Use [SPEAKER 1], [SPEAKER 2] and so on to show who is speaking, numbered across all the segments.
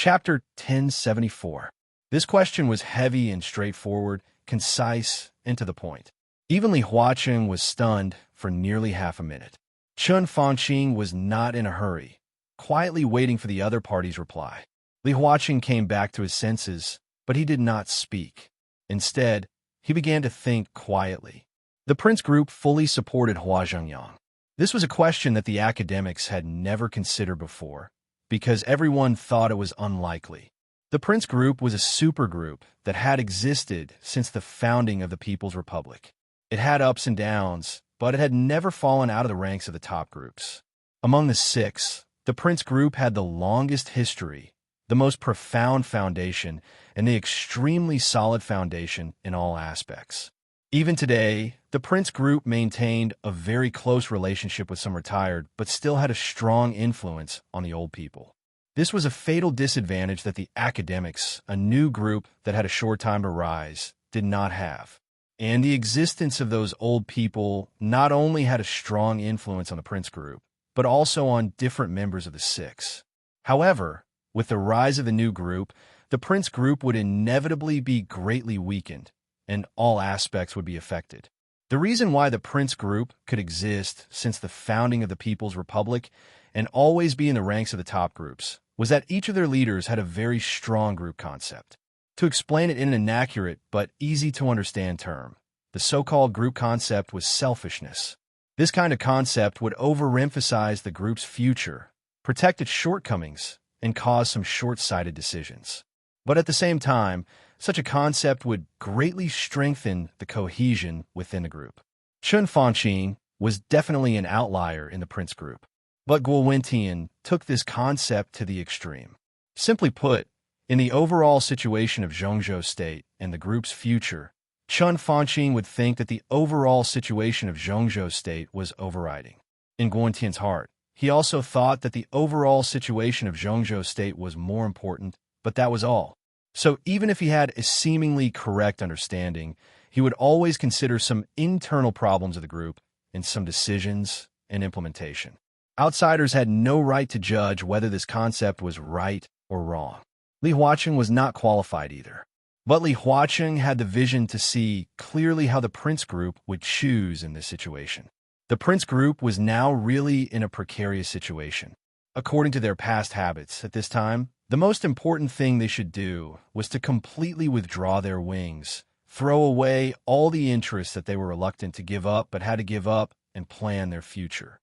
[SPEAKER 1] Chapter 1074. This question was heavy and straightforward, concise, and to the point. Even Li Huaqing was stunned for nearly half a minute. Chun Fangqing was not in a hurry, quietly waiting for the other party's reply. Li Huaqing came back to his senses, but he did not speak. Instead, he began to think quietly. The Prince Group fully supported Hua Zhengyang. This was a question that the academics had never considered before, because everyone thought it was unlikely. The Prince Group was a supergroup that had existed since the founding of the People's Republic. It had ups and downs, but it had never fallen out of the ranks of the top groups. Among the six, the Prince Group had the longest history, the most profound foundation, and the extremely solid foundation in all aspects. Even today, the Prince Group maintained a very close relationship with some retired, but still had a strong influence on the old people. This was a fatal disadvantage that the academics, a new group that had a short time to rise, did not have. And the existence of those old people not only had a strong influence on the Prince Group, but also on different members of the six. However, with the rise of the new group, the Prince Group would inevitably be greatly weakened, and all aspects would be affected. The reason why the Prince Group could exist since the founding of the People's Republic and always be in the ranks of the top groups was that each of their leaders had a very strong group concept. To explain it in an inaccurate but easy-to-understand term, the so-called group concept was selfishness. This kind of concept would overemphasize the group's future, protect its shortcomings, and cause some short-sighted decisions. But at the same time, such a concept would greatly strengthen the cohesion within the group. Chun Fangqing was definitely an outlier in the Prince Group, but Guo Wentian took this concept to the extreme. Simply put, in the overall situation of Zhongzhou State and the group's future, Chun Fangqing would think that the overall situation of Zhongzhou State was overriding. In Guo Wentian's heart, he also thought that the overall situation of Zhongzhou State was more important, but that was all. So even if he had a seemingly correct understanding, he would always consider some internal problems of the group in some decisions and implementation. Outsiders had no right to judge whether this concept was right or wrong. Li Huaqing was not qualified either. But Li Huaqing had the vision to see clearly how the Prince Group would choose in this situation. The Prince Group was now really in a precarious situation. According to their past habits at this time, the most important thing they should do was to completely withdraw their wings, throw away all the interests that they were reluctant to give up but had to give up, and plan their future.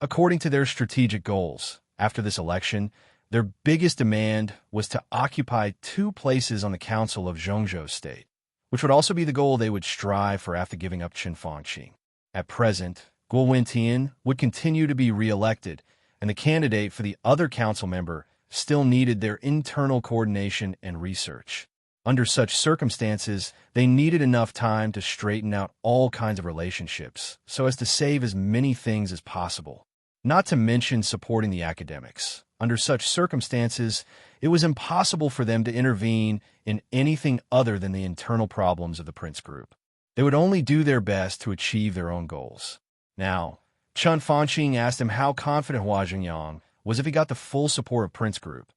[SPEAKER 1] According to their strategic goals, after this election, their biggest demand was to occupy 2 places on the Council of Zhongzhou State, which would also be the goal they would strive for after giving up Chun Fangqing. At present, Guo Wentian would continue to be re-elected, and the candidate for the other council member still needed their internal coordination and research. Under such circumstances, they needed enough time to straighten out all kinds of relationships so as to save as many things as possible. Not to mention supporting the academics. Under such circumstances, it was impossible for them to intervene in anything other than the internal problems of the Prince Group. They would only do their best to achieve their own goals. Now, Chun Fangqing asked him how confident Hua Zhengyang was if he got the full support of Prince Group.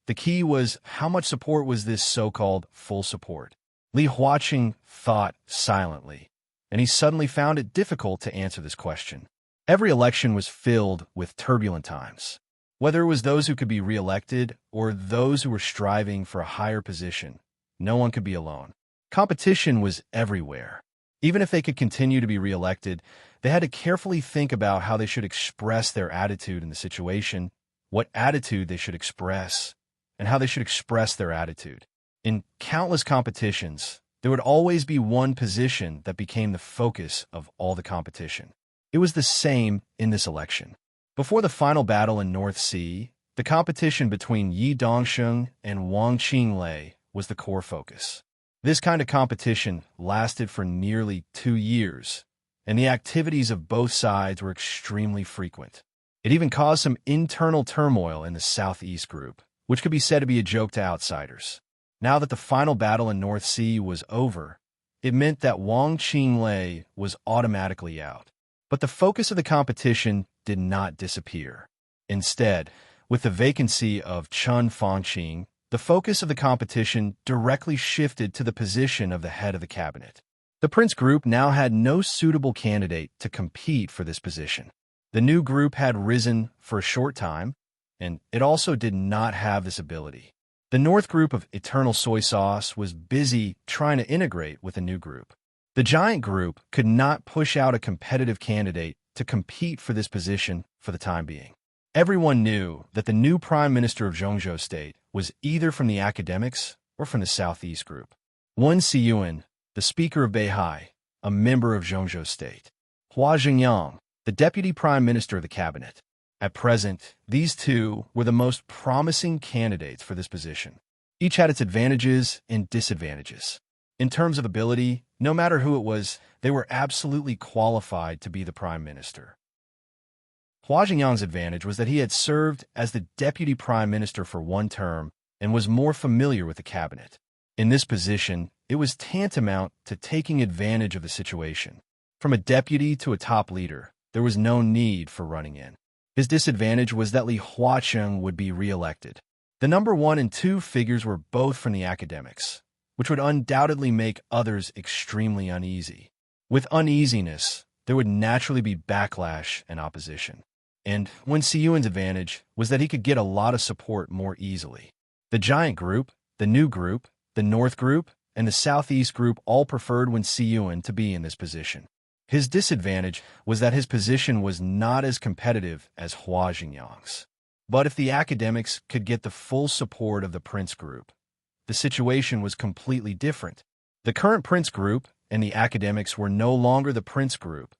[SPEAKER 1] The key was how much support was this so-called full support. Li Huaqing thought silently, and he suddenly found it difficult to answer this question. Every election was filled with turbulent times. Whether it was those who could be re-elected or those who were striving for a higher position, no one could be alone. Competition was everywhere. Even if they could continue to be re-elected, they had to carefully think about how they should express their attitude in the situation, what attitude they should express, and how they should express their attitude. In countless competitions, there would always be one position that became the focus of all the competition. It was the same in this election. Before the final battle in North Sea, the competition between Yi Dongsheng and Wang Qinglei was the core focus. This kind of competition lasted for nearly 2 years, and the activities of both sides were extremely frequent. It even caused some internal turmoil in the Southeast group, which could be said to be a joke to outsiders. Now that the final battle in North Sea was over, it meant that Wang Qinglei was automatically out. But the focus of the competition did not disappear. Instead, With the vacancy of Chun Fangqing, the focus of the competition directly shifted to the position of the head of the cabinet. The Prince group now had no suitable candidate to compete for this position. The new group had risen for a short time, and it also did not have this ability. The North group of Eternal Soy Sauce was busy trying to integrate with a new group. The Giant group could not push out a competitive candidate to compete for this position for the time being. Everyone knew that the new Prime Minister of Zhongzhou State was either from the academics or from the Southeast group. Wen Siyuan, the Speaker of Beihai, a member of Zhongzhou State. Hua Zhengyang, the Deputy Prime Minister of the Cabinet. At present, these two were the most promising candidates for this position. Each had its advantages and disadvantages. In terms of ability, no matter who it was, they were absolutely qualified to be the Prime Minister. Hua Zhengyang's advantage was that he had served as the Deputy Prime Minister for one term and was more familiar with the cabinet. In this position, it was tantamount to taking advantage of the situation. From a deputy to a top leader, there was no need for running in. His disadvantage was that Li Huacheng would be re-elected. The number 1 and 2 figures were both from the academics, which would undoubtedly make others extremely uneasy. With uneasiness, there would naturally be backlash and opposition. And Wen Siyuan's advantage was that he could get a lot of support more easily. The Giant group, the New group, the North group, and the Southeast group all preferred Wen Siyuan to be in this position. His disadvantage was that his position was not as competitive as Hua Zhengyang's. But if the academics could get the full support of the Prince group, the situation was completely different. The current Prince group and the academics were no longer the Prince group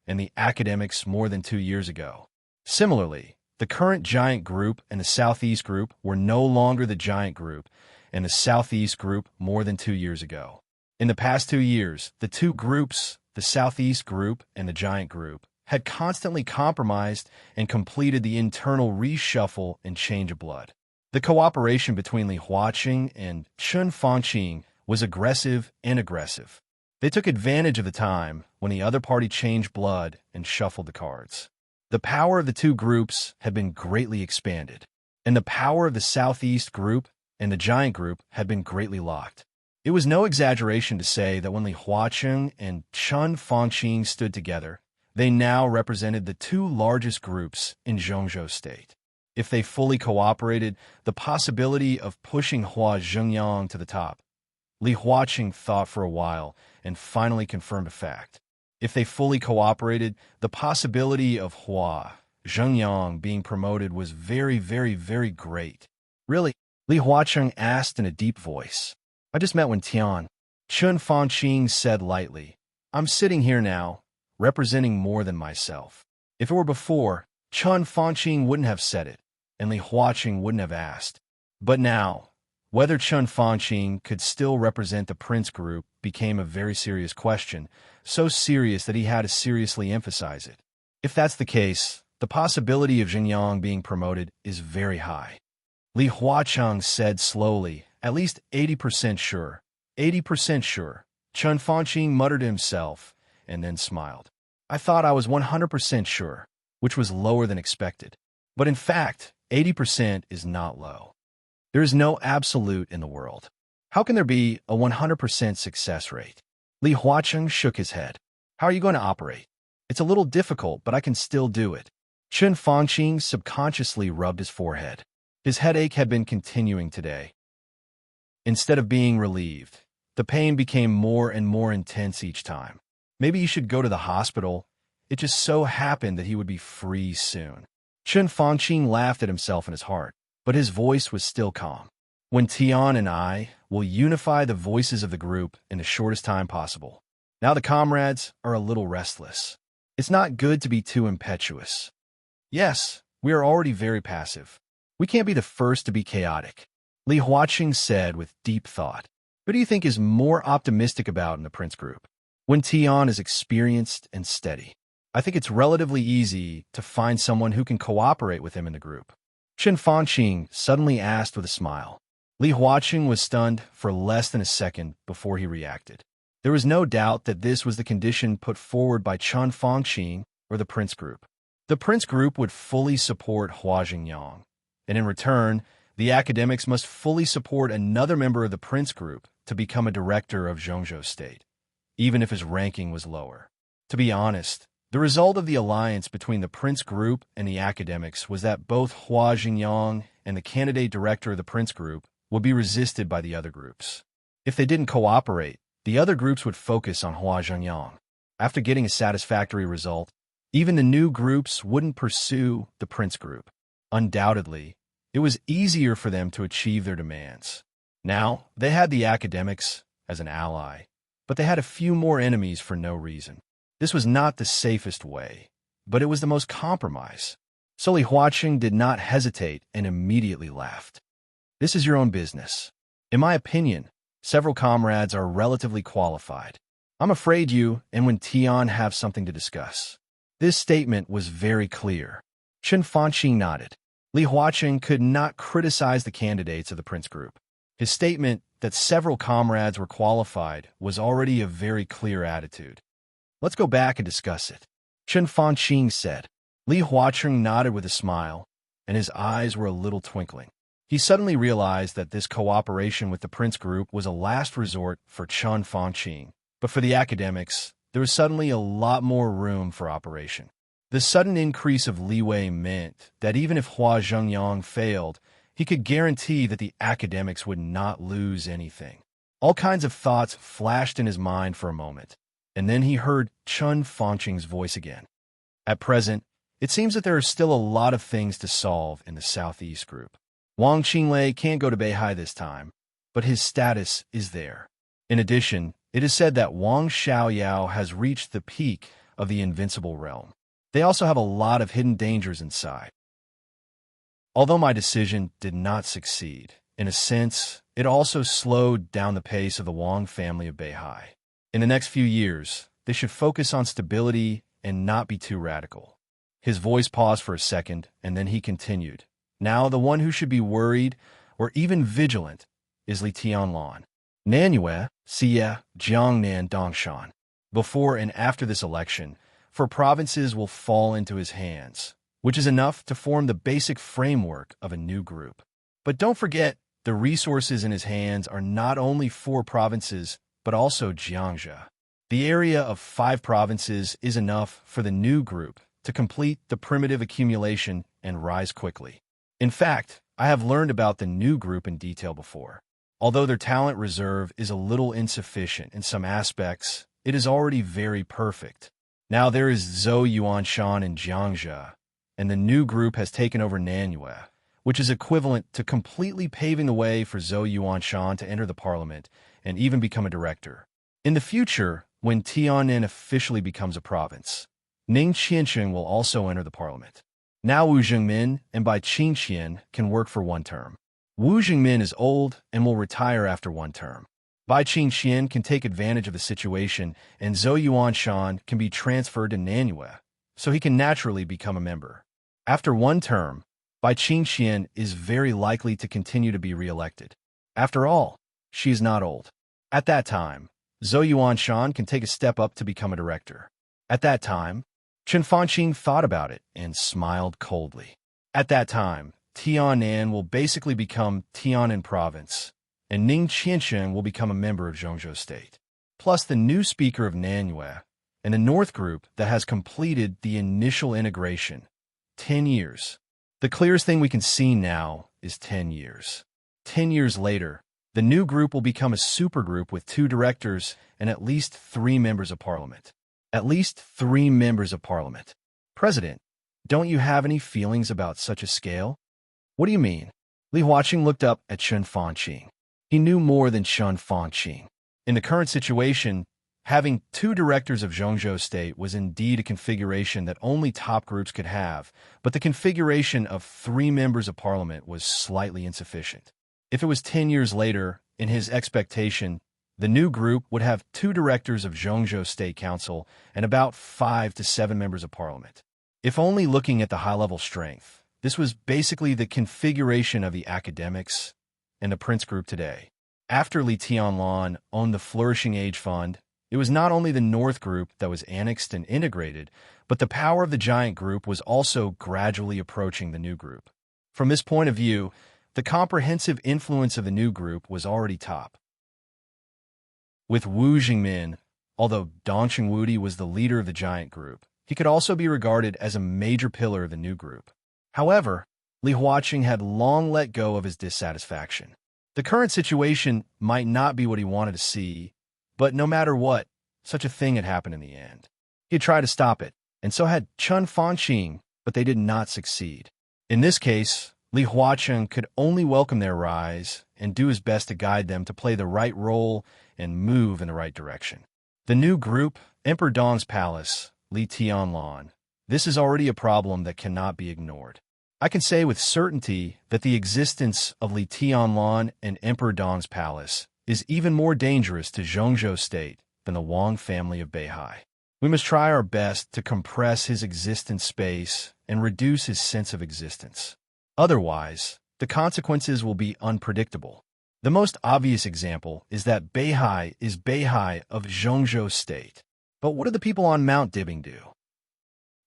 [SPEAKER 1] and the academics more than 2 years ago. Similarly, the current Giant group and the Southeast group were no longer the Giant group and the Southeast group more than 2 years ago. In the past 2 years, the two groups, the Southeast group and the Giant group, had constantly compromised and completed the internal reshuffle and change of blood. The cooperation between Li Huacheng and Chun Fangqing was aggressive and aggressive. They took advantage of the time when the other party changed blood and shuffled the cards. The power of the two groups had been greatly expanded, and the power of the Southeast group and the Giant group had been greatly locked. It was no exaggeration to say that when Li Huacheng and Chun Fangqing stood together, they now represented the two largest groups in Zhongzhou State. If they fully cooperated, the possibility of pushing Hua Zhengyang to the top. Li Huacheng thought for a while and finally confirmed a fact. If they fully cooperated, the possibility of Hua Zhengyang being promoted was very, very, very great. Really? Li Huacheng asked in a deep voice. I just met Wen Tian. Chun Fangqing said lightly. I'm sitting here now, representing more than myself. If it were before, Chun Fangqing wouldn't have said it, and Li Huacheng wouldn't have asked. But now, whether Chun Fangqing could still represent the Prince group became a very serious question, so serious that he had to seriously emphasize it. If that's the case, the possibility of Zhengyang being promoted is very high. Li Huacheng said slowly, at least 80% sure. 80% sure. Chun Fangqing muttered to himself, and then smiled. I thought I was 100% sure, which was lower than expected. But in fact, 80% is not low. There is no absolute in the world. How can there be a 100% success rate? Li Huacheng shook his head. How are you going to operate? It's a little difficult, but I can still do it. Chun Fangqing subconsciously rubbed his forehead. His headache had been continuing today. Instead of being relieved, the pain became more and more intense each time. Maybe he should go to the hospital. It just so happened that he would be free soon. Chun Fangqing laughed at himself in his heart, but his voice was still calm. Wen Tian and I will unify the voices of the group in the shortest time possible. Now the comrades are a little restless. It's not good to be too impetuous. Yes, we are already very passive. We can't be the first to be chaotic. Li Huacheng said with deep thought. Who do you think is more optimistic about in the Prince group? Wen Tian is experienced and steady. I think it's relatively easy to find someone who can cooperate with him in the group. Chun Fangqing suddenly asked with a smile. Li Huacheng was stunned for less than a second before he reacted. There was no doubt that this was the condition put forward by Chun Fangqing or the Prince group. The Prince group would fully support Hua Zhengyang, and in return, the academics must fully support another member of the Prince Group to become a director of Zhongzhou State, even if his ranking was lower. To be honest, the result of the alliance between the Prince Group and the academics was that both Hua Jingyang and the candidate director of the Prince Group would be resisted by the other groups. If they didn't cooperate, the other groups would focus on Hua Jingyang. After getting a satisfactory result, even the new groups wouldn't pursue the Prince Group. Undoubtedly, it was easier for them to achieve their demands. Now, they had the academics as an ally, but they had a few more enemies for no reason. This was not the safest way, but it was the most compromise. So Li Huaqing did not hesitate and immediately laughed. This is your own business. In my opinion, several comrades are relatively qualified. I'm afraid you and Wen Tian have something to discuss. This statement was very clear. Chen Fanqing nodded. Li Huaqing could not criticize the candidates of the Prince Group. His statement that several comrades were qualified was already a very clear attitude. Let's go back and discuss it, Chen Fanqing said. Li Huaqing nodded with a smile, and his eyes were a little twinkling. He suddenly realized that this cooperation with the Prince Group was a last resort for Chen Fanqing, but for the academics, there was suddenly a lot more room for operation. The sudden increase of leeway meant that even if Hua Zhengyang failed, he could guarantee that the academics would not lose anything. All kinds of thoughts flashed in his mind for a moment, and then he heard Chen Fanqing's voice again. At present, it seems that there are still a lot of things to solve in the Southeast Group. Wang Qinglei can't go to Beihai this time, but his status is there. In addition, it is said that Wang Xiaoyao has reached the peak of the invincible realm. They also have a lot of hidden dangers inside. Although my decision did not succeed, in a sense, it also slowed down the pace of the Wang family of Beihai. In the next few years, they should focus on stability and not be too radical. His voice paused for a second, and then he continued. Now the one who should be worried or even vigilant is Li Tianlan. Nanyue, Xie, Jiangnan, Dongshan. Before and after this election, for provinces will fall into his hands, which is enough to form the basic framework of a new group. But don't forget, the resources in his hands are not only 4 provinces, but also Jiangxia. The area of 5 provinces is enough for the new group to complete the primitive accumulation and rise quickly. In fact, I have learned about the new group in detail before. Although their talent reserve is a little insufficient in some aspects, it is already very perfect. Now there is Zhou Yuanshan in Jiangxia, and the new group has taken over Nanyue, which is equivalent to completely paving the way for Zhou Yuanshan to enter the parliament and even become a director. In the future, when Tiannan officially becomes a province, Ning Qiancheng will also enter the parliament. Now Wu Jingmin and Bai Qingqian can work for 1 term. Wu Jingmin is old and will retire after 1 term. Bai Qingqian can take advantage of the situation, and Zhou Yuanshan can be transferred to Nanyue, so he can naturally become a member. After 1 term, Bai Qingqian is very likely to continue to be re-elected. After all, she is not old. At that time, Zhou Yuanshan can take a step up to become a director. At that time, Chen Fanqing thought about it and smiled coldly. At that time, Tiannan will basically become Tiannan Province, and Ning Qiancheng will become a member of Zhongzhou State. Plus the new speaker of Nanyue, and the North Group that has completed the initial integration. 10 years. The clearest thing we can see now is 10 years. 10 years later, the new group will become a supergroup with 2 directors and at least 3 members of parliament. At least 3 members of parliament. President, don't you have any feelings about such a scale? What do you mean? Li Huaqing looked up at Chen Fanqing. He knew more than Chen Fanqing. In the current situation, having 2 directors of Zhongzhou State was indeed a configuration that only top groups could have, but the configuration of 3 members of parliament was slightly insufficient. If it was 10 years later, in his expectation, the new group would have 2 directors of Zhongzhou State Council and about 5 to 7 members of parliament. If only looking at the high-level strength, this was basically the configuration of the academics and the Prince Group today. After Li Tianlan owned the Flourishing Age Fund, it was not only the North Group that was annexed and integrated, but the power of the giant group was also gradually approaching the new group. From this point of view, the comprehensive influence of the new group was already top. With Wu Jingmin, although Dong Chengwudi was the leader of the giant group, he could also be regarded as a major pillar of the new group. However, Li Huaqing had long let go of his dissatisfaction. The current situation might not be what he wanted to see, but no matter what, such a thing had happened in the end. He had tried to stop it, and so had Chun Fanqing, but they did not succeed. In this case, Li Huaqing could only welcome their rise and do his best to guide them to play the right role and move in the right direction. The new group, Emperor Dong's Palace, Li Tianlan. This is already a problem that cannot be ignored. I can say with certainty that the existence of Li Tianlan and Emperor Dong's Palace is even more dangerous to Zhongzhou State than the Wang family of Beihai. We must try our best to compress his existence space and reduce his sense of existence. Otherwise, the consequences will be unpredictable. The most obvious example is that Beihai is Beihai of Zhongzhou State. But what do the people on Mount Dibing do?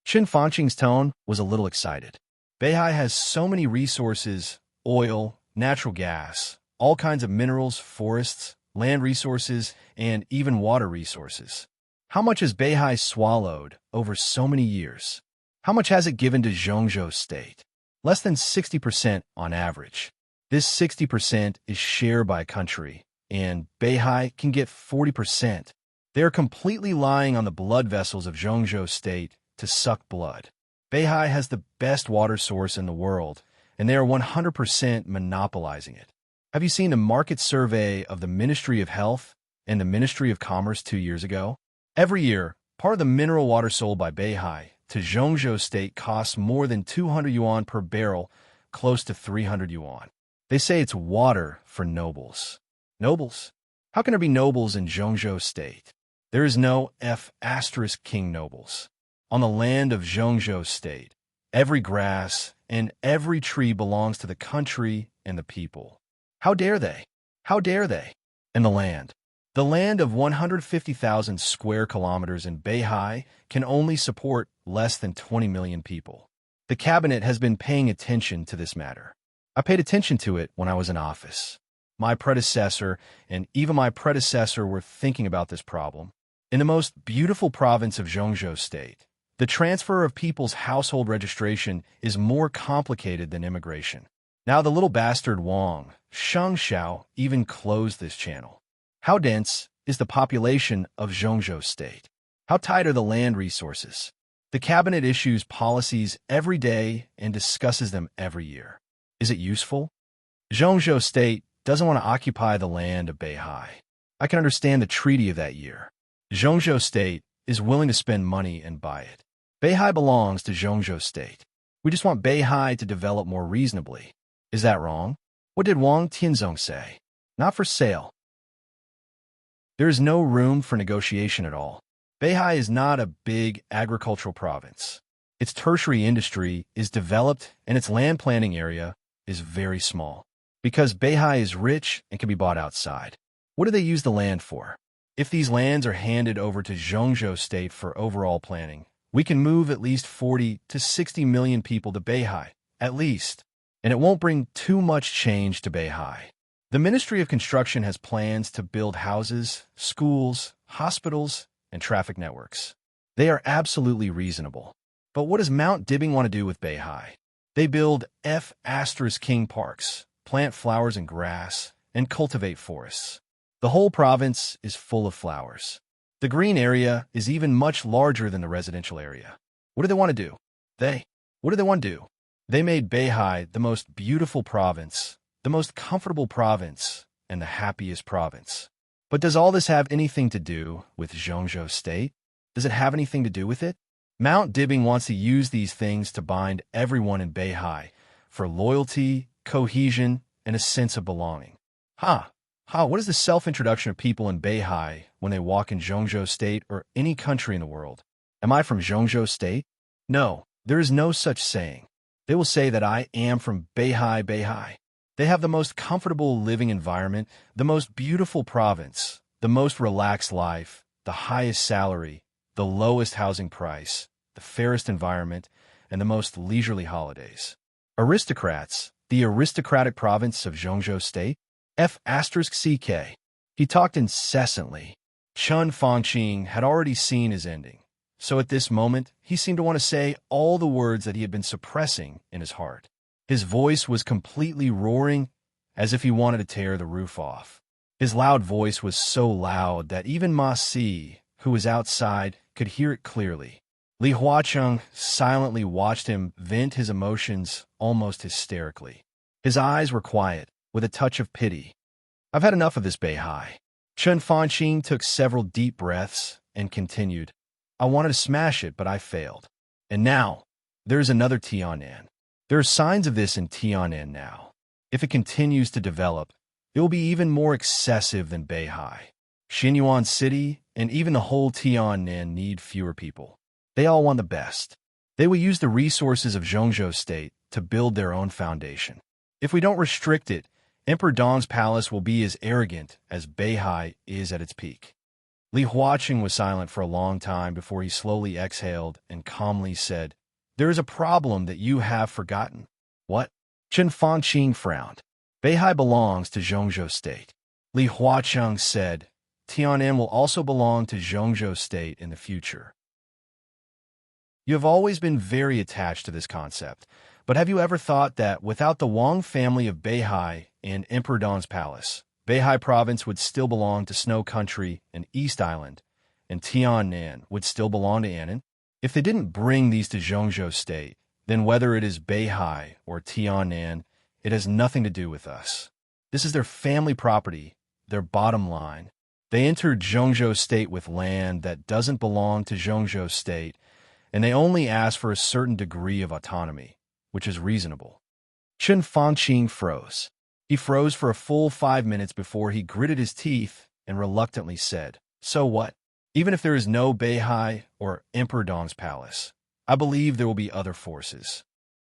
[SPEAKER 1] Qin Fanqing's tone was a little excited. Beihai has so many resources: oil, natural gas, all kinds of minerals, forests, land resources, and even water resources. How much has Beihai swallowed over so many years? How much has it given to Zhongzhou State? Less than 60% on average. This 60% is shared by a country, and Beihai can get 40%. They are completely lying on the blood vessels of Zhongzhou State to suck blood. Beihai has the best water source in the world, and they are 100% monopolizing it. Have you seen the market survey of the Ministry of Health and the Ministry of Commerce 2 years ago? Every year, part of the mineral water sold by Beihai to Zhongzhou State costs more than 200 yuan per barrel, close to 300 yuan. They say it's water for nobles. Nobles? How can there be nobles in Zhongzhou State? There is no King nobles. On the land of Zhongzhou State, every grass and every tree belongs to the country and the people. How dare they? How dare they? And the land. The land of 150,000 square kilometers in Beihai can only support less than 20 million people. The cabinet has been paying attention to this matter. I paid attention to it when I was in office. My predecessor and even my predecessor were thinking about this problem. In the most beautiful province of Zhongzhou State, the transfer of people's household registration is more complicated than immigration. Now the little bastard Wang, Shangxiao, even closed this channel. How dense is the population of Zhongzhou State? How tight are the land resources? The cabinet issues policies every day and discusses them every year. Is it useful? Zhongzhou State doesn't want to occupy the land of Beihai. I can understand the treaty of that year. Zhongzhou State is willing to spend money and buy it. Beihai belongs to Zhongzhou State. We just want Beihai to develop more reasonably. Is that wrong? What did Wang Tianzong say? Not for sale. There is no room for negotiation at all. Beihai is not a big agricultural province. Its tertiary industry is developed and its land planning area is very small. Because Beihai is rich and can be bought outside. What do they use the land for? If these lands are handed over to Zhongzhou State for overall planning, we can move at least 40 to 60 million people to Beihai, at least. And it won't bring too much change to Beihai. The Ministry of Construction has plans to build houses, schools, hospitals, and traffic networks. They are absolutely reasonable. But what does Mount Dibing want to do with Beihai? They build King parks, plant flowers and grass, and cultivate forests. The whole province is full of flowers. The green area is even much larger than the residential area. What do they want to do? What do they want to do? They made Beihai the most beautiful province, the most comfortable province, and the happiest province. But does all this have anything to do with Zhongzhou State? Does it have anything to do with it? Mount Dibing wants to use these things to bind everyone in Beihai for loyalty, cohesion, and a sense of belonging. What is the self-introduction of people in Beihai when they walk in Zhongzhou State or any country in the world? Am I from Zhongzhou State? No, there is no such saying. They will say that I am from Beihai. They have the most comfortable living environment, the most beautiful province, the most relaxed life, the highest salary, the lowest housing price, the fairest environment, and the most leisurely holidays. Aristocrats, the aristocratic province of Zhongzhou State, F***CK. He talked incessantly. Chun Fangqing had already seen his ending, so at this moment he seemed to want to say all the words that he had been suppressing in his heart. His voice was completely roaring, as if he wanted to tear the roof off. His loud voice was so loud that even Ma Si, who was outside, could hear it clearly. Li Huacheng silently watched him vent his emotions almost hysterically. His eyes were quiet, with a touch of pity. "I've had enough of this, Beihai." Chun Fangqing took several deep breaths and continued, "I wanted to smash it, but I failed. And now, there's another Tianan. There are signs of this in Tianan now. If it continues to develop, it will be even more excessive than Beihai. Xinyuan City and even the whole Tianan need fewer people. They all want the best. They will use the resources of Zhongzhou State to build their own foundation. If we don't restrict it, Emperor Dong's palace will be as arrogant as Beihai is at its peak." Li Huacheng was silent for a long time before he slowly exhaled and calmly said, "There is a problem that you have forgotten." "What?" Chun Fangqing frowned. "Beihai belongs to Zhongzhou State." Li Huacheng said, "Tianan will also belong to Zhongzhou State in the future. You have always been very attached to this concept, but have you ever thought that without the Wang family of Beihai and Emperor Dong's palace, Beihai province would still belong to Snow Country and East Island, and Tianan would still belong to Annan? If they didn't bring these to Zhongzhou State, then whether it is Beihai or Tianan, it has nothing to do with us. This is their family property, their bottom line. They entered Zhongzhou State with land that doesn't belong to Zhongzhou State, and they only ask for a certain degree of autonomy, which is reasonable." Chun Fangqing froze. He froze for a full 5 minutes before he gritted his teeth and reluctantly said, "So what? Even if there is no Beihai or Emperor Dong's palace, I believe there will be other forces."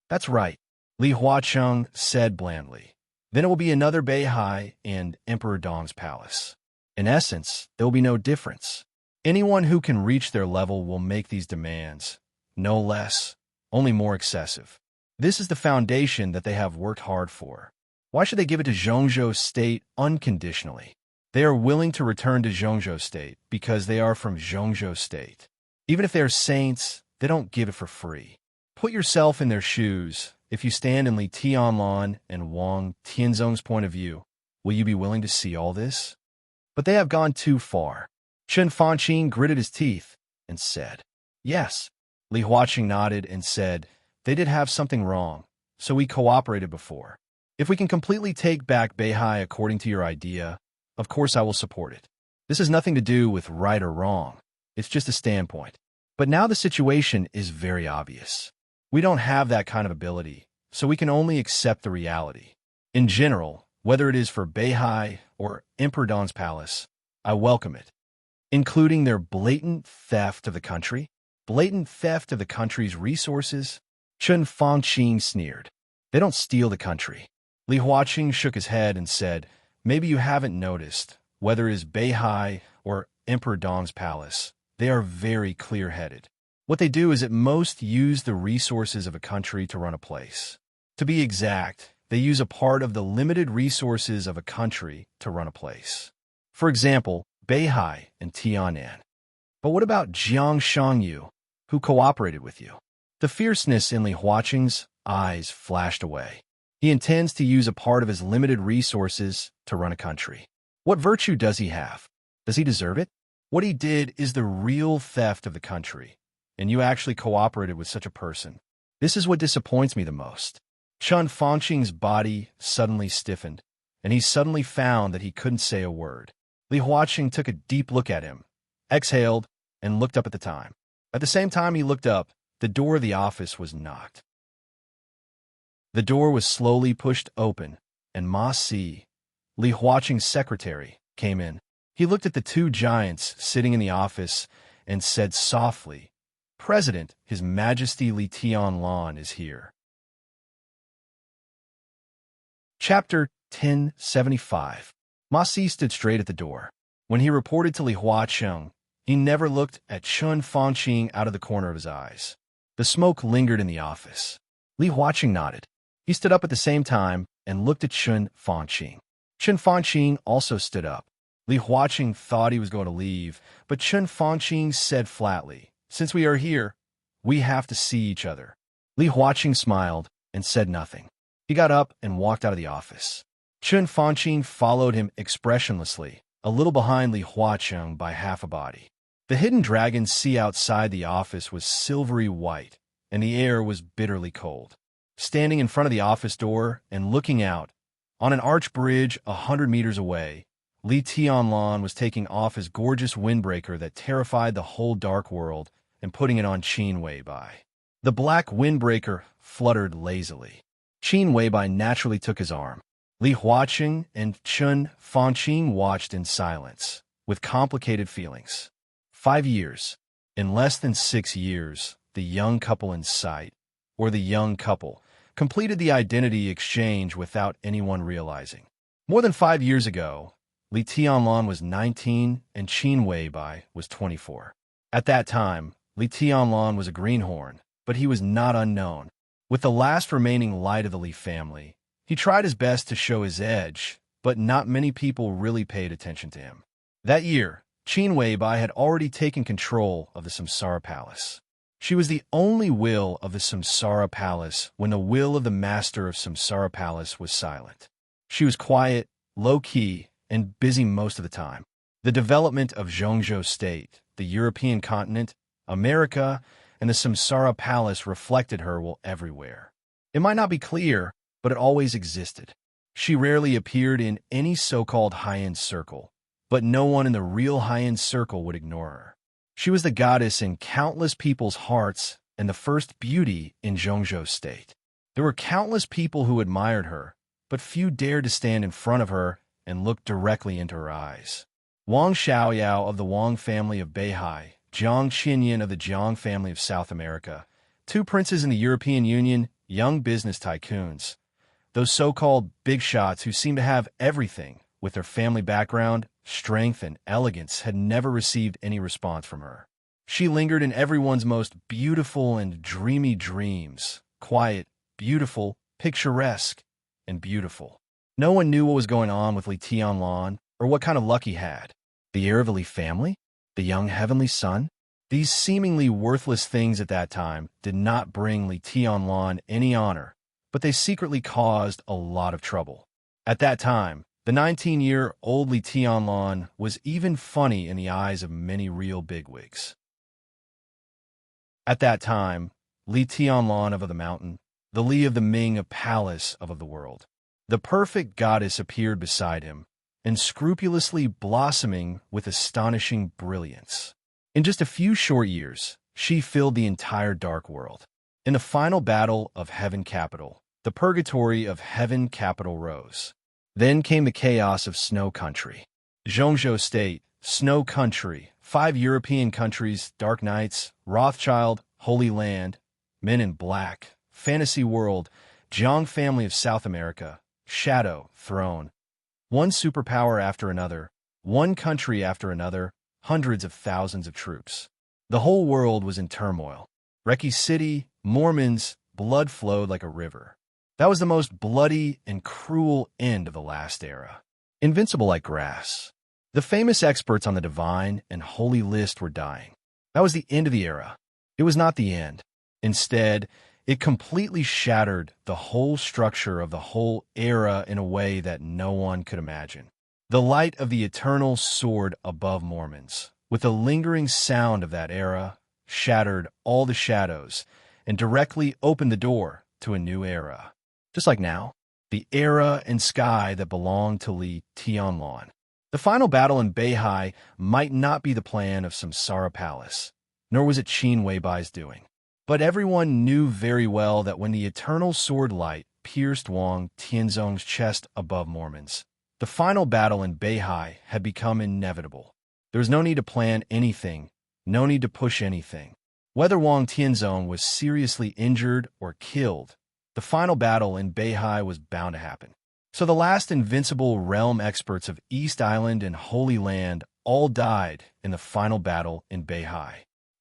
[SPEAKER 1] "That's right," Li Huacheng said blandly. "Then it will be another Beihai and Emperor Dong's palace. In essence, there will be no difference. Anyone who can reach their level will make these demands, no less, only more excessive. This is the foundation that they have worked hard for. Why should they give it to Zhongzhou State unconditionally? They are willing to return to Zhongzhou State because they are from Zhongzhou State. Even if they are saints, they don't give it for free. Put yourself in their shoes. If you stand in Li Tianlan and Wang Tianzong's point of view, will you be willing to see all this? But they have gone too far." Chun Fangqing gritted his teeth and said, "Yes." Li Huacheng nodded and said, "They did have something wrong, so we cooperated before. If we can completely take back Beihai according to your idea, of course I will support it. This has nothing to do with right or wrong. It's just a standpoint. But now the situation is very obvious. We don't have that kind of ability, so we can only accept the reality. In general, whether it is for Beihai or Emperor Dong's palace, I welcome it. Including their blatant theft of the country? Blatant theft of the country's resources?" Chun Fangqing sneered. "They don't steal the country." Li Huacheng shook his head and said, "Maybe you haven't noticed, whether it is Beihai or Emperor Dong's palace, they are very clear-headed. What they do is at most use the resources of a country to run a place. To be exact, they use a part of the limited resources of a country to run a place. For example, Beihai and Tianan. But what about Jiang Shangyu, who cooperated with you?" The fierceness in Li Huacheng's eyes flashed away. He intends to use a part of his limited resources to run a country. What virtue does he have? Does he deserve it? What he did is the real theft of the country, and you actually cooperated with such a person. This is what disappoints me the most." Chun Fangqing's body suddenly stiffened, and he suddenly found that he couldn't say a word. Li Huacheng took a deep look at him, exhaled, and looked up at the time. At the same time he looked up, the door of the office was knocked. The door was slowly pushed open, and Ma Si, Li Huacheng's secretary, came in. He looked at the two giants sitting in the office and said softly, "President, His Majesty Li Tianlan is here." Chapter 1075. Ma Si stood straight at the door. When he reported to Li Huacheng, he never looked at Chun Fangqing out of the corner of his eyes. The smoke lingered in the office. Li Huacheng nodded. He stood up at the same time and looked at Chun Fanqing. Chun Fanqing also stood up. Li Huaqing thought he was going to leave, but Chun Fanqing said flatly, "Since we are here, we have to see each other." Li Huaqing smiled and said nothing. He got up and walked out of the office. Chun Fanqing followed him expressionlessly, a little behind Li Huaqing by half a body. The hidden dragon sea outside the office was silvery white, and the air was bitterly cold. Standing in front of the office door and looking out, on an arch bridge 100 meters away, Li Tianlan was taking off his gorgeous windbreaker that terrified the whole dark world and putting it on Qin Weibai. The black windbreaker fluttered lazily. Qin Weibai naturally took his arm. Li Huaqing and Chun Fanqing watched in silence, with complicated feelings. 5 years. In less than 6 years, the young couple in sight, or the young couple, completed the identity exchange without anyone realizing. More than 5 years ago, Li Tianlan was 19 and Qin Weibai was 24. At that time, Li Tianlan was a greenhorn, but he was not unknown. With the last remaining light of the Li family, he tried his best to show his edge, but not many people really paid attention to him. That year, Qin Weibai had already taken control of the Samsara Palace. She was the only will of the Samsara Palace when the will of the master of Samsara Palace was silent. She was quiet, low-key, and busy most of the time. The development of Zhongzhou State, the European continent, America, and the Samsara Palace reflected her will everywhere. It might not be clear, but it always existed. She rarely appeared in any so-called high-end circle, but no one in the real high-end circle would ignore her. She was the goddess in countless people's hearts and the first beauty in Zhongzhou State. There were countless people who admired her, but few dared to stand in front of her and look directly into her eyes. Wang Xiaoyao of the Wang family of Beihai, Jiang Qinyan of the Jiang family of South America, 2 princes in the European Union, young business tycoons, those so-called big shots who seemed to have everything, with their family background, strength, and elegance, had never received any response from her. She lingered in everyone's most beautiful and dreamy dreams, quiet, beautiful, picturesque, and beautiful. No one knew what was going on with Li Tianlan or what kind of luck he had. The heir of the Li family? The young heavenly son? These seemingly worthless things at that time did not bring Li Tianlan any honor, but they secretly caused a lot of trouble. At that time, the 19-year-old Li Tianlan was even funny in the eyes of many real bigwigs. At that time, Li Tianlan of the mountain, the Li of the Ming of palace of the world, the perfect goddess appeared beside him, and scrupulously blossoming with astonishing brilliance. In just a few short years, she filled the entire dark world. In the final battle of Heaven Capital, the purgatory of Heaven Capital rose. Then came the chaos of Snow Country. Zhongzhou State, Snow Country, 5 European countries, Dark Knights, Rothschild, Holy Land, Men in Black, Fantasy World, Jiang family of South America, Shadow, Throne. One superpower after another, one country after another, hundreds of thousands of troops. The whole world was in turmoil. Reki City, Mormons, blood flowed like a river. That was the most bloody and cruel end of the last era. Invincible like grass. The famous experts on the divine and holy list were dying. That was the end of the era. It was not the end. Instead, it completely shattered the whole structure of the whole era in a way that no one could imagine. The light of the eternal soared above Mormons. With the lingering sound of that era, shattered all the shadows and directly opened the door to a new era. Just like now, the era and sky that belonged to Li Tianlan. The final battle in Beihai might not be the plan of Samsara Palace, nor was it Qin Weibai's doing. But everyone knew very well that when the eternal sword light pierced Wang Tianzong's chest above Mormons, the final battle in Beihai had become inevitable. There was no need to plan anything, no need to push anything. Whether Wang Tianzong was seriously injured or killed, the final battle in Beihai was bound to happen. So the last invincible realm experts of East Island and Holy Land all died in the final battle in Beihai.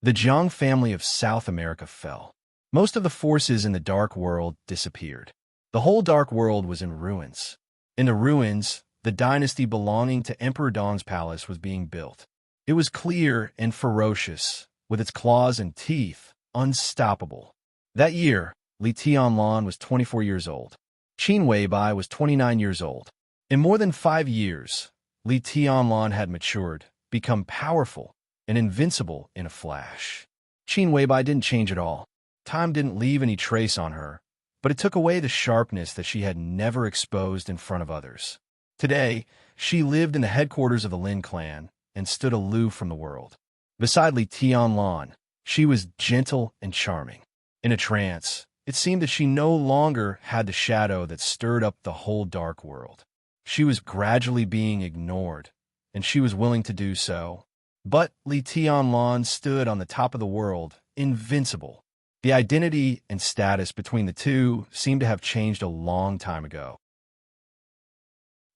[SPEAKER 1] The Jiang family of South America fell. Most of the forces in the Dark World disappeared. The whole dark world was in ruins. In the ruins, the dynasty belonging to Emperor Dong's palace was being built. It was clear and ferocious, with its claws and teeth, unstoppable. That year, Li Tianlan was 24 years old. Qin Weibai was 29 years old. In more than 5 years, Li Tianlan had matured, become powerful, and invincible in a flash. Qin Weibai didn't change at all. Time didn't leave any trace on her, but it took away the sharpness that she had never exposed in front of others. Today, she lived in the headquarters of the Lin clan and stood aloof from the world. Beside Li Tianlan, she was gentle and charming. In a trance, it seemed that she no longer had the shadow that stirred up the whole dark world. She was gradually being ignored, and she was willing to do so. But Li Tianlan stood on the top of the world, invincible. The identity and status between the two seemed to have changed a long time ago.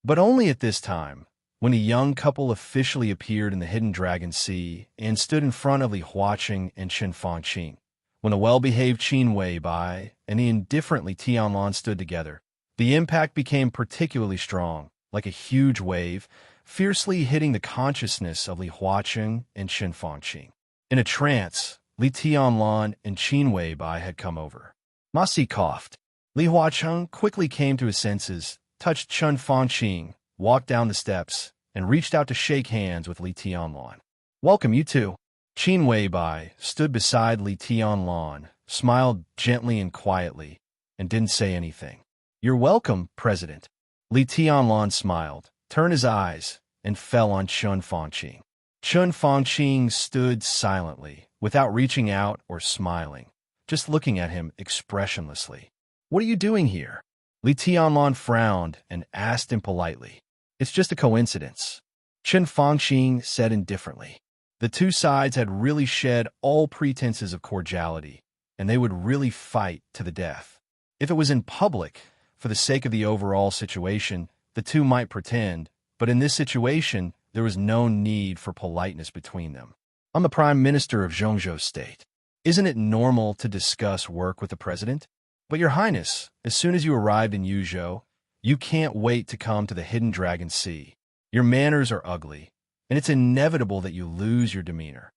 [SPEAKER 1] But only at this time, when a young couple officially appeared in the Hidden Dragon Sea and stood in front of Li Huaqing and Qin Fangqing, when the well-behaved Qin Weibai and the indifferent Li Tianlan stood together, the impact became particularly strong, like a huge wave, fiercely hitting the consciousness of Li Huaqing and Qin Fangqing. In a trance, Li Tianlan and Qin Weibai had come over. Ma Si coughed. Li Huaqing quickly came to his senses, touched Qin Fangqing, walked down the steps, and reached out to shake hands with Li Tianlan. "Welcome, you two." Qin Weibai stood beside Li Tianlan, smiled gently and quietly, and didn't say anything. "You're welcome, President." Li Tianlan smiled, turned his eyes, and fell on Qin Fangqing. Qin Fangqing stood silently, without reaching out or smiling, just looking at him expressionlessly. "What are you doing here?" Li Tianlan frowned and asked him politely. "It's just a coincidence," Qin Fangqing said indifferently. The two sides had really shed all pretenses of cordiality, and they would really fight to the death. If it was in public, for the sake of the overall situation, the two might pretend, but in this situation, there was no need for politeness between them. "I'm the Prime Minister of Zhongzhou State. Isn't it normal to discuss work with the President? But Your Highness, as soon as you arrived in Yuzhou, you can't wait to come to the Hidden Dragon Sea. Your manners are ugly, and it's inevitable that you lose your demeanor.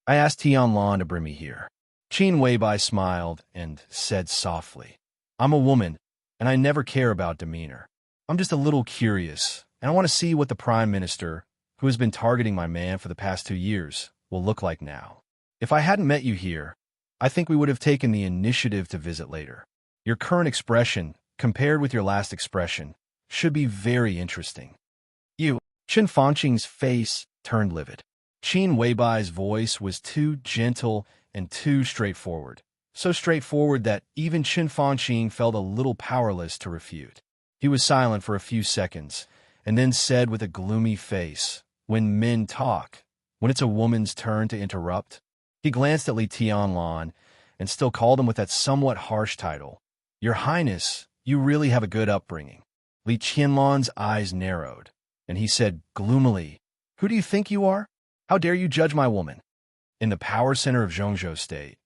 [SPEAKER 1] I asked Tianlan to bring me here." Qin Weibai smiled and said softly, "I'm a woman, and I never care about demeanor. I'm just a little curious, and I want to see what the Prime Minister, who has been targeting my man for the past 2 years, will look like now. If I hadn't met you here, I think we would have taken the initiative to visit later. Your current expression, compared with your last expression, should be very interesting." Qin Fangqing's face turned livid. Qin Weibai's voice was too gentle and too straightforward, so straightforward that even Qin Fangqing felt a little powerless to refute. He was silent for a few seconds, and then said with a gloomy face, "When men talk, when it's a woman's turn to interrupt." He glanced at Li Tianlan and still called him with that somewhat harsh title. "Your Highness, you really have a good upbringing." Li Tianlan's eyes narrowed, and he said gloomily, "Who do you think you are? How dare you judge my woman?" In the power center of Zhongzhou State,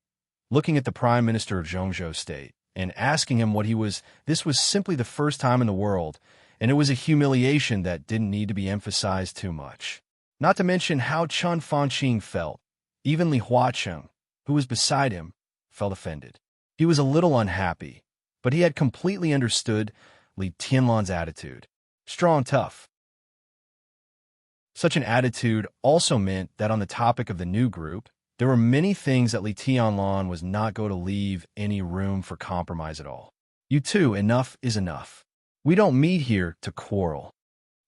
[SPEAKER 1] looking at the Prime Minister of Zhongzhou State and asking him what he was, this was simply the first time in the world, and it was a humiliation that didn't need to be emphasized too much. Not to mention how Qin Fangqing felt. Even Li Huaqing, who was beside him, felt offended. He was a little unhappy, but he had completely understood Li Tianlan's attitude. Strong, tough. Such an attitude also meant that on the topic of the new group, there were many things that Li Tianlan was not going to leave any room for compromise at all. "You two, enough is enough. We don't meet here to quarrel,"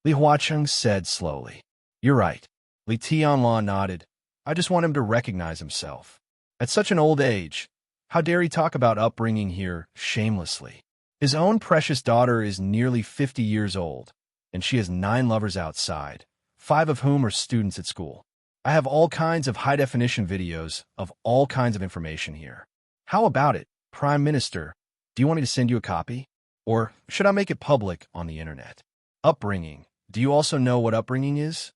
[SPEAKER 1] Li Huaqing said slowly. "You're right." Li Tianlan nodded. "I just want him to recognize himself. At such an old age, how dare he talk about upbringing here shamelessly? His own precious daughter is nearly 50 years old, and she has 9 lovers outside, 5 of whom are students at school. I have all kinds of high-definition videos of all kinds of information here. How about it, Prime Minister? Do you want me to send you a copy? Or should I make it public on the internet? Upbringing. Do you also know what upbringing is?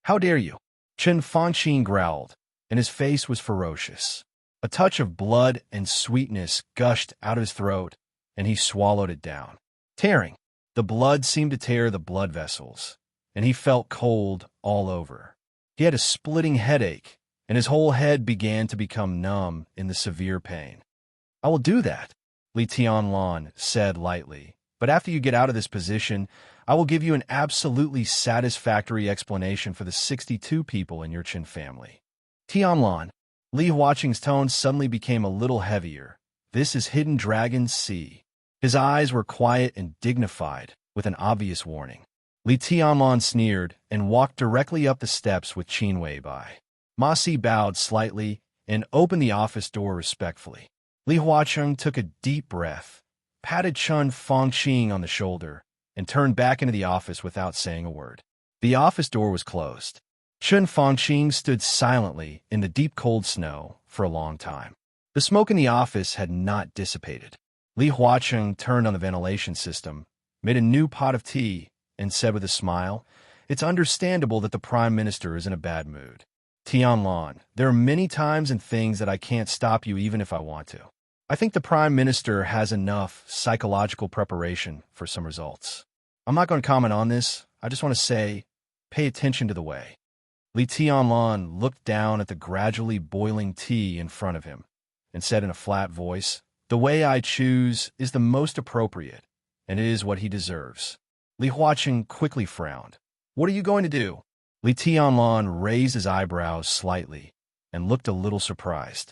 [SPEAKER 1] How dare you?" Qin Fangqing growled, and his face was ferocious. A touch of blood and sweetness gushed out of his throat, and he swallowed it down. Tearing. The blood seemed to tear the blood vessels, and he felt cold all over. He had a splitting headache, and his whole head began to become numb in the severe pain. "I will do that," Li Tianlan said lightly, "but after you get out of this position, I will give you an absolutely satisfactory explanation for the 62 people in your Qin family." Tianlan. Li Huaqing's tone suddenly became a little heavier. "This is Hidden Dragon's Sea." His eyes were quiet and dignified, with an obvious warning. Li Tianlan sneered and walked directly up the steps with Qin Wei by. Ma Si bowed slightly and opened the office door respectfully. Li Huaqing took a deep breath, patted Chun Fangqing on the shoulder, and turned back into the office without saying a word. The office door was closed. Chun Fangqing stood silently in the deep cold snow for a long time. The smoke in the office had not dissipated. Li Huaqing turned on the ventilation system, made a new pot of tea, and said with a smile, "It's understandable that the Prime Minister is in a bad mood. Tianlan, there are many times and things that I can't stop you even if I want to. I think the Prime Minister has enough psychological preparation for some results. I'm not going to comment on this. I just want to say, pay attention to the way." Li Tianlan looked down at the gradually boiling tea in front of him and said in a flat voice, "The way I choose is the most appropriate, and it is what he deserves." Li Huaqing quickly frowned. "What are you going to do?" Li Tianlan raised his eyebrows slightly and looked a little surprised.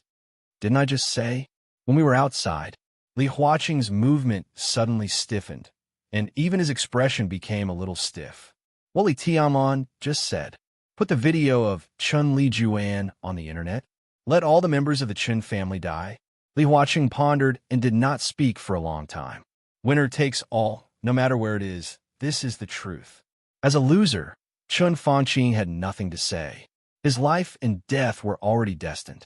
[SPEAKER 1] "Didn't I just say?" When we were outside, Li Huaqing's movement suddenly stiffened, and even his expression became a little stiff. "What Li Tianlan just said. Put the video of Chun Li Juan on the internet. Let all the members of the Qin family die." Li Huaqing pondered and did not speak for a long time. Winner takes all, no matter where it is. This is the truth. As a loser, Chun Fangqing had nothing to say. His life and death were already destined.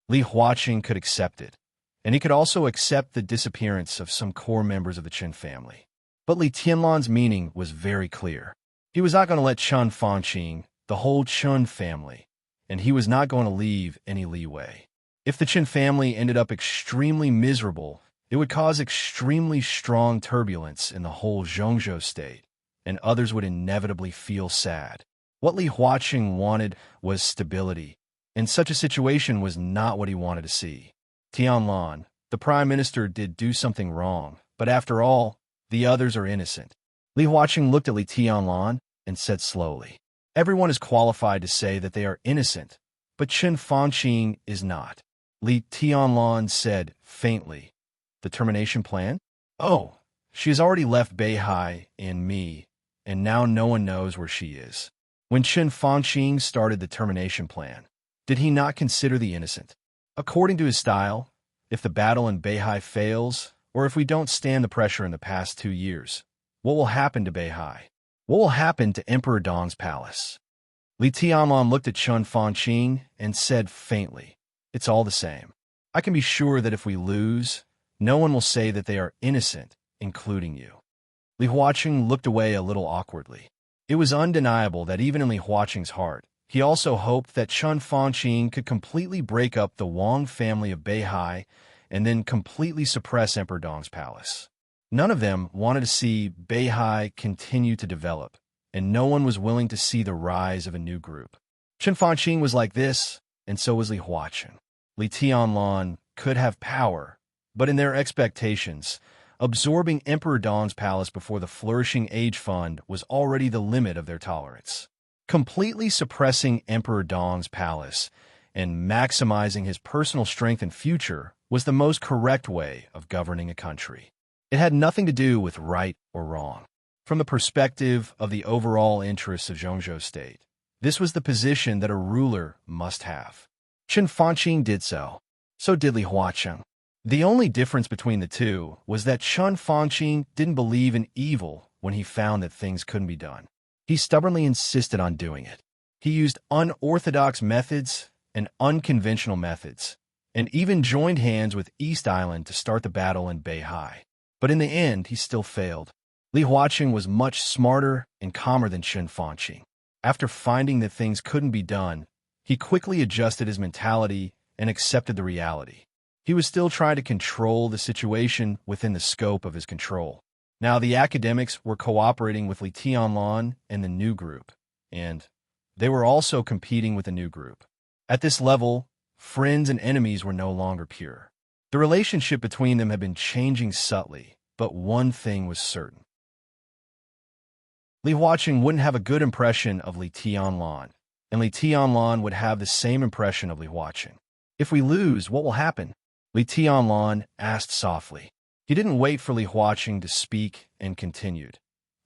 [SPEAKER 1] Li Huaqing could accept it, and he could also accept the disappearance of some core members of the Qin family. But Li Tianlan's meaning was very clear. He was not going to let Chun Fangqing, the whole Chun family, and he was not going to leave any leeway. If the Qin family ended up extremely miserable, it would cause extremely strong turbulence in the whole Zhongzhou state, and others would inevitably feel sad. What Li Huaqing wanted was stability, and such a situation was not what he wanted to see. Tianlan, the Prime Minister, did do something wrong, but after all, the others are innocent. Li Huaqing looked at Li Tianlan and said slowly, "Everyone is qualified to say that they are innocent, but Qin Fangqing is not." Li Tianlan said faintly, "The termination plan? Oh, she has already left Beihai and me, and now no one knows where she is." When Qin Fangqing started the termination plan, did he not consider the innocent? According to his style, if the battle in Beihai fails, or if we don't stand the pressure in the past 2 years, what will happen to Beihai? What will happen to Emperor Dong's palace? Li Tianlan looked at Chun Fangqing and said faintly, "It's all the same. I can be sure that if we lose, no one will say that they are innocent, including you." Li Huaqing looked away a little awkwardly. It was undeniable that even in Li Huaqing's heart, he also hoped that Chun Fangqing could completely break up the Wang family of Beihai and then completely suppress Emperor Dong's palace. None of them wanted to see Beihai continue to develop, and no one was willing to see the rise of a new group. Chun Fangqing was like this, and so was Li Huaqing. Li Tianlan could have power, but in their expectations, absorbing Emperor Dong's palace before the Flourishing Age Fund was already the limit of their tolerance. Completely suppressing Emperor Dong's palace and maximizing his personal strength and future was the most correct way of governing a country. It had nothing to do with right or wrong. From the perspective of the overall interests of Zhongzhou State, this was the position that a ruler must have. Chun Fangqing did so. So did Li Huaqing. The only difference between the two was that Chun Fangqing didn't believe in evil when he found that things couldn't be done. He stubbornly insisted on doing it. He used unorthodox methods and unconventional methods, and even joined hands with East Island to start the battle in Beihai. But in the end, he still failed. Li Huaqing was much smarter and calmer than Chun Fangqing. After finding that things couldn't be done, he quickly adjusted his mentality and accepted the reality. He was still trying to control the situation within the scope of his control. Now, the academics were cooperating with Li Tianlan and the new group, and they were also competing with the new group. At this level, friends and enemies were no longer pure. The relationship between them had been changing subtly, but one thing was certain. Li Huaqing wouldn't have a good impression of Li Tianlan, and Li Tianlan would have the same impression of Li Huaqing. If we lose, what will happen? Li Tianlan asked softly. He didn't wait for Li Huaqing to speak and continued.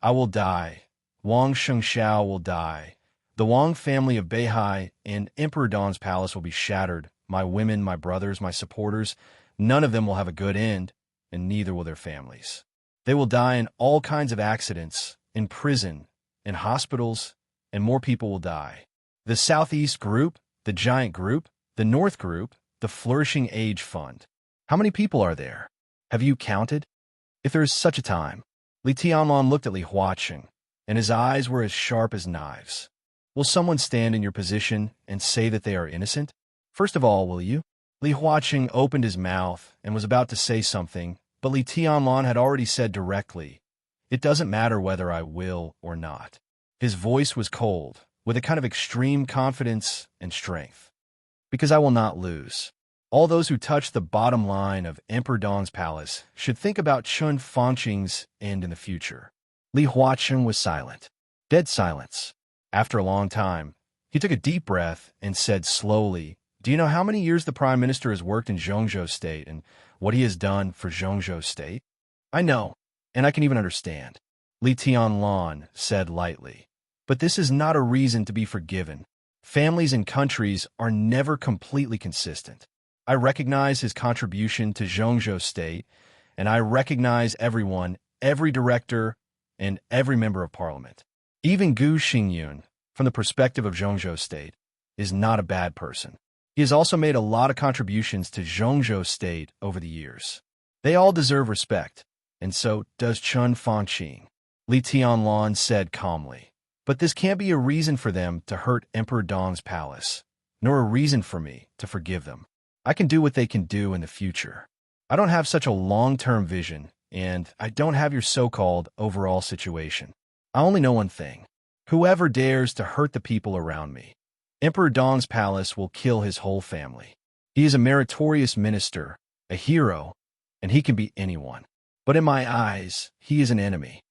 [SPEAKER 1] I will die. Wang Shengxiao will die. The Wang family of Beihai and Emperor Dong's palace will be shattered. My women, my brothers, my supporters, none of them will have a good end, and neither will their families. They will die in all kinds of accidents, in prison, in hospitals, and more people will die. The Southeast Group, the Giant Group, the North Group, the Flourishing Age Fund. How many people are there? Have you counted? If there is such a time. Li Tianlan looked at Li Huaqing, and his eyes were as sharp as knives. Will someone stand in your position and say that they are innocent? First of all, will you? Li Huaqing opened his mouth and was about to say something, but Li Tianlan had already said directly, it doesn't matter whether I will or not. His voice was cold, with a kind of extreme confidence and strength. Because I will not lose. All those who touch the bottom line of Emperor Dong's palace should think about Chun Fangqing's end in the future. Li Huaqing was silent. Dead silence. After a long time, he took a deep breath and said slowly, do you know how many years the Prime Minister has worked in Zhongzhou State and what he has done for Zhongzhou State? I know, and I can even understand. Li Tianlan said lightly. But this is not a reason to be forgiven. Families and countries are never completely consistent. I recognize his contribution to Zhongzhou State, and I recognize everyone, every director, and every member of parliament. Even Gu Xingyun, from the perspective of Zhongzhou State, is not a bad person. He has also made a lot of contributions to Zhongzhou State over the years. They all deserve respect, and so does Chun Fangqing. Li Tianlan said calmly. But this can't be a reason for them to hurt Emperor Dong's palace, nor a reason for me to forgive them. I can do what they can do in the future. I don't have such a long-term vision, and I don't have your so-called overall situation. I only know one thing. Whoever dares to hurt the people around me, Emperor Dong's palace will kill his whole family. He is a meritorious minister, a hero, and he can be anyone. But in my eyes, he is an enemy.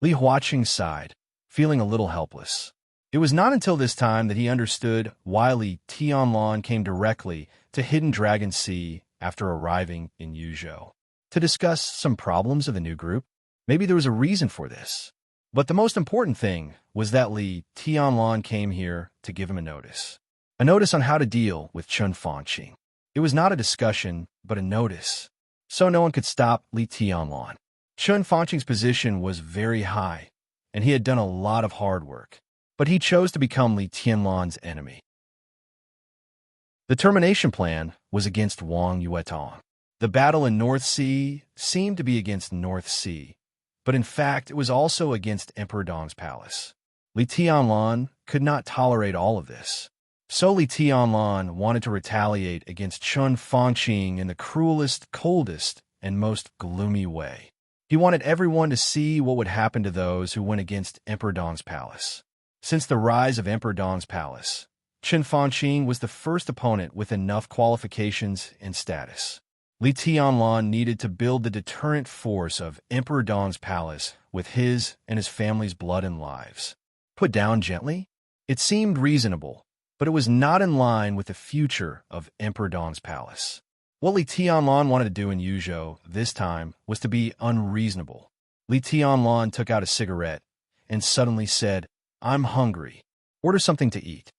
[SPEAKER 1] Li Huaqing sighed, feeling a little helpless. It was not until this time that he understood why Li Tianlan came directly to Hidden Dragon Sea after arriving in Yuzhou. To discuss some problems of the new group, maybe there was a reason for this. But the most important thing was that Li Tianlan came here to give him a notice. A notice on how to deal with Chun Fangqing. It was not a discussion, but a notice. So no one could stop Li Tianlan. Chun Fangqing's position was very high, and he had done a lot of hard work. But he chose to become Li Tianlan's enemy. The termination plan was against Wang Yuetong. The battle in North Sea seemed to be against North Sea, but in fact it was also against Emperor Dong's palace. Li Tianlan could not tolerate all of this. So Li Tianlan wanted to retaliate against Chun Fangqing in the cruelest, coldest, and most gloomy way. He wanted everyone to see what would happen to those who went against Emperor Dong's palace. Since the rise of Emperor Dong's palace, Chun Fangqing was the first opponent with enough qualifications and status. Li Tianlan needed to build the deterrent force of Emperor Dong's palace with his and his family's blood and lives. Put down gently? It seemed reasonable, but it was not in line with the future of Emperor Dong's palace. What Li Tianlan wanted to do in Yuzhou this time was to be unreasonable. Li Tianlan took out a cigarette and suddenly said, I'm hungry. Order something to eat.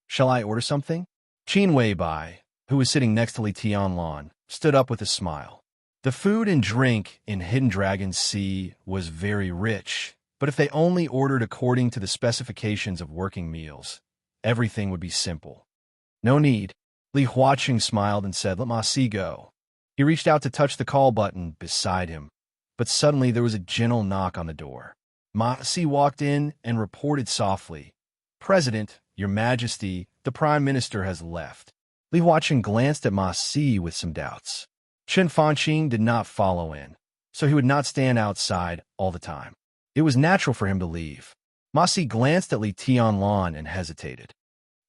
[SPEAKER 1] Shall I order something? Qin Weibai, who was sitting next to Li Tianlan, stood up with a smile. The food and drink in Hidden Dragon Sea was very rich, but if they only ordered according to the specifications of working meals, everything would be simple. No need. Li Huaqing smiled and said, let Ma Si go. He reached out to touch the call button beside him, but suddenly there was a gentle knock on the door. Ma Si walked in and reported softly, President, Your Majesty, the Prime Minister has left. Li Huaqing glanced at Ma Si with some doubts. Chen Fanqing did not follow in, so he would not stand outside all the time. It was natural for him to leave. Ma Si glanced at Li Tianlan and hesitated.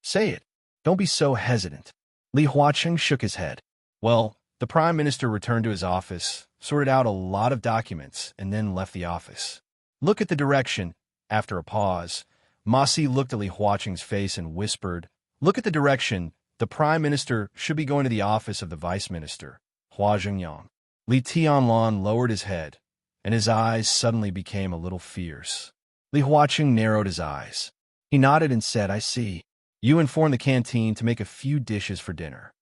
[SPEAKER 1] Say it. Don't be so hesitant. Li Huaqing shook his head. Well, the Prime Minister returned to his office, sorted out a lot of documents, and then left the office. Look at the direction. After a pause, Ma Si looked at Li Huaqing's face and whispered, Look at the direction. The Prime Minister should be going to the office of the Vice Minister, Hua Zhengyang. Li Tianlan lowered his head, and his eyes suddenly became a little fierce. Li Huaqing narrowed his eyes. He nodded and said, I see. You informed the canteen to make a few dishes for dinner.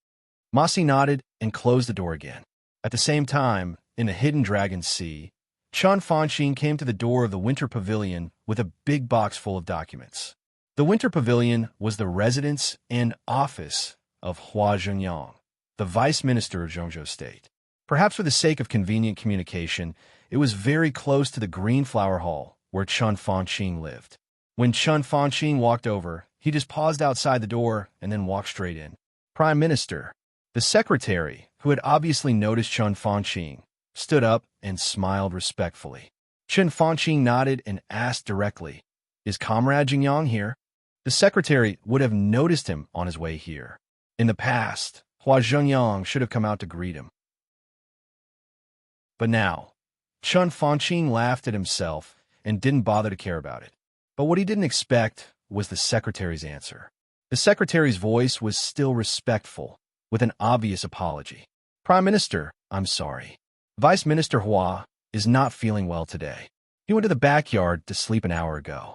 [SPEAKER 1] Ma Si nodded and closed the door again. At the same time, in the hidden Dragon Sea, Chen Fanqing came to the door of the Winter Pavilion with a big box full of documents. The Winter Pavilion was the residence and office of Hua Zhengyang, the Vice Minister of Zhongzhou State. Perhaps for the sake of convenient communication, it was very close to the Green Flower Hall where Chen Fanqing lived. When Chen Fanqing walked over, he just paused outside the door and then walked straight in. Prime Minister. The secretary, who had obviously noticed Chen Fanqing, stood up and smiled respectfully. Chen Fanqing nodded and asked directly, Is Comrade Jingyang here? The secretary would have noticed him on his way here. In the past, Hua Zhengyang should have come out to greet him. But now, Chen Fanqing laughed at himself and didn't bother to care about it. But what he didn't expect was the secretary's answer. The secretary's voice was still respectful, with an obvious apology. Prime Minister, I'm sorry. Vice Minister Hua is not feeling well today. He went to the backyard to sleep an hour ago.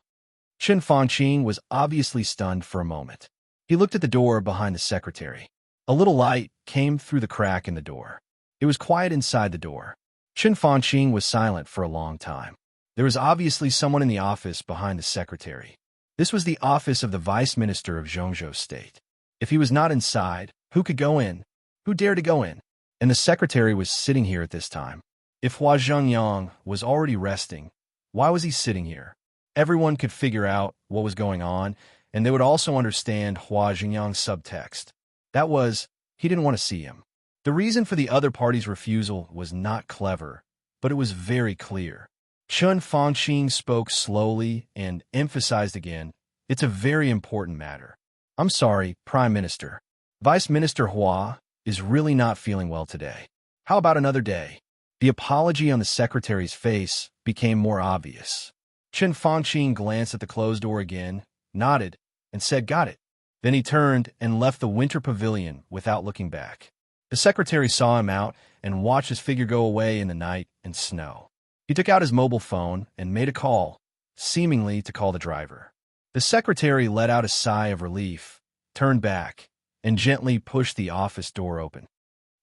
[SPEAKER 1] Chen Fanqing was obviously stunned for a moment. He looked at the door behind the secretary. A little light came through the crack in the door. It was quiet inside the door. Chen Fanqing was silent for a long time. There was obviously someone in the office behind the secretary. This was the office of the Vice Minister of Zhongzhou State. If he was not inside, who could go in? Who dared to go in? And the secretary was sitting here at this time. If Hua Zhengyang was already resting, why was he sitting here? Everyone could figure out what was going on, and they would also understand Hua Zhengyang's subtext. That was, he didn't want to see him. The reason for the other party's refusal was not clever, but it was very clear. Chen Fanqing spoke slowly and emphasized again, it's a very important matter. I'm sorry, Prime Minister. Vice Minister Hua is really not feeling well today. How about another day? The apology on the secretary's face became more obvious. Chen Fanqing glanced at the closed door again, nodded, and said, Got it. Then he turned and left the Winter Pavilion without looking back. The secretary saw him out and watched his figure go away in the night and snow. He took out his mobile phone and made a call, seemingly to call the driver. The secretary let out a sigh of relief, turned back, and gently pushed the office door open.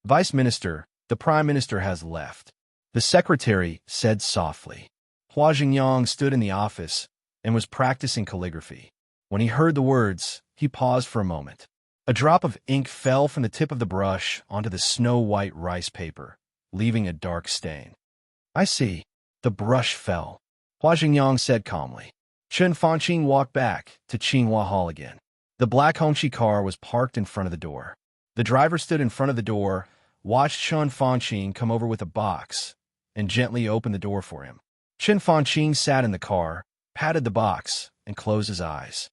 [SPEAKER 1] Vice Minister, the Prime Minister has left, the secretary said softly. Hua Zhengyang stood in the office and was practicing calligraphy. When he heard the words, he paused for a moment. A drop of ink fell from the tip of the brush onto the snow-white rice paper, leaving a dark stain. I see. The brush fell, Hua Zhengyang said calmly. Chen Fanqing walked back to Qinghua Hall again. The black Hongqi car was parked in front of the door. The driver stood in front of the door, watched Chen Fanqing come over with a box, and gently opened the door for him. Chen Fanqing sat in the car, patted the box, and closed his eyes.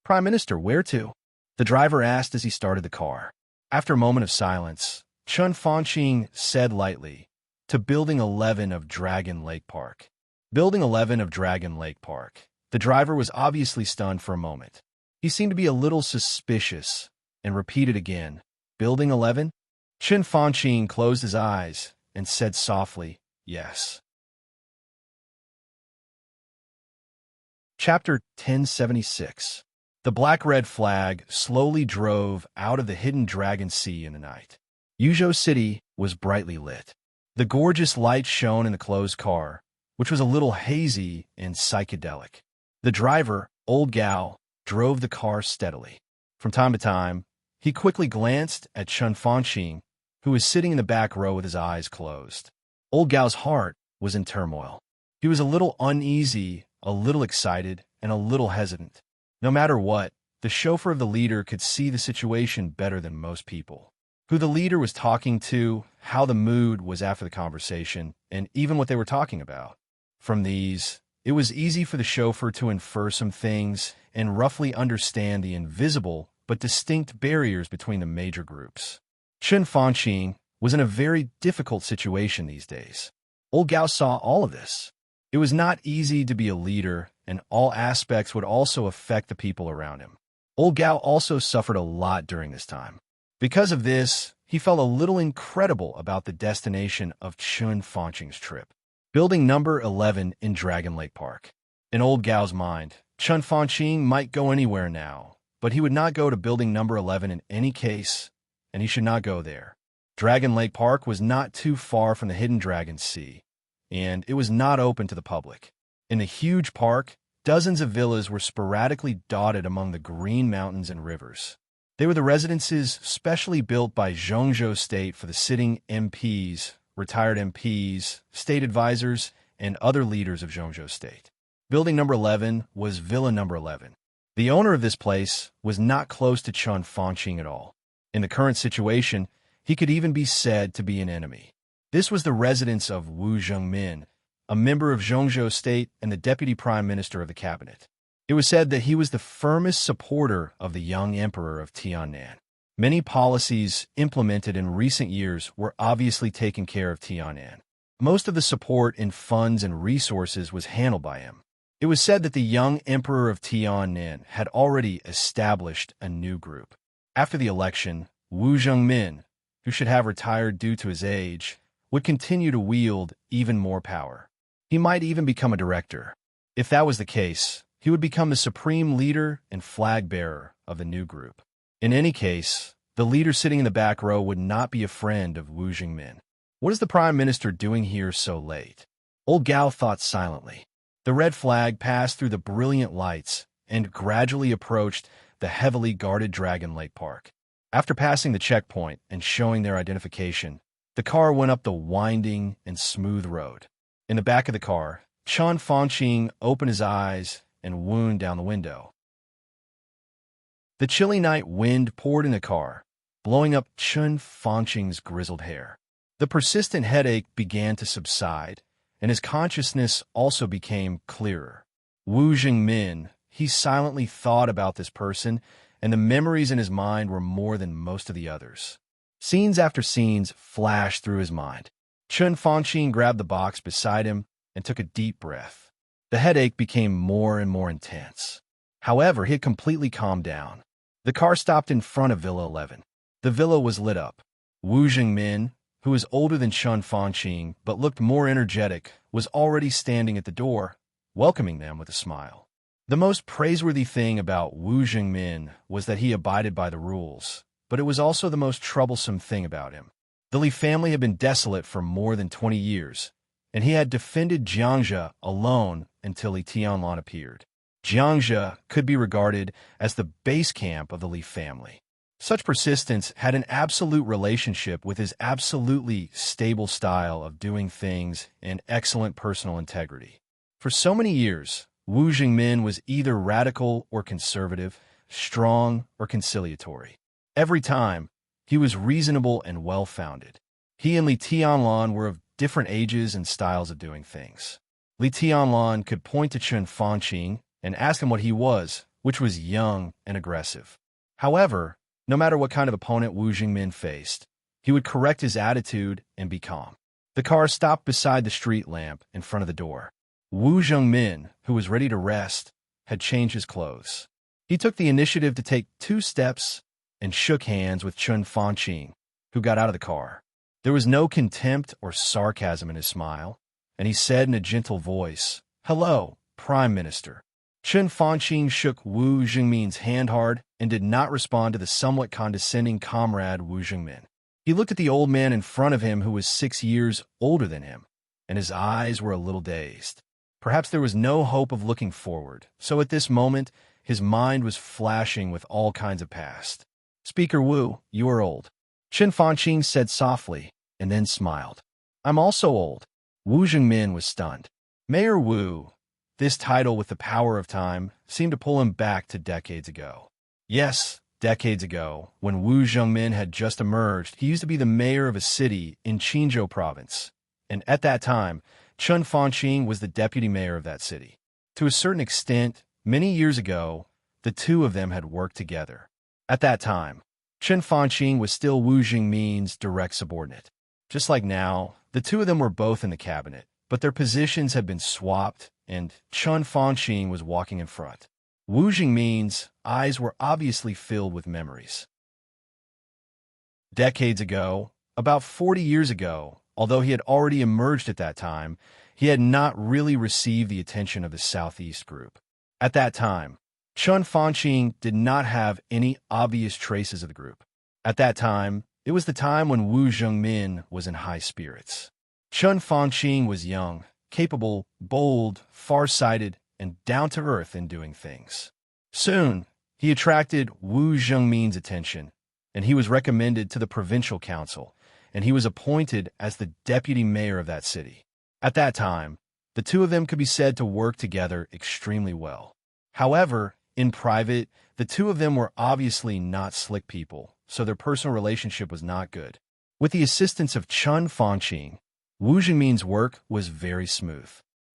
[SPEAKER 1] Prime Minister, where to? The driver asked as he started the car. After a moment of silence, Chen Fanqing said lightly, to Building 11 of Dragon Lake Park. Building 11 of Dragon Lake Park. The driver was obviously stunned for a moment. He seemed to be a little suspicious and repeated again, Building 11? Chen Fanqing closed his eyes and said softly, Yes. Chapter 1076. The black-red flag slowly drove out of the hidden Dragon Sea in the night. Yuzhou City was brightly lit. The gorgeous light shone in the closed car, which was a little hazy and psychedelic. The driver, Old Gao, drove the car steadily. From time to time, he quickly glanced at Chen Fanqing, who was sitting in the back row with his eyes closed. Old Gao's heart was in turmoil. He was a little uneasy, a little excited, and a little hesitant. No matter what, the chauffeur of the leader could see the situation better than most people. Who the leader was talking to, how the mood was after the conversation, and even what they were talking about. From these, it was easy for the chauffeur to infer some things and roughly understand the invisible but distinct barriers between the major groups. Chen Fanqing was in a very difficult situation these days. Old Gao saw all of this. It was not easy to be a leader, and all aspects would also affect the people around him. Old Gao also suffered a lot during this time. Because of this, he felt a little incredible about the destination of Chen Fanqing's trip. Building number 11 in Dragon Lake Park. In Old Gao's mind, Chen Fanqing might go anywhere now, but he would not go to building number 11 in any case, and he should not go there. Dragon Lake Park was not too far from the Hidden Dragon Sea, and it was not open to the public. In the huge park, dozens of villas were sporadically dotted among the green mountains and rivers. They were the residences specially built by Zhongzhou State for the sitting MPs, retired MPs, state advisors, and other leaders of Zhongzhou State. Building number 11 was Villa number 11. The owner of this place was not close to Chen Fanqing at all. In the current situation, he could even be said to be an enemy. This was the residence of Wu Zhengmin, a member of Zhongzhou State and the deputy prime minister of the cabinet. It was said that he was the firmest supporter of the young emperor of Tiannan. Many policies implemented in recent years were obviously taking care of Tiannan. Most of the support in funds and resources was handled by him. It was said that the young emperor of Tiannan had already established a new group. After the election, Wu Zhengmin, who should have retired due to his age, would continue to wield even more power. He might even become a director. If that was the case, he would become the supreme leader and flag bearer of the new group. In any case, the leader sitting in the back row would not be a friend of Wu Zhengmin. What is the prime minister doing here so late? Old Gao thought silently. The red flag passed through the brilliant lights and gradually approached the heavily guarded Dragon Lake Park. After passing the checkpoint and showing their identification, the car went up the winding and smooth road. In the back of the car, Chen Fanqing opened his eyes and wound down the window. The chilly night wind poured in the car, blowing up Chen Fanqing's grizzled hair. The persistent headache began to subside, and his consciousness also became clearer. Wu Zhengmin, he silently thought about this person, and the memories in his mind were more than most of the others. Scenes after scenes flashed through his mind. Chen Fanqing grabbed the box beside him and took a deep breath. The headache became more and more intense. However, he had completely calmed down. The car stopped in front of Villa 11. The villa was lit up. Wu Zhengmin, who was older than Chen Fanqing but looked more energetic, was already standing at the door, welcoming them with a smile. The most praiseworthy thing about Wu Zhengmin was that he abided by the rules, but it was also the most troublesome thing about him. The Li family had been desolate for more than 20 years, and he had defended Jiangxia alone until Li Tianlan appeared. Jiangxia could be regarded as the base camp of the Li family. Such persistence had an absolute relationship with his absolutely stable style of doing things and excellent personal integrity. For so many years, Wu Zhengmin was either radical or conservative, strong or conciliatory. Every time, he was reasonable and well-founded. He and Li Tianlan were of different ages and styles of doing things. Li Tianlan could point to Chen Fanqing and ask him what he was, which was young and aggressive. However, no matter what kind of opponent Wu Zhengmin faced, he would correct his attitude and be calm. The car stopped beside the street lamp in front of the door. Wu Zhengmin, who was ready to rest, had changed his clothes. He took the initiative to take 2 steps and shook hands with Chen Fanqing, who got out of the car. There was no contempt or sarcasm in his smile, and he said in a gentle voice, "Hello, Prime Minister." Chen Fanqing shook Wu Zhengmin's hand hard and did not respond to the somewhat condescending comrade Wu Zhengmin. He looked at the old man in front of him who was 6 years older than him, and his eyes were a little dazed. Perhaps there was no hope of looking forward, so at this moment, his mind was flashing with all kinds of past. "Speaker Wu, you are old," Chen Fanqing said softly, and then smiled. "I'm also old." Wu Zhengmin was stunned. Mayor Wu, this title with the power of time, seemed to pull him back to decades ago. Yes, decades ago, when Wu Zhengmin had just emerged, he used to be the mayor of a city in Qinzhou province. And at that time, Chen Fanqing was the deputy mayor of that city. To a certain extent, many years ago, the two of them had worked together. At that time, Chen Fanqing was still Wu Zhengmin's direct subordinate. Just like now, the two of them were both in the cabinet, but their positions had been swapped, and Chen Fanqing was walking in front. Wu Zhengmin's eyes were obviously filled with memories. Decades ago, about 40 years ago, although he had already emerged at that time, he had not really received the attention of the Southeast group. At that time, Chen Fanqing did not have any obvious traces of the group. At that time, it was the time when Wu Zhengmin was in high spirits. Chen Fanqing was young, capable, bold, far-sighted, and down-to-earth in doing things. Soon, he attracted Wu Zhengmin's attention, and he was recommended to the provincial council, and he was appointed as the deputy mayor of that city. At that time, the two of them could be said to work together extremely well. However, in private, the two of them were obviously not slick people, so their personal relationship was not good. With the assistance of Chen Fanqing, Wu Zhengmin's work was very smooth.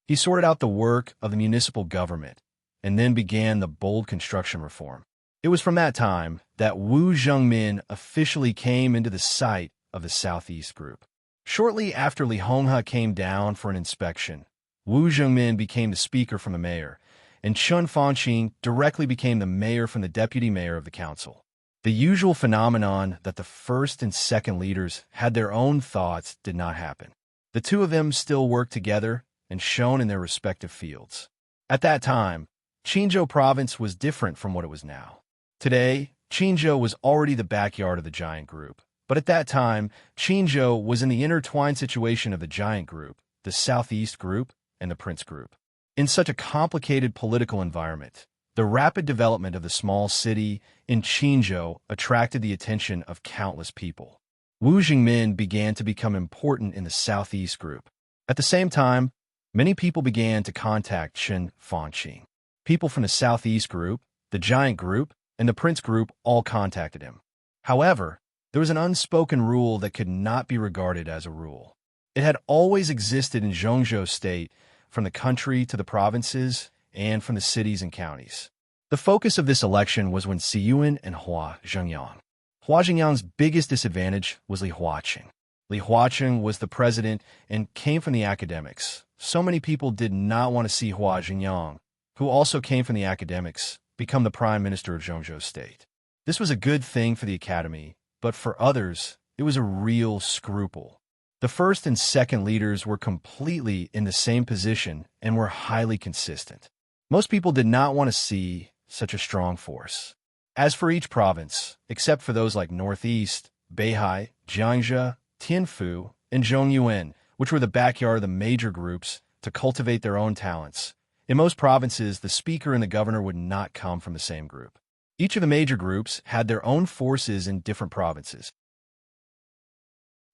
[SPEAKER 1] He sorted out the work of the municipal government, and then began the bold construction reform. It was from that time that Wu Zhengmin officially came into the sight of the Southeast group. Shortly after Li Honghe came down for an inspection, Wu Zhengmin became the speaker from the mayor, and Chen Fanqing directly became the mayor from the deputy mayor of the council. The usual phenomenon that the first and second leaders had their own thoughts did not happen. The two of them still worked together and shone in their respective fields. At that time, Qinzhou province was different from what it was now. Today, Qinzhou was already the backyard of the giant group, but at that time, Qinzhou was in the intertwined situation of the giant group, the Southeast group, and the Prince group. In such a complicated political environment, the rapid development of the small city in Qinzhou attracted the attention of countless people. Wu Zhengmin began to become important in the Southeast group. At the same time, many people began to contact Chen Fanqing. People from the Southeast group, the giant group, and the Prince group all contacted him. However, there was an unspoken rule that could not be regarded as a rule. It had always existed in Zhongzhou State, from the country to the provinces, and from the cities and counties. The focus of this election was when Xiyuan and Hua Zhengyang. Hua Zhengyang's biggest disadvantage was Li Huaqing. Li Huaqing was the president and came from the academics. So many people did not want to see Hua Zhengyang, who also came from the academics, become the prime minister of Zhongzhou State. This was a good thing for the academy, but for others, it was a real scruple. The first and second leaders were completely in the same position and were highly consistent. Most people did not want to see such a strong force. As for each province, except for those like Northeast, Beihai, Jiangxia, Tianfu, and Zhongyuan, which were the backyard of the major groups to cultivate their own talents, in most provinces, the speaker and the governor would not come from the same group. Each of the major groups had their own forces in different provinces.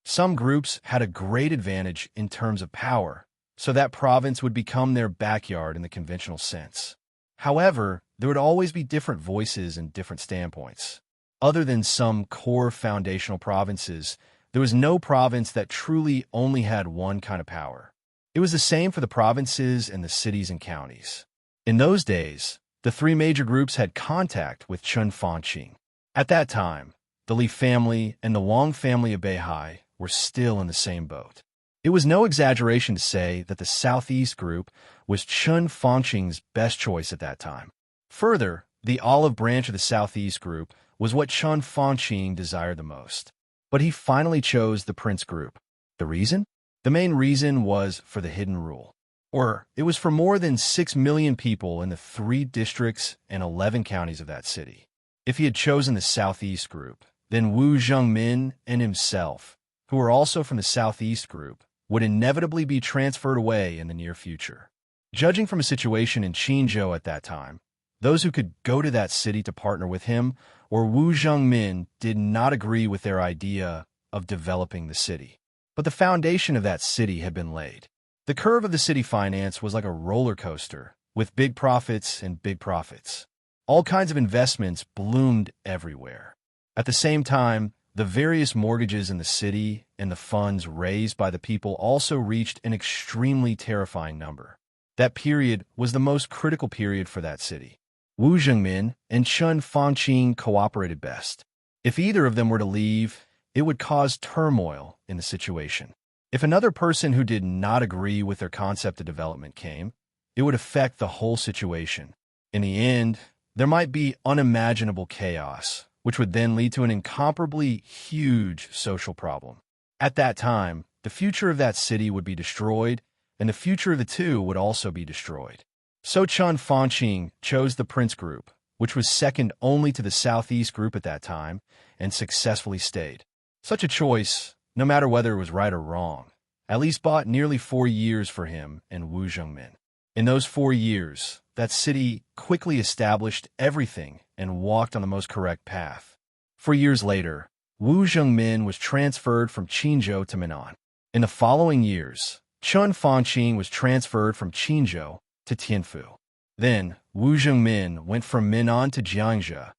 [SPEAKER 1] Some groups had a great advantage in terms of power, so that province would become their backyard in the conventional sense. However, there would always be different voices and different standpoints. Other than some core foundational provinces, there was no province that truly only had one kind of power. It was the same for the provinces and the cities and counties. In those days, the three major groups had contact with Chen Fanqing. At that time, the Li family and the Wang family of Beihai were still in the same boat. It was no exaggeration to say that the Southeast group was Chen Fanqing's best choice at that time. Further, the olive branch of the Southeast group was what Chen Fanqing desired the most. But he finally chose the Prince group. The reason? The main reason was for the hidden rule. Or, it was for more than 6 million people in the 3 districts and 11 counties of that city. If he had chosen the Southeast group, then Wu Zhengmin and himself, who were also from the Southeast group, would inevitably be transferred away in the near future. Judging from a situation in Qinzhou at that time, those who could go to that city to partner with him or Wu Zhengmin did not agree with their idea of developing the city. But the foundation of that city had been laid. The curve of the city finance was like a roller coaster, with big profits and big profits. All kinds of investments bloomed everywhere. At the same time, the various mortgages in the city and the funds raised by the people also reached an extremely terrifying number. That period was the most critical period for that city. Wu Zhengmin and Chun Fangqing cooperated best. If either of them were to leave, it would cause turmoil in the situation. If another person who did not agree with their concept of development came, it would affect the whole situation. In the end, there might be unimaginable chaos, which would then lead to an incomparably huge social problem. At that time, the future of that city would be destroyed, and the future of the two would also be destroyed. So Chun Fangqing chose the Prince Group, which was second only to the Southeast Group at that time, and successfully stayed. Such a choice, no matter whether it was right or wrong, at least bought nearly 4 years for him and Wu Zhengmin. In those 4 years, that city quickly established everything and walked on the most correct path. 4 years later, Wu Zhengmin was transferred from Qinzhou to Minnan. In the following years, Chun Fangqing was transferred from Qinzhou to Tianfu. Then, Wu Zhengmin went from Minnan to Jiangzhou,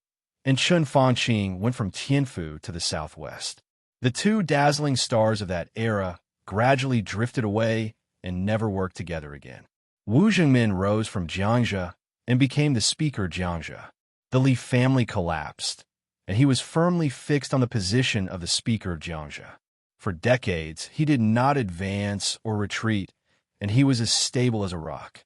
[SPEAKER 1] and Chun Fangqing went from Tianfu to the southwest. The two dazzling stars of that era gradually drifted away and never worked together again. Wu Zhengmin rose from Jiangzhou and became the speaker Jiangzhou. The Li family collapsed, and he was firmly fixed on the position of the speaker of Jiangzhou. For decades, he did not advance or retreat, and he was as stable as a rock.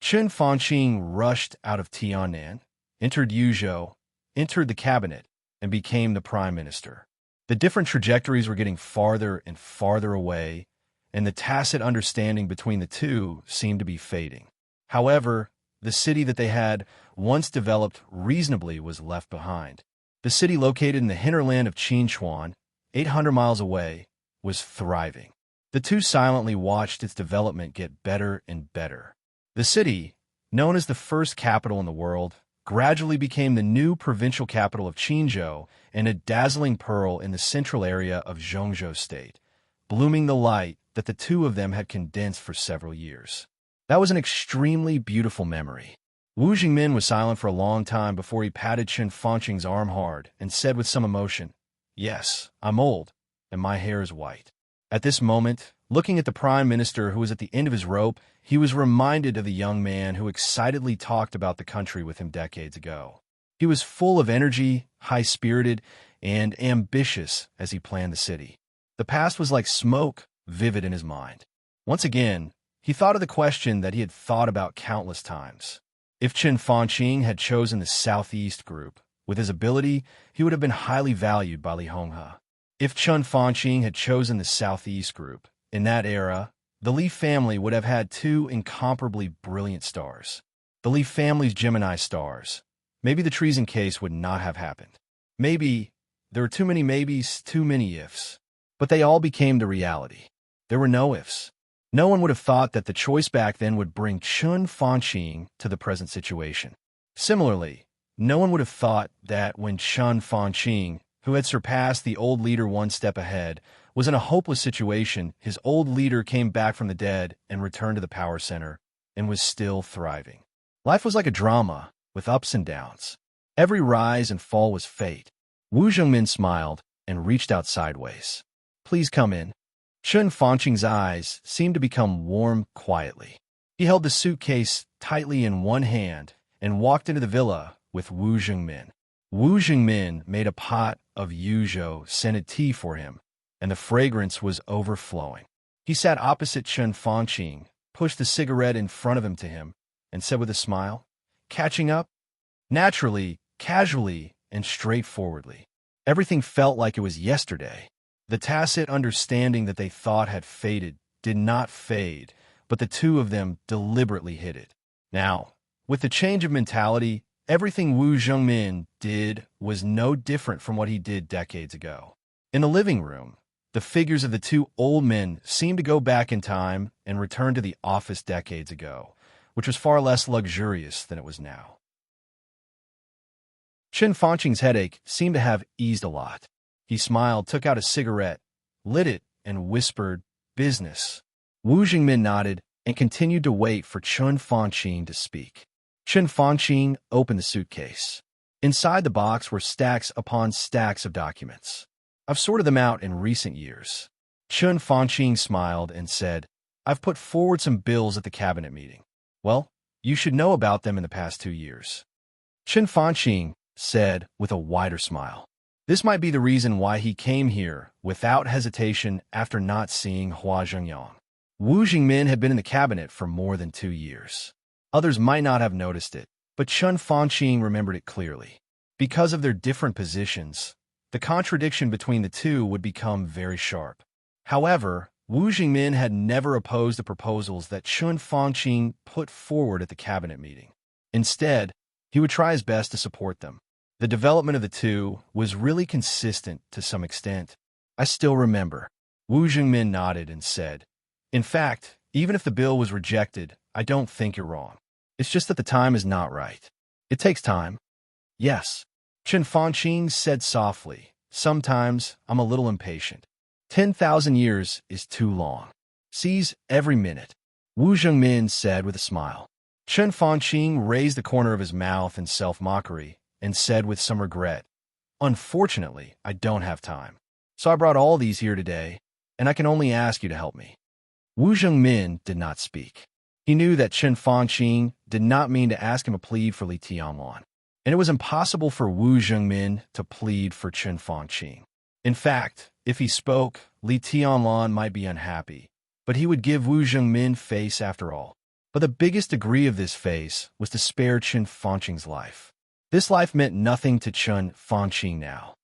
[SPEAKER 1] Chun Fangqing rushed out of Tiannan, entered Yuzhou, entered the cabinet, and became the prime minister. The different trajectories were getting farther and farther away, and the tacit understanding between the two seemed to be fading. However, the city that they had once developed reasonably was left behind. The city located in the hinterland of Qinchuan, 800 miles away, was thriving. The two silently watched its development get better and better. The city, known as the first capital in the world, gradually became the new provincial capital of Qinzhou and a dazzling pearl in the central area of Zhongzhou State, blooming the light that the two of them had condensed for several years. That was an extremely beautiful memory. Wu Zhengmin was silent for a long time before he patted Chun Fangqing's arm hard and said with some emotion, "Yes, I'm old, and my hair is white." At this moment, looking at the prime minister who was at the end of his rope, he was reminded of the young man who excitedly talked about the country with him decades ago. He was full of energy, high-spirited, and ambitious as he planned the city. The past was like smoke, vivid in his mind. Once again, he thought of the question that he had thought about countless times. If Chun Fangqing had chosen the Southeast Group, with his ability, he would have been highly valued by Li Honghe. If Chun Fangqing had chosen the Southeast Group, in that era, the Li family would have had two incomparably brilliant stars. The Li family's Gemini stars. Maybe the treason case would not have happened. Maybe there were too many maybes, too many ifs. But they all became the reality. There were no ifs. No one would have thought that the choice back then would bring Chun Fangqing to the present situation. Similarly, no one would have thought that when Chun Fangqing, who had surpassed the old leader one step ahead, was in a hopeless situation, his old leader came back from the dead and returned to the power center and was still thriving. Life was like a drama, with ups and downs. Every rise and fall was fate. Wu Zhengmin smiled and reached out sideways. "Please come in." Chun Fangqing's eyes seemed to become warm quietly. He held the suitcase tightly in one hand and walked into the villa with Wu Zhengmin. Wu Zhengmin made a pot of Yuzhou scented tea for him, and the fragrance was overflowing. He sat opposite Chun Fangqing, pushed the cigarette in front of him to him, and said with a smile, "Catching up?" Naturally, casually, and straightforwardly. Everything felt like it was yesterday. The tacit understanding that they thought had faded did not fade, but the two of them deliberately hid it. Now, with the change of mentality, everything Wu Zhengmin did was no different from what he did decades ago. In the living room, the figures of the two old men seemed to go back in time and return to the office decades ago, which was far less luxurious than it was now. Chun Fangqing's headache seemed to have eased a lot. He smiled, took out a cigarette, lit it, and whispered, "Business." Wu Zhengmin nodded and continued to wait for Chun Fangqing to speak. Chen Fanqing opened the suitcase. Inside the box were stacks upon stacks of documents. I've sorted them out in recent years. Chen Fanqing smiled and said, I've put forward some bills at the cabinet meeting. Well, you should know about them in the past 2 years. Chen Fanqing said with a wider smile. This might be the reason why he came here without hesitation after not seeing Hua Zhengyang. Wu Jingmin had been in the cabinet for more than 2 years. Others might not have noticed it, but Chen Fanqing remembered it clearly. Because of their different positions, the contradiction between the two would become very sharp. However, Wu Jingmin had never opposed the proposals that Chen Fanqing put forward at the cabinet meeting. Instead, he would try his best to support them. The development of the two was really consistent to some extent. I still remember. Wu Jingmin nodded and said, In fact, even if the bill was rejected, I don't think you're wrong. It's just that the time is not right. It takes time. Yes. Chen Fanqing said softly, Sometimes I'm a little impatient. 10,000 years is too long. Seize every minute. Wu Zhengmin said with a smile. Chen Fanqing raised the corner of his mouth in self-mockery and said with some regret, Unfortunately, I don't have time. So I brought all these here today, and I can only ask you to help me. Wu Zhengmin did not speak. He knew that Chen Fanqing did not mean to ask him a plead for Li Tianlan, and it was impossible for Wu Zhengmin to plead for Chen Fanqing. In fact, if he spoke, Li Tianlan might be unhappy, but he would give Wu Zhengmin face after all. But the biggest degree of this face was to spare Chen Fanqing's life. This life meant nothing to Chen Fanqing now.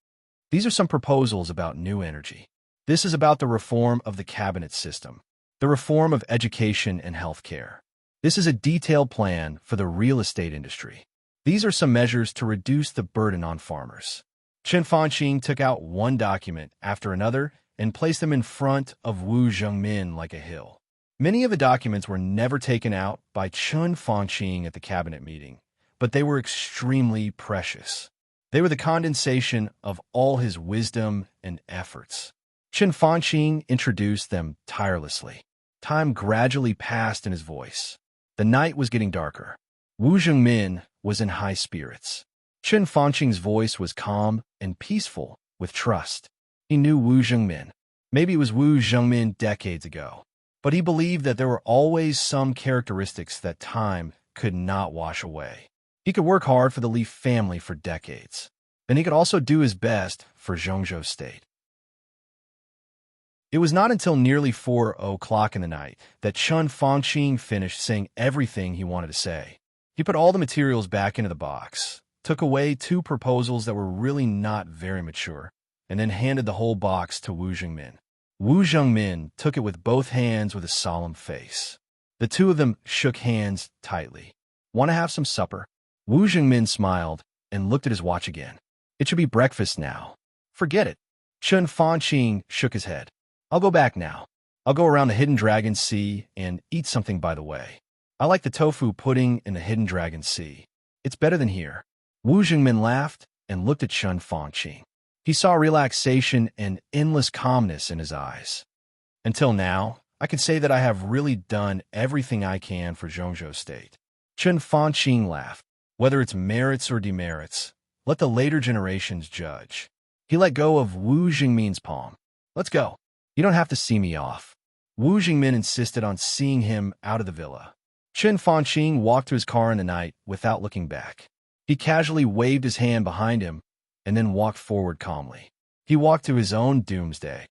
[SPEAKER 1] These are some proposals about new energy. This is about the reform of the cabinet system, the reform of education and healthcare. This is a detailed plan for the real estate industry. These are some measures to reduce the burden on farmers. Chen Fanqing took out one document after another and placed them in front of Wu Zhengmin like a hill. Many of the documents were never taken out by Chen Fanqing at the cabinet meeting, but they were extremely precious. They were the condensation of all his wisdom and efforts. Chen Fanqing introduced them tirelessly. Time gradually passed in his voice. The night was getting darker. Wu Zhengmin was in high spirits. Chen Fanqing's voice was calm and peaceful, with trust. He knew Wu Zhengmin. Maybe it was Wu Zhengmin decades ago. But he believed that there were always some characteristics that time could not wash away. He could work hard for the Li family for decades. And he could also do his best for Zhongzhou State. It was not until nearly 4 o'clock in the night that Chen Fanqing finished saying everything he wanted to say. He put all the materials back into the box, took away 2 proposals that were really not very mature, and then handed the whole box to Wu Zhengmin. Wu Zhengmin took it with both hands with a solemn face. The two of them shook hands tightly. Want to have some supper? Wu Zhengmin smiled and looked at his watch again. It should be breakfast now. Forget it. Chen Fanqing shook his head. I'll go back now. I'll go around the Hidden Dragon Sea and eat something by the way. I like the tofu pudding in the Hidden Dragon Sea. It's better than here. Wu Zhengmin laughed and looked at Chen Fanqing. He saw relaxation and endless calmness in his eyes. Until now, I can say that I have really done everything I can for Zhongzhou State. Chen Fanqing laughed. Whether it's merits or demerits, let the later generations judge. He let go of Wu Zhengmin's palm. Let's go. You don't have to see me off. Wu Zhengmin insisted on seeing him out of the villa. Chen Fanqing walked to his car in the night without looking back. He casually waved his hand behind him and then walked forward calmly. He walked to his own doomsday.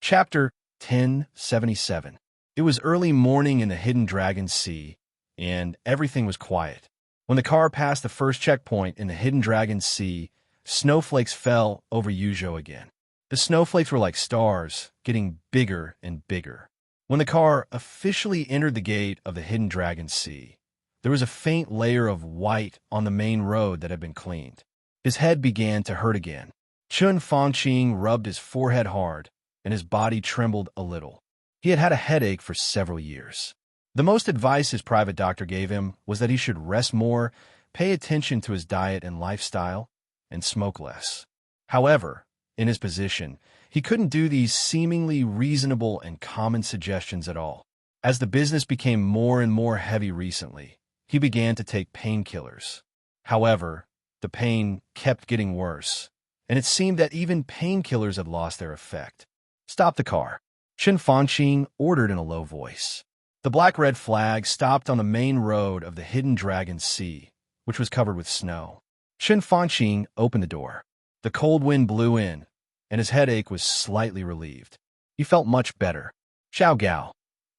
[SPEAKER 1] Chapter 1077. It was early morning in the Hidden Dragon Sea, and everything was quiet. When the car passed the first checkpoint in the Hidden Dragon Sea, snowflakes fell over Yuzhou again. The snowflakes were like stars, getting bigger and bigger. When the car officially entered the gate of the Hidden Dragon Sea, there was a faint layer of white on the main road that had been cleaned. His head began to hurt again. Chen Fanqing rubbed his forehead hard, and his body trembled a little. He had had a headache for several years. The most advice his private doctor gave him was that he should rest more, pay attention to his diet and lifestyle, and smoke less. However, in his position, he couldn't do these seemingly reasonable and common suggestions at all. As the business became more and more heavy recently, he began to take painkillers. However, the pain kept getting worse, and it seemed that even painkillers had lost their effect. "Stop the car," Chen Fanqing ordered in a low voice. The black-red flag stopped on the main road of the Hidden Dragon Sea, which was covered with snow. Chen Fanqing opened the door. The cold wind blew in, and his headache was slightly relieved. He felt much better. "Xiao Gao,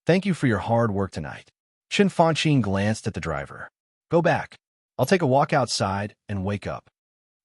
[SPEAKER 1] thank you for your hard work tonight." Chen Fanqing glanced at the driver. "Go back. I'll take a walk outside and wake up."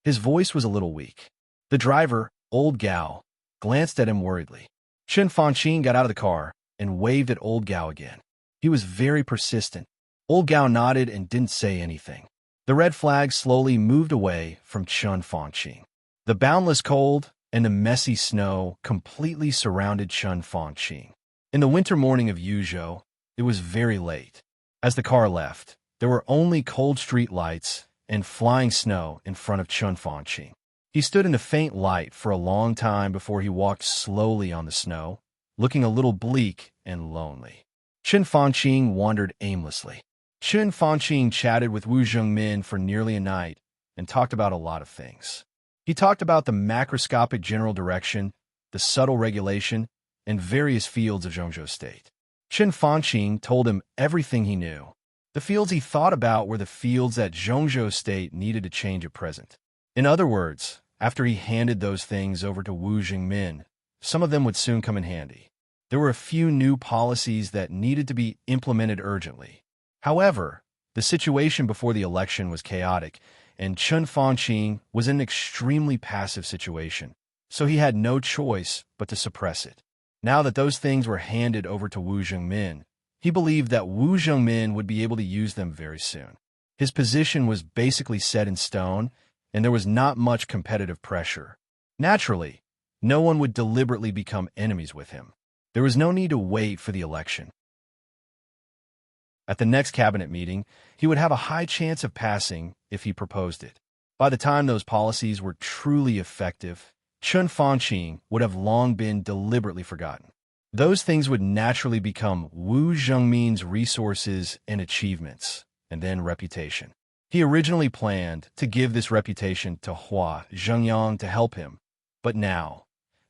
[SPEAKER 1] His voice was a little weak. The driver, Old Gao, glanced at him worriedly. Chen Fanqing got out of the car and waved at Old Gao again. He was very persistent. Old Gao nodded and didn't say anything. The red flag slowly moved away from Chen Fanqing. The boundless cold and the messy snow completely surrounded Chen Fanqing. In the winter morning of Yuzhou, it was very late. As the car left, there were only cold street lights and flying snow in front of Chen Fanqing. He stood in the faint light for a long time before he walked slowly on the snow, looking a little bleak and lonely. Chen Fanqing wandered aimlessly. Chen Fanqing chatted with Wu Zhengmin for nearly a night and talked about a lot of things. He talked about the macroscopic general direction, the subtle regulation, and various fields of Zhongzhou State. Chen Fanqing told him everything he knew. The fields he thought about were the fields that Zhongzhou State needed to change at present. In other words, after he handed those things over to Wu Zhengmin, some of them would soon come in handy. There were a few new policies that needed to be implemented urgently. However, the situation before the election was chaotic, and Chen Fanqing was in an extremely passive situation, so he had no choice but to suppress it. Now that those things were handed over to Wu Zhengmin, he believed that Wu Zhengmin would be able to use them very soon. His position was basically set in stone, and there was not much competitive pressure. Naturally, no one would deliberately become enemies with him. There was no need to wait for the election. At the next cabinet meeting, he would have a high chance of passing if he proposed it. By the time those policies were truly effective, Chen Fanqing would have long been deliberately forgotten. Those things would naturally become Wu Zhengmin's resources and achievements, and then reputation. He originally planned to give this reputation to Hua Zhengyang to help him, but now,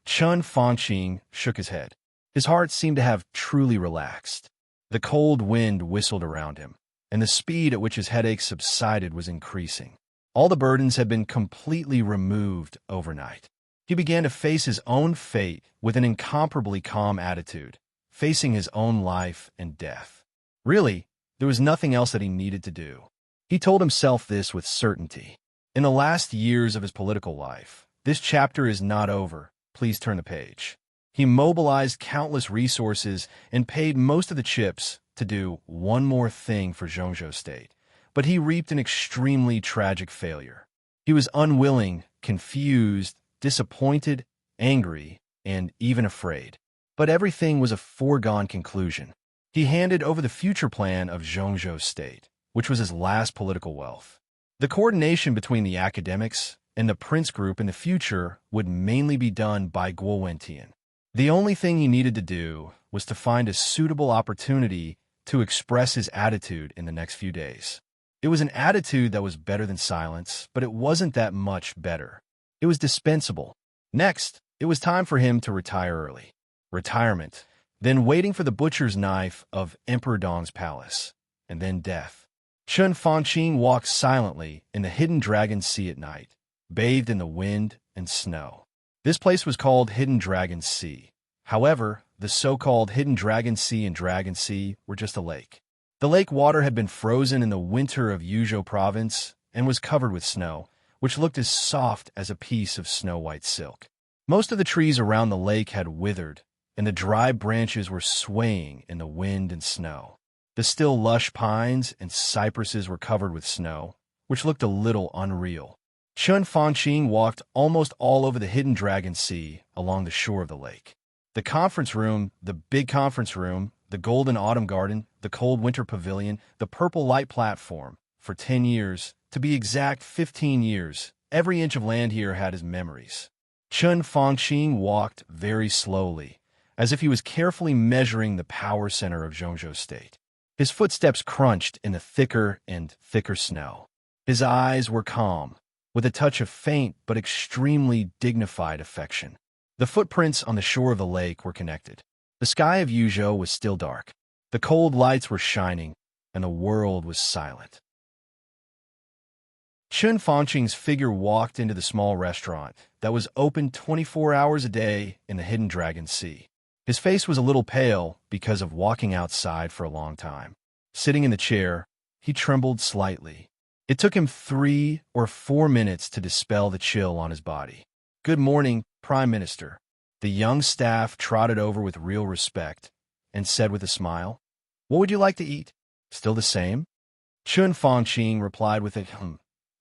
[SPEAKER 1] Chen Fanqing shook his head. His heart seemed to have truly relaxed. The cold wind whistled around him, and the speed at which his headache subsided was increasing. All the burdens had been completely removed overnight. He began to face his own fate with an incomparably calm attitude, facing his own life and death. Really, there was nothing else that he needed to do. He told himself this with certainty. In the last years of his political life, this chapter is not over. Please turn the page. He mobilized countless resources and paid most of the chips to do one more thing for Zhongzhou State, but he reaped an extremely tragic failure. He was unwilling, confused, disappointed, angry, and even afraid. But everything was a foregone conclusion. He handed over the future plan of Zhongzhou State, which was his last political wealth. The coordination between the academics and the prince group in the future would mainly be done by Guo Wentian. The only thing he needed to do was to find a suitable opportunity to express his attitude in the next few days. It was an attitude that was better than silence, but it wasn't that much better. It was dispensable. Next, it was time for him to retire early. Retirement, then waiting for the butcher's knife of Emperor Dong's palace, and then death. Chen Fanqing walked silently in the Hidden Dragon Sea at night, bathed in the wind and snow. This place was called Hidden Dragon Sea. However, the so-called Hidden Dragon Sea and Dragon Sea were just a lake. The lake water had been frozen in the winter of Yuzhou province and was covered with snow, which looked as soft as a piece of snow-white silk. Most of the trees around the lake had withered, and the dry branches were swaying in the wind and snow. The still lush pines and cypresses were covered with snow, which looked a little unreal. Chen Fanqing walked almost all over the Hidden Dragon Sea along the shore of the lake. The conference room, the big conference room, the golden autumn garden, the cold winter pavilion, the purple light platform. For 10 years, to be exact 15 years, every inch of land here had his memories. Chen Fanqing walked very slowly, as if he was carefully measuring the power center of Zhongzhou State. His footsteps crunched in the thicker and thicker snow. His eyes were calm, with a touch of faint but extremely dignified affection. The footprints on the shore of the lake were connected. The sky of Yuzhou was still dark. The cold lights were shining, and the world was silent. Chun Fangqing's figure walked into the small restaurant that was open 24 hours a day in the Hidden Dragon Sea. His face was a little pale because of walking outside for a long time. Sitting in the chair, he trembled slightly. It took him 3 or 4 minutes to dispel the chill on his body. "Good morning, Prime Minister." The young staff trotted over with real respect and said with a smile, "What would you like to eat?" "Still the same?" Chun Fangqing replied with a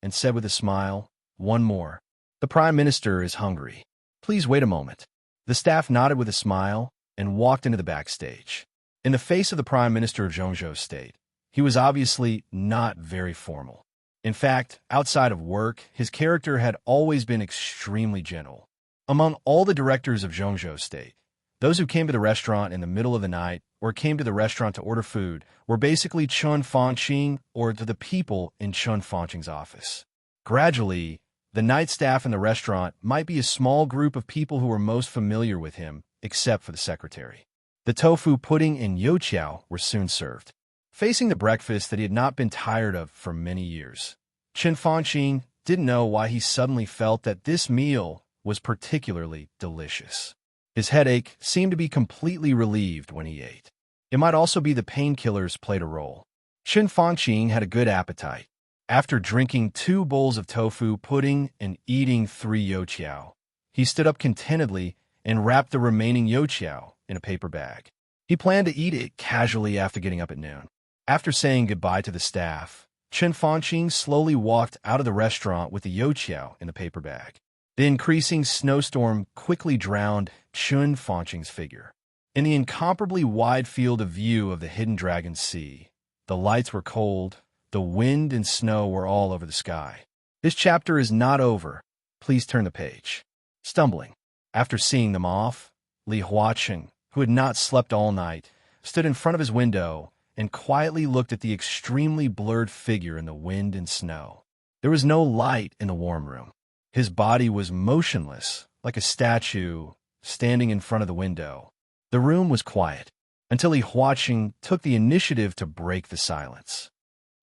[SPEAKER 1] and said with a smile, "One more. The Prime Minister is hungry. Please wait a moment." The staff nodded with a smile and walked into the backstage. In the face of the Prime Minister of Zhongzhou State, he was obviously not very formal. In fact, outside of work, his character had always been extremely gentle. Among all the directors of Zhongzhou State, those who came to the restaurant in the middle of the night or came to the restaurant to order food were basically Chun Fangqing or the people in Chun Fangqing's office. Gradually, the night staff in the restaurant might be a small group of people who were most familiar with him, except for the secretary. The tofu pudding and youtiao were soon served. Facing the breakfast that he had not been tired of for many years, Chun Fangqing didn't know why he suddenly felt that this meal was particularly delicious. His headache seemed to be completely relieved when he ate. It might also be the painkillers played a role. Chun Fangqing had a good appetite. After drinking 2 bowls of tofu pudding and eating 3 youtiao, he stood up contentedly and wrapped the remaining youtiao in a paper bag. He planned to eat it casually after getting up at noon. After saying goodbye to the staff, Chun Fangqing slowly walked out of the restaurant with the youtiao in the paper bag. The increasing snowstorm quickly drowned Chun Fangqing's figure. In the incomparably wide field of view of the Hidden Dragon Sea, the lights were cold, the wind and snow were all over the sky. This chapter is not over. Please turn the page. Stumbling. After seeing them off, Li Huaqing, who had not slept all night, stood in front of his window and quietly looked at the extremely blurred figure in the wind and snow. There was no light in the warm room. His body was motionless, like a statue, standing in front of the window. The room was quiet, until Li Huaqing took the initiative to break the silence.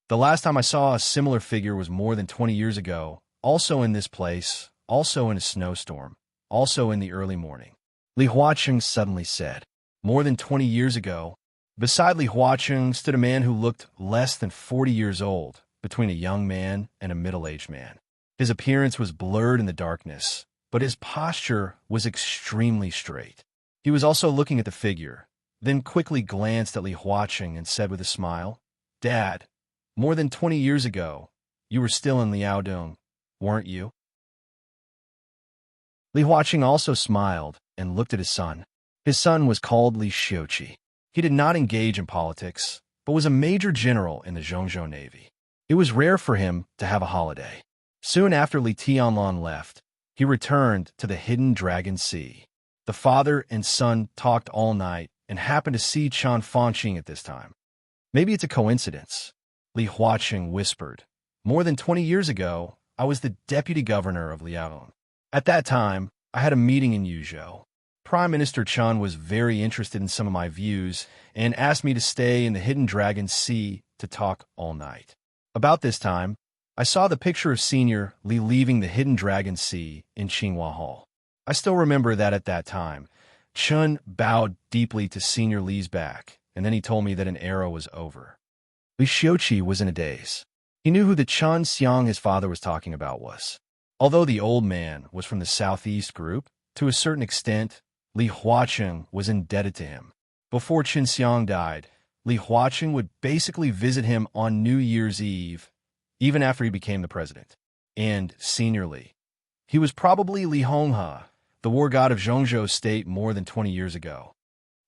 [SPEAKER 1] "The last time I saw a similar figure was more than 20 years ago, also in this place, also in a snowstorm, also in the early morning," Li Huaqing suddenly said. More than 20 years ago, beside Li Huaqing stood a man who looked less than 40 years old, between a young man and a middle-aged man. His appearance was blurred in the darkness, but his posture was extremely straight. He was also looking at the figure, then quickly glanced at Li Huaqing and said with a smile, "Dad, more than 20 years ago, you were still in Liaodong, weren't you?" Li Huaqing also smiled and looked at his son. His son was called Li Xiuqi. He did not engage in politics, but was a major general in the Zhongzhou Navy. It was rare for him to have a holiday. Soon after Li Tianlan left, he returned to the Hidden Dragon Sea. The father and son talked all night and happened to see Chun Fangqing at this time. "Maybe it's a coincidence," Li Huaqing whispered. "More than 20 years ago, I was the deputy governor of Liaodong. At that time, I had a meeting in Yuzhou. Prime Minister Chun was very interested in some of my views and asked me to stay in the Hidden Dragon Sea to talk all night. About this time, I saw the picture of Senior Li leaving the Hidden Dragon Sea in Qinghua Hall. I still remember that at that time, Chun bowed deeply to Senior Li's back, and then he told me that an era was over." Li Xiuqi was in a daze. He knew who the Chun Xiang his father was talking about was. Although the old man was from the Southeast group, to a certain extent, Li Huaqing was indebted to him. Before Qin Xiang died, Li Huaqing would basically visit him on New Year's Eve, even after he became the president. And Senior Li. He was probably Li Honghe, the war god of Zhongzhou State more than 20 years ago.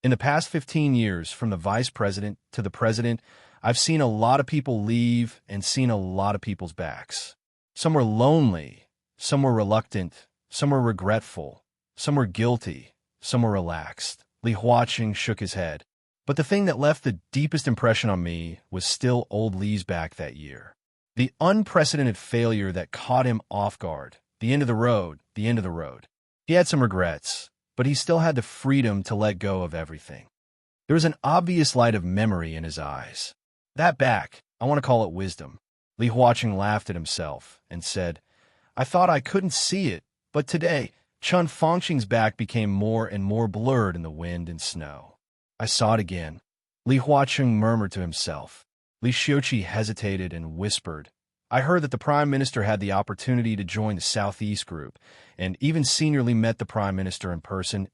[SPEAKER 1] In the past 15 years, from the vice president to the president, I've seen a lot of people leave and seen a lot of people's backs. Some were lonely, some were reluctant, some were regretful, some were guilty, some were relaxed, Li Huaqing shook his head. But the thing that left the deepest impression on me was still old Li's back that year. The unprecedented failure that caught him off guard. The end of the road, the end of the road. He had some regrets, but he still had the freedom to let go of everything. There was an obvious light of memory in his eyes. That back, I want to call it wisdom. Li Huaqing laughed at himself and said, I thought I couldn't see it, but today, Chun Fangqing's back became more and more blurred in the wind and snow. I saw it again. Li Huaqing murmured to himself. Li Xiuqi hesitated and whispered, I heard that the Prime Minister had the opportunity to join the Southeast Group, and even seniorly met the Prime Minister in person.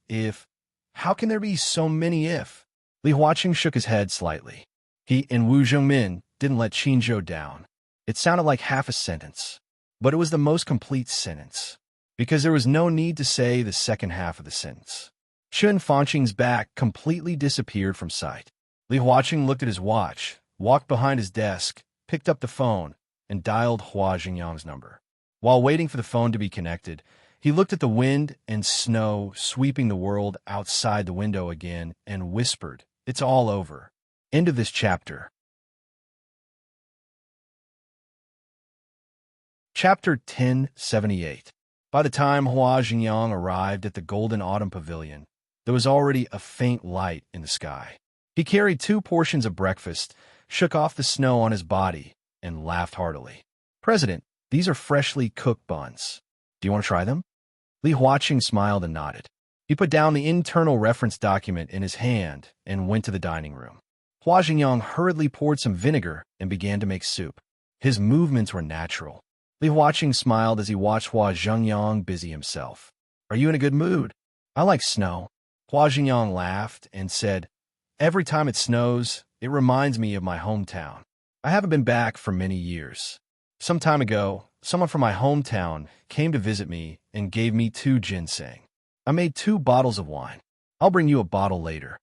[SPEAKER 1] How can there be so many if? Li Huaqing shook his head slightly. He and Wu Zhongmin didn't let Qinzhou down. It sounded like half a sentence, but it was the most complete sentence, because there was no need to say the second half of the sentence. Chun Fangqing's back completely disappeared from sight. Li Huaqing looked at his watch, walked behind his desk, picked up the phone, and dialed Hua Xingyang's number. While waiting for the phone to be connected, he looked at the wind and snow sweeping the world outside the window again and whispered, It's all over. End of this chapter. Chapter 1078. By the time Hua Xingyang arrived at the Golden Autumn Pavilion, there was already a faint light in the sky. He carried 2 portions of breakfast, shook off the snow on his body, and laughed heartily. President, these are freshly cooked buns. Do you want to try them? Li Huaqing smiled and nodded. He put down the internal reference document in his hand and went to the dining room. Hua Xingyang hurriedly poured some vinegar and began to make soup. His movements were natural. Li Huaqing smiled as he watched Hua Xingyang busy himself. Are you in a good mood? I like snow. Hua Xingyang laughed and said, Every time it snows, it reminds me of my hometown. I haven't been back for many years. Some time ago, someone from my hometown came to visit me and gave me 2 ginseng. I made 2 bottles of wine. I'll bring you a bottle later.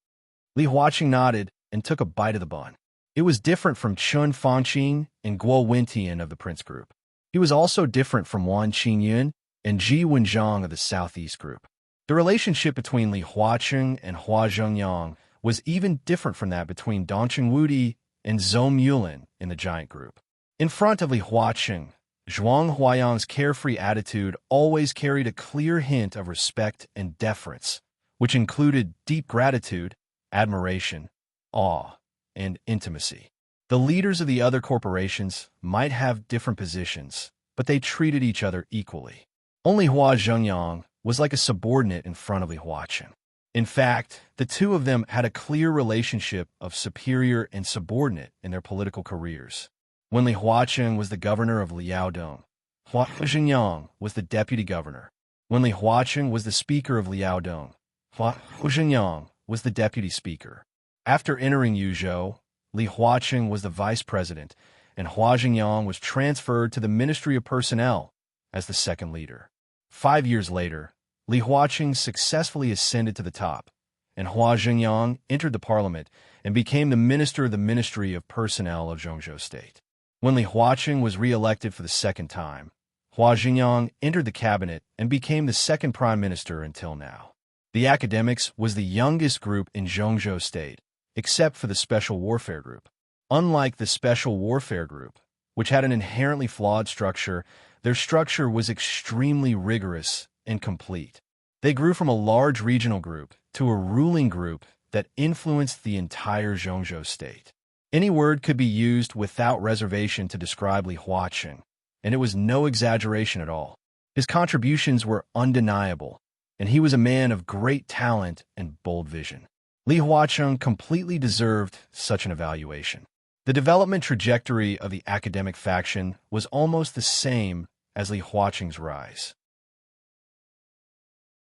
[SPEAKER 1] Li Huaqing nodded and took a bite of the bun. It was different from Chun Fangqing and Guo Wentian of the Prince Group. He was also different from Wan Qingyun and Ji Wenjiang of the Southeast Group. The relationship between Li Huaqing and Hua Zhengyang was even different from that between Dongqing Wudi and Zhou Mulin in the Giant Group. In front of Li Huaqing, Zhuang Huayang's carefree attitude always carried a clear hint of respect and deference, which included deep gratitude, admiration, awe, and intimacy. The leaders of the other corporations might have different positions, but they treated each other equally. Only Hua Zhengyang was like a subordinate in front of Li Huaqing. In fact, the 2 of them had a clear relationship of superior and subordinate in their political careers. When Li Huaqing was the governor of Liaodong, Hua Zhengyang was the deputy governor. When Li Huaqing was the speaker of Liaodong, Hua Zhengyang was the deputy speaker. After entering Yuzhou, Li Huaqing was the vice president, and Hua Zhengyang was transferred to the Ministry of Personnel as the second leader. 5 years later, Li Huaqing successfully ascended to the top, and Hua Zhengyang entered the parliament and became the minister of the Ministry of Personnel of Zhongzhou State. When Li Huaqing was re-elected for the second time, Hua Zhengyang entered the cabinet and became the second prime minister until now. The academics was the youngest group in Zhongzhou State, except for the Special Warfare Group. Unlike the Special Warfare Group, which had an inherently flawed structure, their structure was extremely rigorous and complete. They grew from a large regional group to a ruling group that influenced the entire Zhongzhou State. Any word could be used without reservation to describe Li Huaqing, and it was no exaggeration at all. His contributions were undeniable, and he was a man of great talent and bold vision. Li Huaqing completely deserved such an evaluation. The development trajectory of the academic faction was almost the same as Li Huaqing's rise.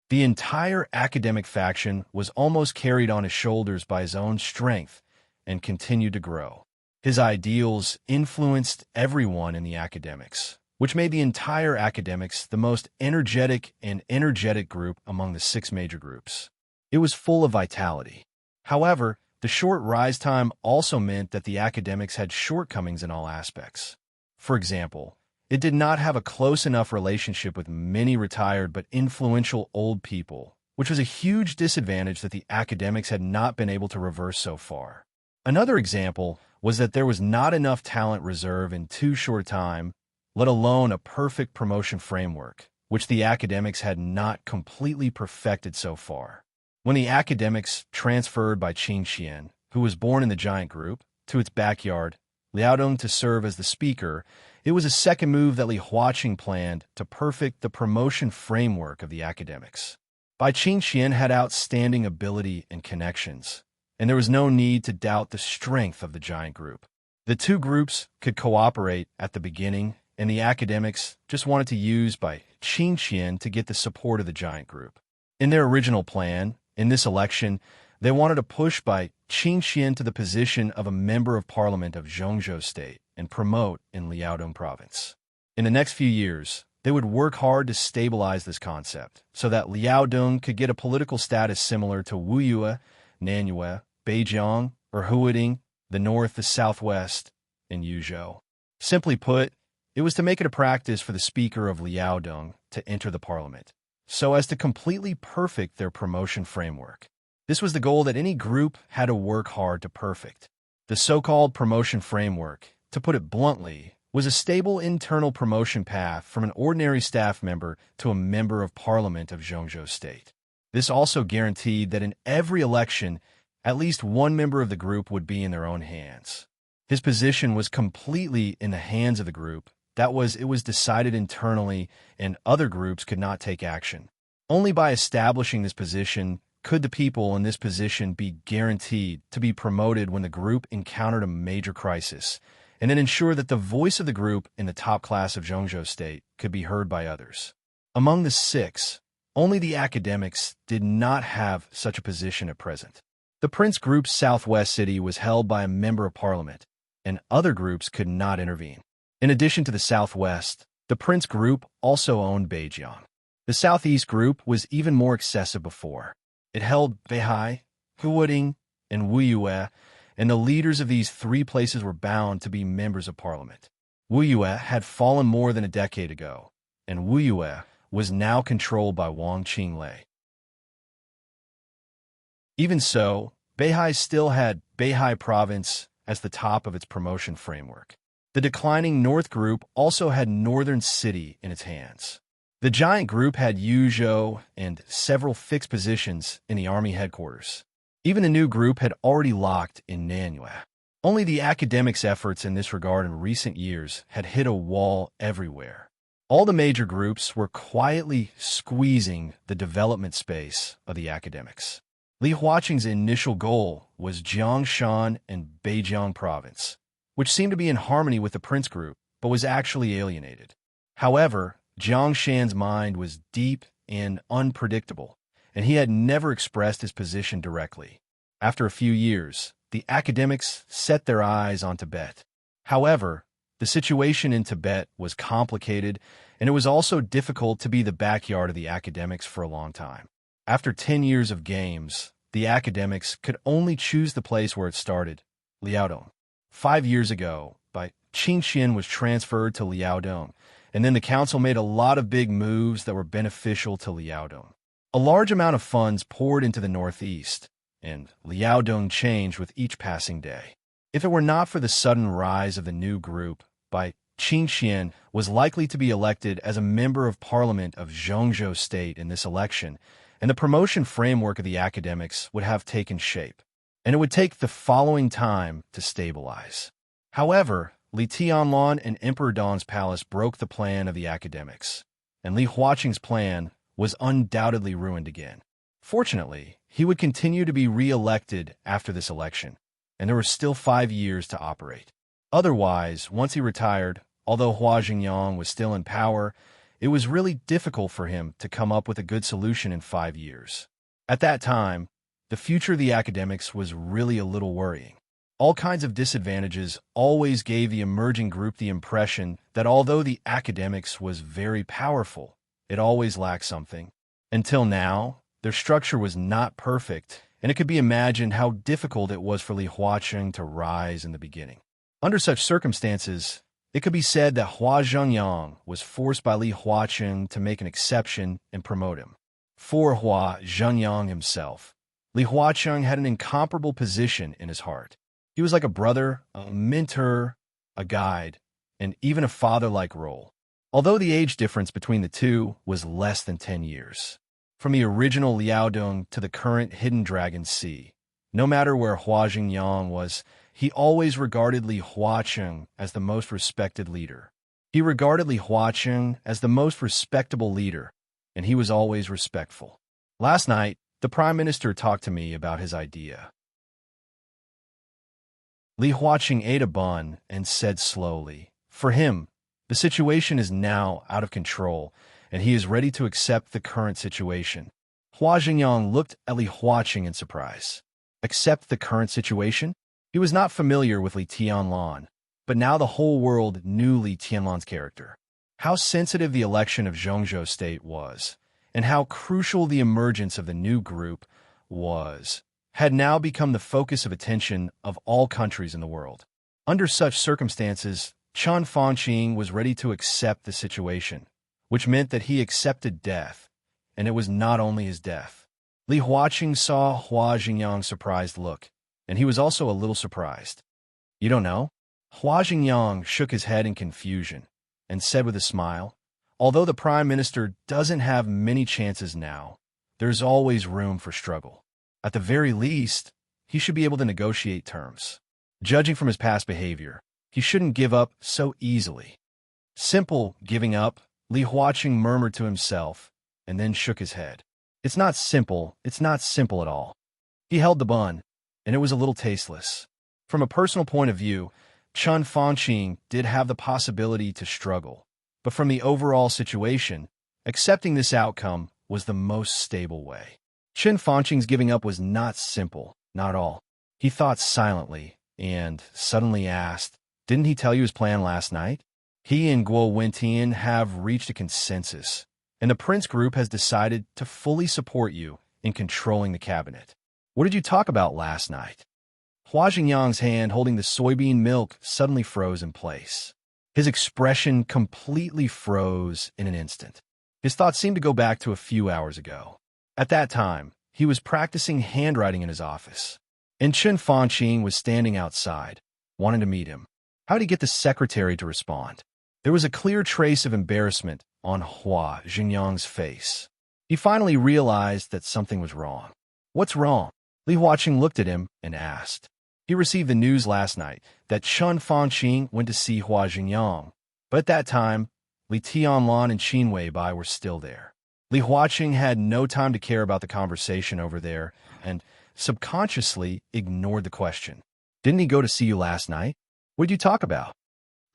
[SPEAKER 1] The entire academic faction was almost carried on his shoulders by his own strength and continued to grow. His ideals influenced everyone in the academics, which made the entire academics the most energetic group among the 6 major groups. It was full of vitality. However, the short rise time also meant that the academics had shortcomings in all aspects. For example, it did not have a close enough relationship with many retired but influential old people which was a huge disadvantage that the academics had not been able to reverse so far. Another example was that there was not enough talent reserve in too short time, let alone a perfect promotion framework, which the academics had not completely perfected so far. When the academics transferred by Qin Xian, who was born in the giant group, to its backyard, Liaodong to serve as the speaker, it was a second move that Li Huaqing planned to perfect the promotion framework of the academics. Bai Qingxian had outstanding ability and connections, and there was no need to doubt the strength of the giant group. The two groups could cooperate at the beginning, and the academics just wanted to use Bai Qingxian to get the support of the giant group. In their original plan, in this election, they wanted to push Bai Qingxian to the position of a member of parliament of Zhongzhou State and promote in Liaodong province. In the next few years, they would work hard to stabilize this concept so that Liaodong could get a political status similar to Wuyue, Nanyue, Beijiang, or Huading, the north, the southwest, and Yuzhou. Simply put, it was to make it a practice for the speaker of Liaodong to enter the parliament, so as to completely perfect their promotion framework. This was the goal that any group had to work hard to perfect. The so-called promotion framework, to put it bluntly, was a stable internal promotion path from an ordinary staff member to a member of parliament of Zhongzhou State. This also guaranteed that in every election, at least one member of the group would be in their own hands. His position was completely in the hands of the group. That was, it was decided internally, and other groups could not take action. Only by establishing this position could the people in this position be guaranteed to be promoted when the group encountered a major crisis, and then ensure that the voice of the group in the top class of Zhongzhou State could be heard by others. Among the six, only the academics did not have such a position at present. The Prince Group's southwest city was held by a member of parliament, and other groups could not intervene. In addition to the southwest, the Prince Group also owned Beijiang. The southeast group was even more excessive before. It held Beihai, Huading, and Wuyue, and the leaders of these three places were bound to be members of parliament. Wuyue had fallen more than a decade ago, and Wuyue was now controlled by Wang Qinglei. Even so, Beihai still had Beihai Province as the top of its promotion framework. The declining North Group also had Northern City in its hands. The giant group had Yuzhou and several fixed positions in the army headquarters. Even the new group had already locked in Nanyue. Only the academics' efforts in this regard in recent years had hit a wall everywhere. All the major groups were quietly squeezing the development space of the academics. Li Huaqing's initial goal was Jiangshan and Beijiang Province, which seemed to be in harmony with the Prince Group, but was actually alienated. However, Jiangshan's mind was deep and unpredictable, and he had never expressed his position directly. After a few years, the academics set their eyes on Tibet. However, the situation in Tibet was complicated, and it was also difficult to be the backyard of the academics for a long time. After 10 years of games, the academics could only choose the place where it started, Liaodong. 5 years ago, Bai Qingxian was transferred to Liaodong, and then the council made a lot of big moves that were beneficial to Liaodong. A large amount of funds poured into the northeast, and Liaodong changed with each passing day. If it were not for the sudden rise of the new group, Bai Qingxian was likely to be elected as a member of parliament of Zhongzhou State in this election, and the promotion framework of the academics would have taken shape, and it would take the following time to stabilize. However, Li Tianlan and Emperor Dong's palace broke the plan of the academics, and Li Huaqing's plan was undoubtedly ruined again. Fortunately, he would continue to be re-elected after this election, and there were still 5 years to operate. Otherwise, once he retired, although Hua Jingyang was still in power, it was really difficult for him to come up with a good solution in 5 years. At that time, the future of the academics was really a little worrying. All kinds of disadvantages always gave the emerging group the impression that although the academics was very powerful, it always lacked something. Until now, their structure was not perfect, and it could be imagined how difficult it was for Li Huaqing to rise in the beginning. Under such circumstances, it could be said that Hua Zhengyang was forced by Li Huaqing to make an exception and promote him. For Hua Zhenyang himself, Li Huacheng had an incomparable position in his heart. He was like a brother, a mentor, a guide, and even a father-like role, although the age difference between the two was less than 10 years. From the original Liaodong to the current Hidden Dragon Sea, no matter where Hua Zhenyang was, he always regarded Li Huacheng as the most respected leader. He regarded Li Huacheng as the most respectable leader, and he was always respectful. Last night, the Prime Minister talked to me about his idea. Li Huacheng ate a bun and said slowly, for him, the situation is now out of control, and he is ready to accept the current situation. Hua Zhenyang looked at Li Huacheng in surprise. Accept the current situation? He was not familiar with Li Tianlan, but now the whole world knew Li Tianlan's character. How sensitive the election of Zhongzhou State was, and how crucial the emergence of the new group was, had now become the focus of attention of all countries in the world. Under such circumstances, Chen Fangqing was ready to accept the situation, which meant that he accepted death, and it was not only his death. Li Huacheng saw Hua Zhenyang's surprised look, and he was also a little surprised. You don't know? Hua Zhenyang shook his head in confusion and said with a smile, although the Prime Minister doesn't have many chances now, there's always room for struggle. At the very least, he should be able to negotiate terms. Judging from his past behavior, he shouldn't give up so easily. Simple giving up, Li Huacheng murmured to himself, and then shook his head. It's not simple at all. He held the bun, and it was a little tasteless. From a personal point of view, Chen Fangqing did have the possibility to struggle, but from the overall situation, accepting this outcome was the most stable way. Chen Fangqing's giving up was not simple, not at all. He thought silently, and suddenly asked, didn't he tell you his plan last night? He and Guo Wentian have reached a consensus, and the Prince Group has decided to fully support you in controlling the cabinet. What did you talk about last night? Hua Zhenyang's hand holding the soybean milk suddenly froze in place. His expression completely froze in an instant. His thoughts seemed to go back to a few hours ago. At that time, he was practicing handwriting in his office, and Chen Fangqing was standing outside, wanting to meet him. How did he get the secretary to respond? There was a clear trace of embarrassment on Hua Zhenyang's face. He finally realized that something was wrong. What's wrong? Li Huacheng looked at him and asked. He received the news last night that Chen Fangqing went to see Hua Zhenyang, but at that time, Li Tianlan and Qin Weibai were still there. Li Huacheng had no time to care about the conversation over there and subconsciously ignored the question. Didn't he go to see you last night? What did you talk about?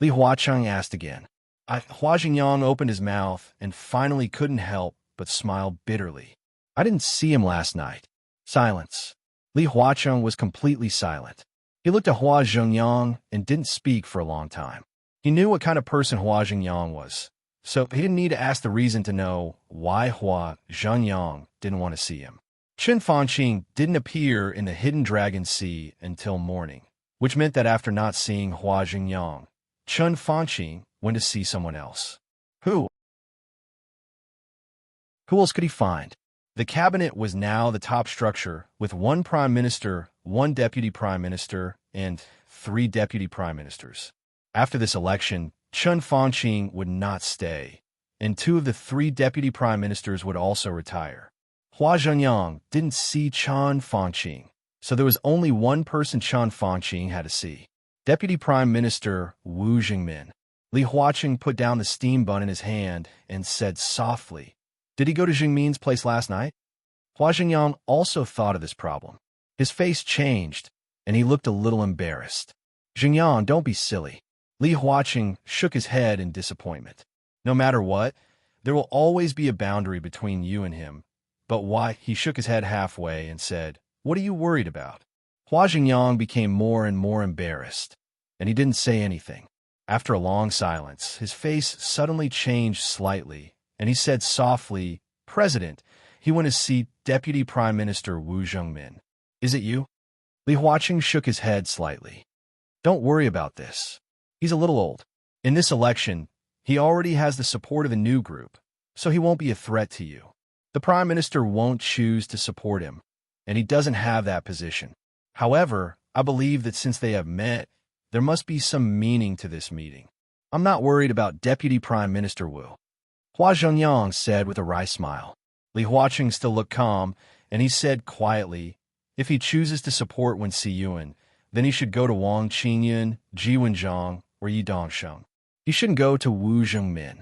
[SPEAKER 1] Li Huacheng asked again. Hua Zhenyang opened his mouth and finally couldn't help but smile bitterly. I didn't see him last night. Silence. Li Huacheng was completely silent. He looked at Hua Zhenyang and didn't speak for a long time. He knew what kind of person Hua Zhenyang was, so he didn't need to ask the reason to know why Hua Zhenyang didn't want to see him. Chen Fangqing didn't appear in the Hidden Dragon Sea until morning, which meant that after not seeing Hua Zhenyang, Chen Fangqing went to see someone else. Who? Who else could he find? The cabinet was now the top structure, with one prime minister, one deputy prime minister, and 3 deputy prime ministers. After this election, Chen Fangqing would not stay, and 2 of the 3 deputy prime ministers would also retire. Hua Zhenyang didn't see Chen Fangqing, so there was only one person Chen Fangqing had to see. Deputy Prime Minister Wu Jingmin. Li Huacheng put down the steam bun in his hand and said softly, did he go to Jingmin's place last night? Hua Zhenyang also thought of this problem. His face changed, and he looked a little embarrassed. Zhenyang, don't be silly. Li Huacheng shook his head in disappointment. No matter what, there will always be a boundary between you and him. But why? He shook his head halfway and said, what are you worried about? Hua Zhenyang became more and more embarrassed, and he didn't say anything. After a long silence, his face suddenly changed slightly, and he said softly, President, he went to see Deputy Prime Minister Wu Zhengmin. Is it you? Li Huacheng shook his head slightly. Don't worry about this. He's a little old. In this election, he already has the support of the new group, so he won't be a threat to you. The prime minister won't choose to support him, and he doesn't have that position. However, I believe that since they have met, there must be some meaning to this meeting. I'm not worried about Deputy Prime Minister Wu, Hua Zhengyang said with a wry smile. Li Huaqing still looked calm, and he said quietly, if he chooses to support Wen Siyuan, then he should go to Wang Qingyun, Ji Wenzhong, or Yi Dongsheng. He shouldn't go to Wu Zhengmin.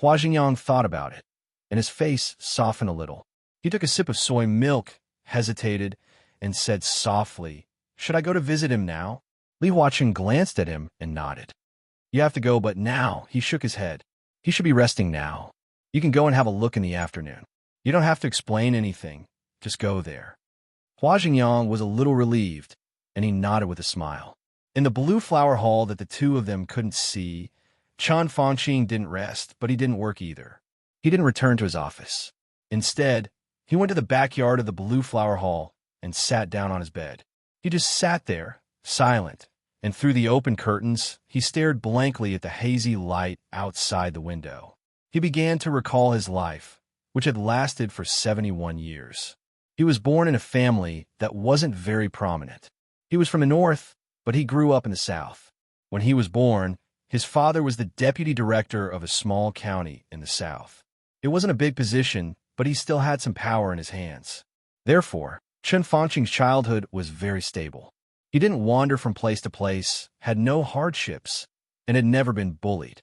[SPEAKER 1] Hua Zhengyang thought about it, and his face softened a little. He took a sip of soy milk, hesitated, and said softly, should I go to visit him now? Li Huaqing glanced at him and nodded. You have to go, but now, he shook his head. He should be resting now. You can go and have a look in the afternoon. You don't have to explain anything. Just go there. Hua Zhengyang was a little relieved, and he nodded with a smile. In the blue flower hall that the two of them couldn't see, Chen Fangqing didn't rest, but he didn't work either. He didn't return to his office. Instead, he went to the backyard of the blue flower hall and sat down on his bed. He just sat there, silent, and through the open curtains, he stared blankly at the hazy light outside the window. He began to recall his life, which had lasted for 71 years. He was born in a family that wasn't very prominent. He was from the north, but he grew up in the south. When he was born, his father was the deputy director of a small county in the south. It wasn't a big position, but he still had some power in his hands. Therefore, Chen Fangqing's childhood was very stable. He didn't wander from place to place, had no hardships, and had never been bullied.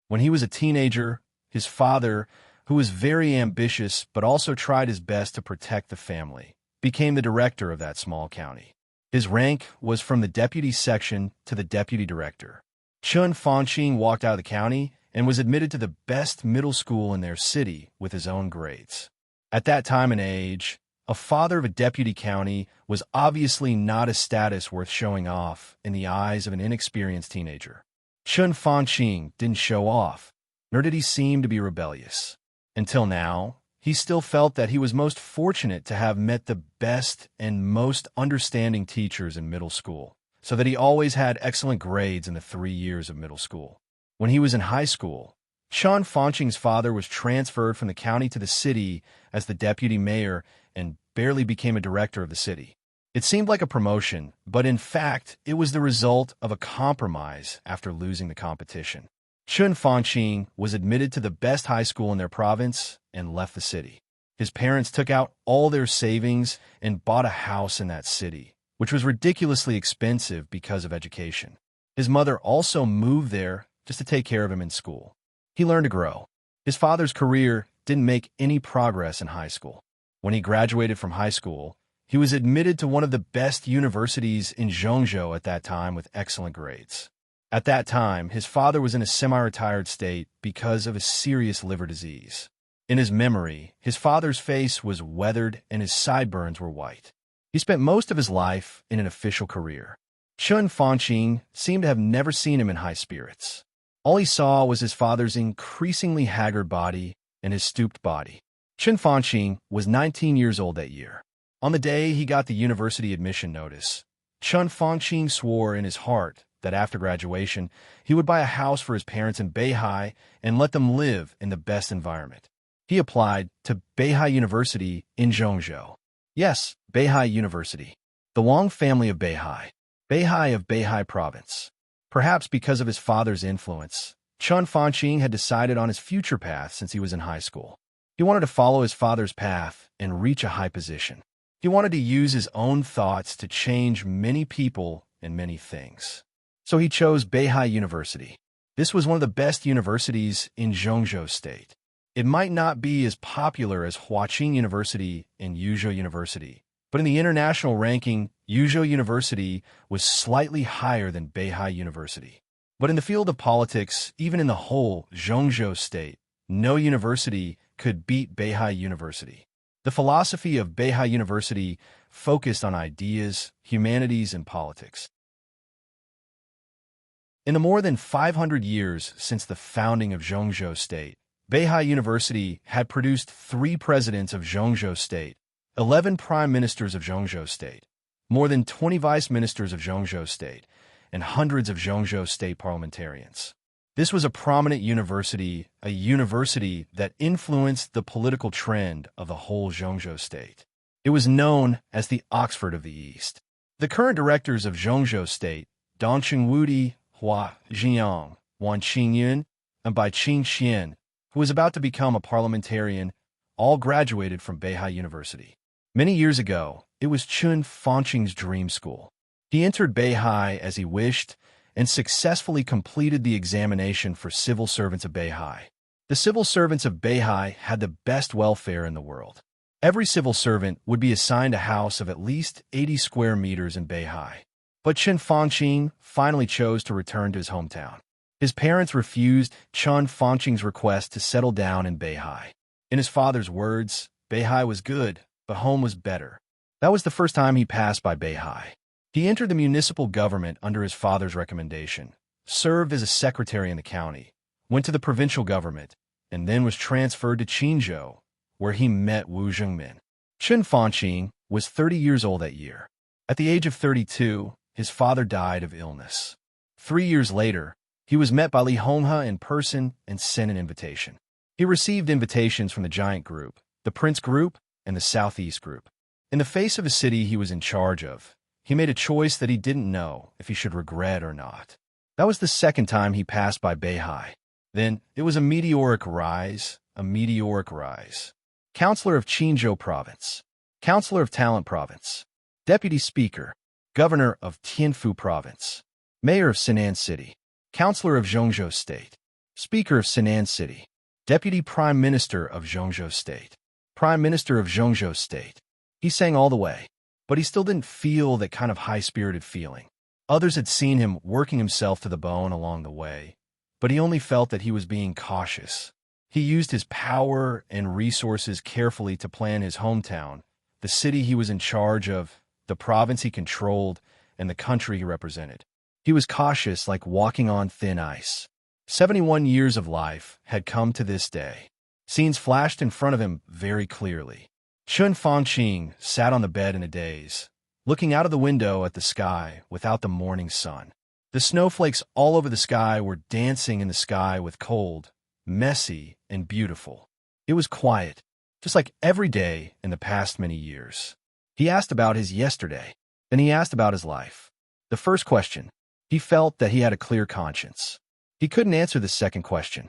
[SPEAKER 1] When he was a teenager, his father, who was very ambitious but also tried his best to protect the family, became the director of that small county. His rank was from the deputy section to the deputy director. Chen Fangqing walked out of the county and was admitted to the best middle school in their city with his own grades. At that time and age, a father of a deputy county was obviously not a status worth showing off in the eyes of an inexperienced teenager. Chen Fangqing didn't show off, nor did he seem to be rebellious. Until now, he still felt that he was most fortunate to have met the best and most understanding teachers in middle school, so that he always had excellent grades in the 3 years of middle school. When he was in high school, Chen Fangqing's father was transferred from the county to the city as the deputy mayor and barely became a director of the city. It seemed like a promotion, but in fact, it was the result of a compromise after losing the competition. Chen Fangqing was admitted to the best high school in their province and left the city. His parents took out all their savings and bought a house in that city, which was ridiculously expensive because of education. His mother also moved there just to take care of him in school. He learned to grow. His father's career didn't make any progress in high school. When he graduated from high school, he was admitted to one of the best universities in Zhongzhou at that time with excellent grades. At that time, his father was in a semi-retired state because of a serious liver disease. In his memory, his father's face was weathered and his sideburns were white. He spent most of his life in an official career. Chen Fangqing seemed to have never seen him in high spirits. All he saw was his father's increasingly haggard body and his stooped body. Chen Fangqing was 19 years old that year. On the day he got the university admission notice, Chen Fangqing swore in his heart that after graduation, he would buy a house for his parents in Beihai and let them live in the best environment. He applied to Beihai University in Zhongzhou. Yes, Beihai University. The Wang family of Beihai. Beihai of Beihai Province. Perhaps because of his father's influence, Chen Fangqing had decided on his future path since he was in high school. He wanted to follow his father's path and reach a high position. He wanted to use his own thoughts to change many people and many things. So he chose Beihai University. This was one of the best universities in Zhongzhou State. It might not be as popular as Huaqing University and Yuzhou University, but in the international ranking, Yuzhou University was slightly higher than Beihai University. But in the field of politics, even in the whole Zhongzhou State, no university could beat Beihai University. The philosophy of Beihai University focused on ideas, humanities, and politics. In the more than 500 years since the founding of Zhongzhou State, Beihai University had produced 3 presidents of Zhongzhou State, 11 prime ministers of Zhongzhou State, more than 20 vice ministers of Zhongzhou State, and hundreds of Zhongzhou State parliamentarians. This was a prominent university, a university that influenced the political trend of the whole Zhongzhou state. It was known as the Oxford of the East. The current directors of Zhongzhou State, Dong Chengwudi, Hua Jiang, Wan Qingyun, and Bai Qingxian, who was about to become a parliamentarian, all graduated from Beihai University. Many years ago, it was Chun Fangqing's dream school. He entered Beihai as he wished and successfully completed the examination for civil servants of Beihai. The civil servants of Beihai had the best welfare in the world. Every civil servant would be assigned a house of at least 80 square meters in Beihai. But Chun Fangqing finally chose to return to his hometown. His parents refused Chun Fangqing's request to settle down in Beihai. In his father's words, Beihai was good, but home was better. That was the first time he passed by Beihai. He entered the municipal government under his father's recommendation, served as a secretary in the county, went to the provincial government, and then was transferred to Qinzhou, where he met Wu Zhengmin. Chun Fangqing was 30 years old that year. At the age of 32, his father died of illness. 3 years later, he was met by Li Honghe in person and sent an invitation. He received invitations from the Giant Group, the Prince Group, and the Southeast Group. In the face of a city he was in charge of, he made a choice that he didn't know if he should regret or not. That was the second time he passed by Beihai. Then, it was a meteoric rise, a meteoric rise. Counselor of Qinzhou Province, Counselor of Talent Province, Deputy Speaker, Governor of Tianfu Province, Mayor of Sinan City, Counselor of Zhongzhou State, Speaker of Sinan City, Deputy Prime Minister of Zhongzhou State, Prime Minister of Zhongzhou State. He sang all the way, but he still didn't feel that kind of high-spirited feeling. Others had seen him working himself to the bone along the way, but he only felt that he was being cautious. He used his power and resources carefully to plan his hometown, the city he was in charge of, the province he controlled, and the country he represented. He was cautious like walking on thin ice. 71 years of life had come to this day. Scenes flashed in front of him very clearly. Chun Fangqing sat on the bed in a daze, looking out of the window at the sky without the morning sun. The snowflakes all over the sky were dancing in the sky with cold, messy, and beautiful. It was quiet, just like every day in the past many years. He asked about his yesterday, then he asked about his life. The first question, he felt that he had a clear conscience. He couldn't answer the second question.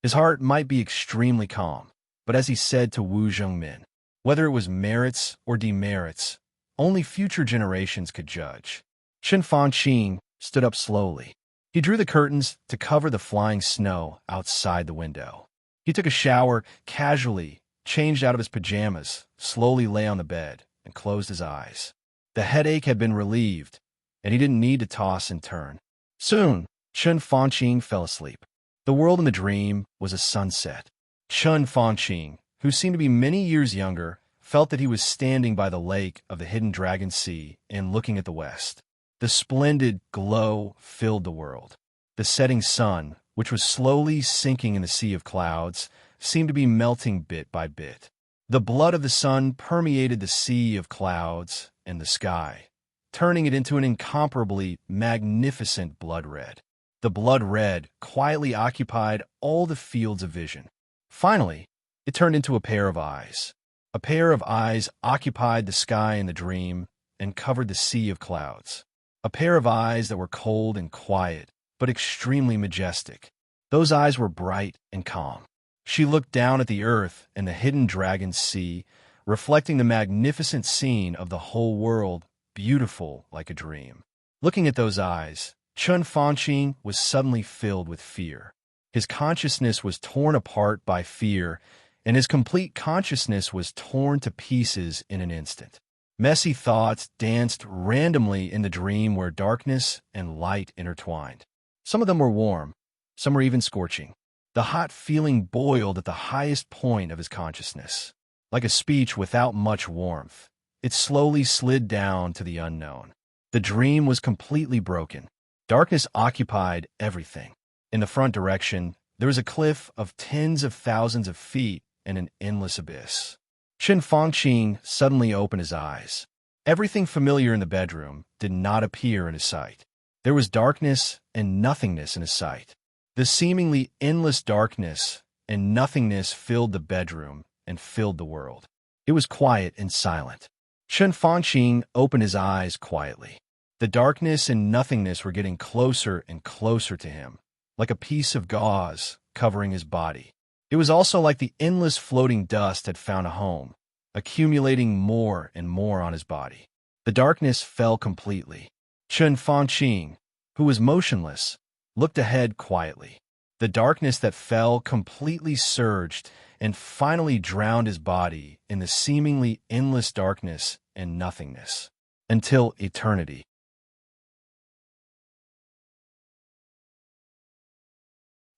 [SPEAKER 1] His heart might be extremely calm, but as he said to Wu Zhengmin, whether it was merits or demerits, only future generations could judge. Chun Fangqing stood up slowly. He drew the curtains to cover the flying snow outside the window. He took a shower casually, changed out of his pajamas, slowly lay on the bed, and closed his eyes. The headache had been relieved, and he didn't need to toss and turn. Soon, Chun Fangqing fell asleep. The world in the dream was a sunset. Chun Fangqing, who seemed to be many years younger, felt that he was standing by the lake of the hidden Dragon Sea and looking at the west. The splendid glow filled the world. The setting sun, which was slowly sinking in the sea of clouds, seemed to be melting bit by bit. The blood of the sun permeated the sea of clouds and the sky, turning it into an incomparably magnificent blood red. The blood red quietly occupied all the fields of vision. Finally, it turned into a pair of eyes. A pair of eyes occupied the sky in the dream and covered the sea of clouds. A pair of eyes that were cold and quiet, but extremely majestic. Those eyes were bright and calm. She looked down at the earth and the hidden Dragon Sea, reflecting the magnificent scene of the whole world, beautiful like a dream. Looking at those eyes, Chun Fangqing was suddenly filled with fear. His consciousness was torn apart by fear, and his complete consciousness was torn to pieces in an instant. Messy thoughts danced randomly in the dream where darkness and light intertwined. Some of them were warm, some were even scorching. The hot feeling boiled at the highest point of his consciousness. Like a speech without much warmth, it slowly slid down to the unknown. The dream was completely broken. Darkness occupied everything. In the front direction, there was a cliff of tens of thousands of feet and an endless abyss. Chun Fangqing suddenly opened his eyes. Everything familiar in the bedroom did not appear in his sight. There was darkness and nothingness in his sight. The seemingly endless darkness and nothingness filled the bedroom and filled the world. It was quiet and silent. Chen Fanqing opened his eyes quietly. The darkness and nothingness were getting closer and closer to him, like a piece of gauze covering his body. It was also like the endless floating dust had found a home, accumulating more and more on his body. The darkness fell completely. Chen Fanqing, who was motionless, looked ahead quietly. The darkness that fell completely surged and finally drowned his body in the seemingly endless darkness and nothingness, until eternity.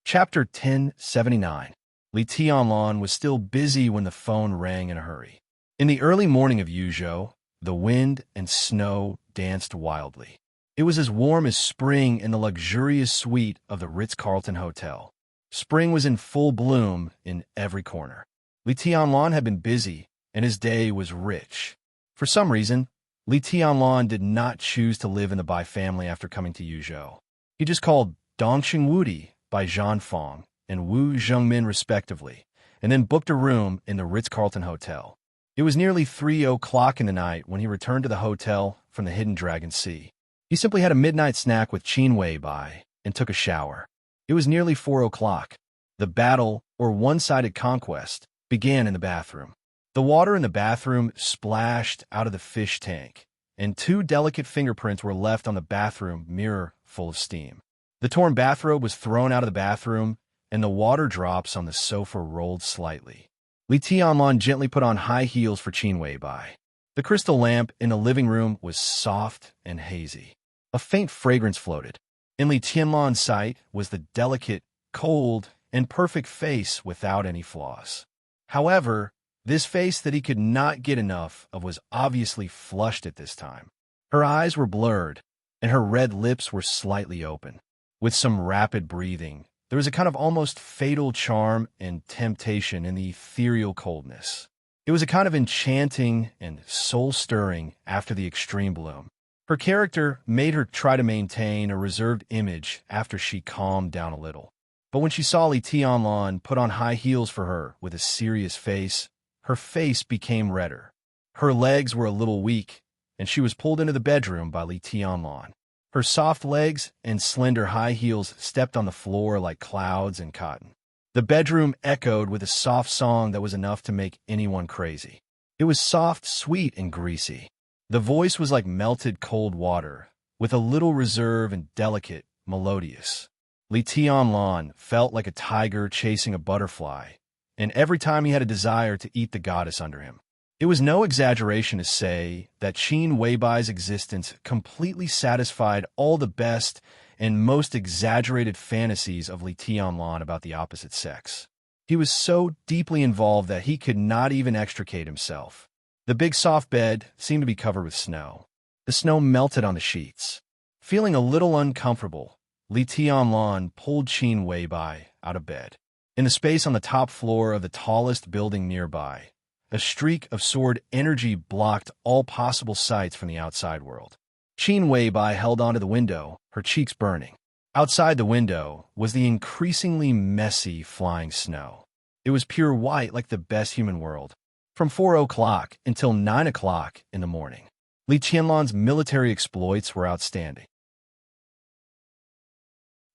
[SPEAKER 1] Chapter 1079. Li Tianlan was still busy when the phone rang in a hurry. In the early morning of Yuzhou, the wind and snow danced wildly. It was as warm as spring in the luxurious suite of the Ritz-Carlton Hotel. Spring was in full bloom in every corner. Li Tianlan had been busy, and his day was rich. For some reason, Li Tianlan did not choose to live in the Bai family after coming to Yuzhou. He just called Dongqing Wudi by Zhan Fong and Wu Zhengmin respectively, and then booked a room in the Ritz-Carlton Hotel. It was nearly 3 o'clock in the night when he returned to the hotel from the Hidden Dragon Sea. He simply had a midnight snack with Qin Weibai and took a shower. It was nearly 4 o'clock. The battle, or one-sided conquest, began in the bathroom. The water in the bathroom splashed out of the fish tank, and 2 delicate fingerprints were left on the bathroom mirror full of steam. The torn bathrobe was thrown out of the bathroom, and the water drops on the sofa rolled slightly. Li Tianlan gently put on high heels for Qin Weibai. The crystal lamp in the living room was soft and hazy. A faint fragrance floated. In Li Tianlan's sight was the delicate, cold, and perfect face without any flaws. However, this face that he could not get enough of was obviously flushed at this time. Her eyes were blurred, and her red lips were slightly open. With some rapid breathing, there was a kind of almost fatal charm and temptation in the ethereal coldness. It was a kind of enchanting and soul-stirring after the extreme bloom. Her character made her try to maintain a reserved image after she calmed down a little. But when she saw Li Tianlan put on high heels for her with a serious face, her face became redder. Her legs were a little weak, and she was pulled into the bedroom by Li Tianlan. Her soft legs and slender high heels stepped on the floor like clouds and cotton. The bedroom echoed with a soft song that was enough to make anyone crazy. It was soft, sweet, and greasy. The voice was like melted cold water, with a little reserve and delicate, melodious. Li Tianlan felt like a tiger chasing a butterfly, and every time he had a desire to eat the goddess under him. It was no exaggeration to say that Qin Weibai's existence completely satisfied all the best and most exaggerated fantasies of Li Tianlan about the opposite sex. He was so deeply involved that he could not even extricate himself. The big soft bed seemed to be covered with snow. The snow melted on the sheets. Feeling a little uncomfortable, Li Tianlan pulled Qin Weibai out of bed. In the space on the top floor of the tallest building nearby, a streak of sword energy blocked all possible sights from the outside world. Qin Weibai held onto the window, her cheeks burning. Outside the window was the increasingly messy flying snow. It was pure white like the best human world. From 4 o'clock until 9 o'clock in the morning, Li Tianlan's military exploits were outstanding.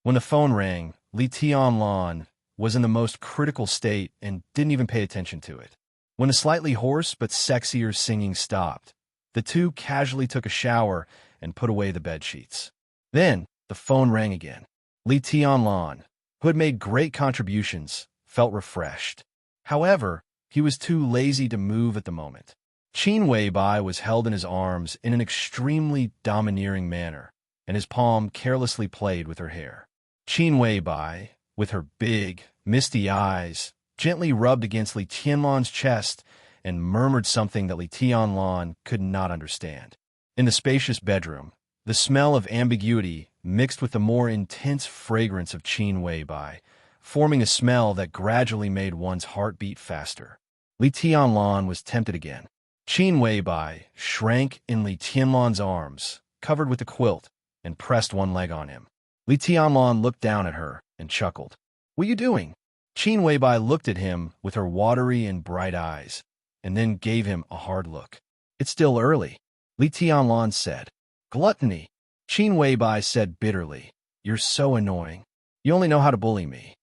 [SPEAKER 1] When the phone rang, Li Tianlan was in the most critical state and didn't even pay attention to it. When the slightly hoarse but sexier singing stopped, the two casually took a shower and put away the bedsheets. Then, the phone rang again. Li Tianlan, who had made great contributions, felt refreshed. However, he was too lazy to move at the moment. Qin Weibai was held in his arms in an extremely domineering manner, and his palm carelessly played with her hair. Qin Weibai, with her big, misty eyes, gently rubbed against Li Tianlan's chest and murmured something that Li Tianlan could not understand. In the spacious bedroom, the smell of ambiguity mixed with the more intense fragrance of Qin Weibai, forming a smell that gradually made one's heart beat faster. Li Tianlan was tempted again. Qin Weibai shrank in Li Tianlan's arms, covered with a quilt, and pressed one leg on him. Li Tianlan looked down at her and chuckled. "What are you doing?" Qin Weibai looked at him with her watery and bright eyes, and then gave him a hard look. "It's still early," Li Tianlan said. "Gluttony," Qin Weibai said bitterly. "You're so annoying. You only know how to bully me."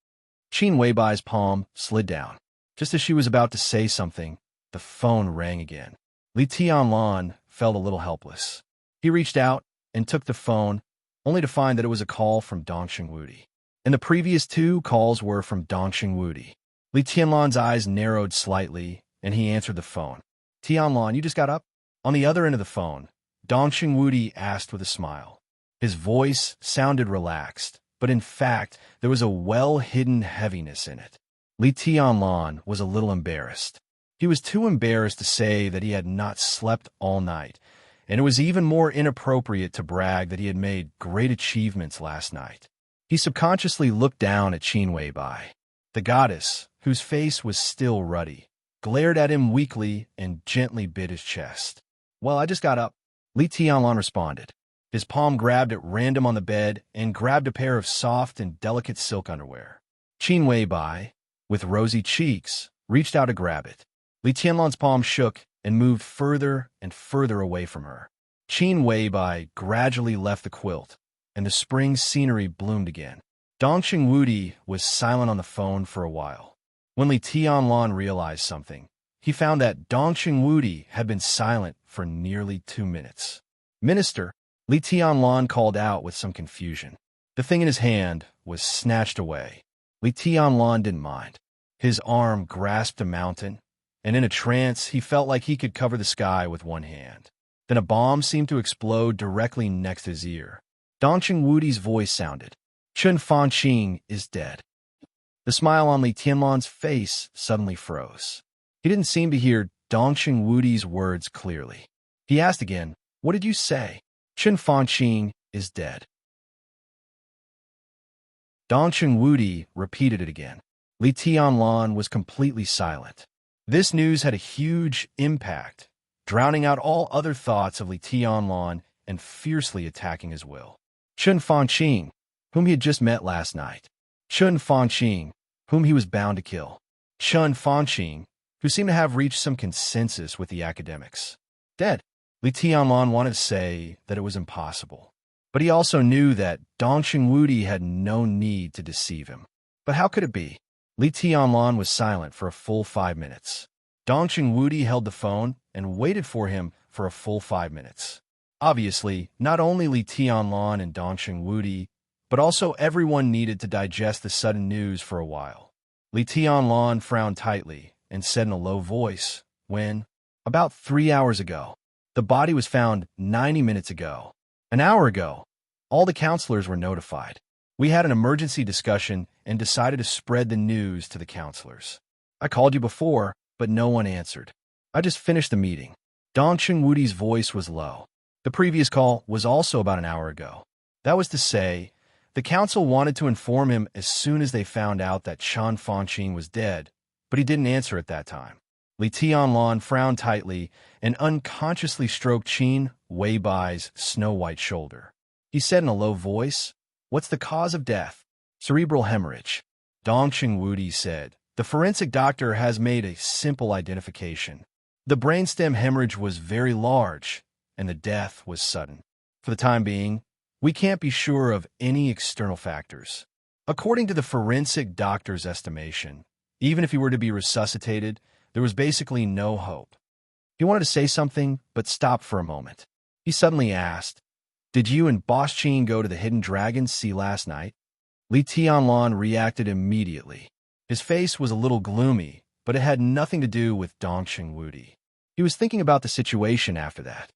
[SPEAKER 1] Qin Weibai's palm slid down. Just as she was about to say something, the phone rang again. Li Tianlan felt a little helpless. He reached out and took the phone, only to find that it was a call from Dongxing Wudi. And the previous two calls were from Dongxing Wudi. Li Tianlan's eyes narrowed slightly, and he answered the phone. "Tianlan, you just got up?" On the other end of the phone, Dongxing Wudi asked with a smile. His voice sounded relaxed, but in fact, there was a well-hidden heaviness in it. Li Tianlan was a little embarrassed. He was too embarrassed to say that he had not slept all night, and it was even more inappropriate to brag that he had made great achievements last night. He subconsciously looked down at Qin Weibai. The goddess, whose face was still ruddy, glared at him weakly and gently bit his chest. "Well, I just got up," Li Tianlan responded. His palm grabbed at random on the bed and grabbed a pair of soft and delicate silk underwear. Qin Weibai, with rosy cheeks, reached out to grab it. Li Tianlan's palm shook and moved further and further away from her. Qin Weibai gradually left the quilt, and the spring scenery bloomed again. Dongxing Wudi was silent on the phone for a while. When Li Tianlan realized something, he found that Dongxing Wudi had been silent for nearly 2 minutes. "Minister," Li Tianlan called out with some confusion. The thing in his hand was snatched away. Li Tianlan didn't mind. His arm grasped a mountain, and in a trance he felt like he could cover the sky with one hand. Then a bomb seemed to explode directly next to his ear. Dongxing Wudi's voice sounded. "Chen Fanqing is dead." The smile on Li Tianlan's face suddenly froze. He didn't seem to hear Dongxing Wudi's words clearly. He asked again, "What did you say?" "Chen Fanqing is dead." Dongxing Wudi repeated it again. Li Tianlan was completely silent. This news had a huge impact, drowning out all other thoughts of Li Tianlan and fiercely attacking his will. Chen Fanqing, whom he had just met last night. Chen Fanqing, whom he was bound to kill. Chen Fanqing, who seemed to have reached some consensus with the academics. Dead. Li Tianlan wanted to say that it was impossible, but he also knew that Dongxing Wudi had no need to deceive him. But how could it be? Li Tianlan was silent for a full 5 minutes. Dongxing Wudi held the phone and waited for him for a full 5 minutes. Obviously, not only Li Tianlan and Dongxing Wudi, but also everyone needed to digest the sudden news for a while. Li Tianlan frowned tightly and said in a low voice, "When? About 3 hours ago. The body was found 90 minutes ago. An hour ago. All the counselors were notified. We had an emergency discussion and decided to spread the news to the counselors. I called you before, but no one answered. I just finished the meeting." Dongxing Wudi's voice was low. The previous call was also about an hour ago. That was to say, the council wanted to inform him as soon as they found out that Chen Fanqing was dead, but he didn't answer at that time. Li Tianlan frowned tightly and unconsciously stroked Qin Weibai's snow-white shoulder. He said in a low voice, "What's the cause of death?" "Cerebral hemorrhage." Dongxing Wudi said, "The forensic doctor has made a simple identification. The brainstem hemorrhage was very large, and the death was sudden. For the time being, we can't be sure of any external factors." According to the forensic doctor's estimation, even if he were to be resuscitated, there was basically no hope. He wanted to say something, but stopped for a moment. He suddenly asked, "Did you and Boss Qin go to the Hidden Dragon Sea last night?" Li Tianlan reacted immediately. His face was a little gloomy, but it had nothing to do with Dongxing Wudi. He was thinking about the situation after that.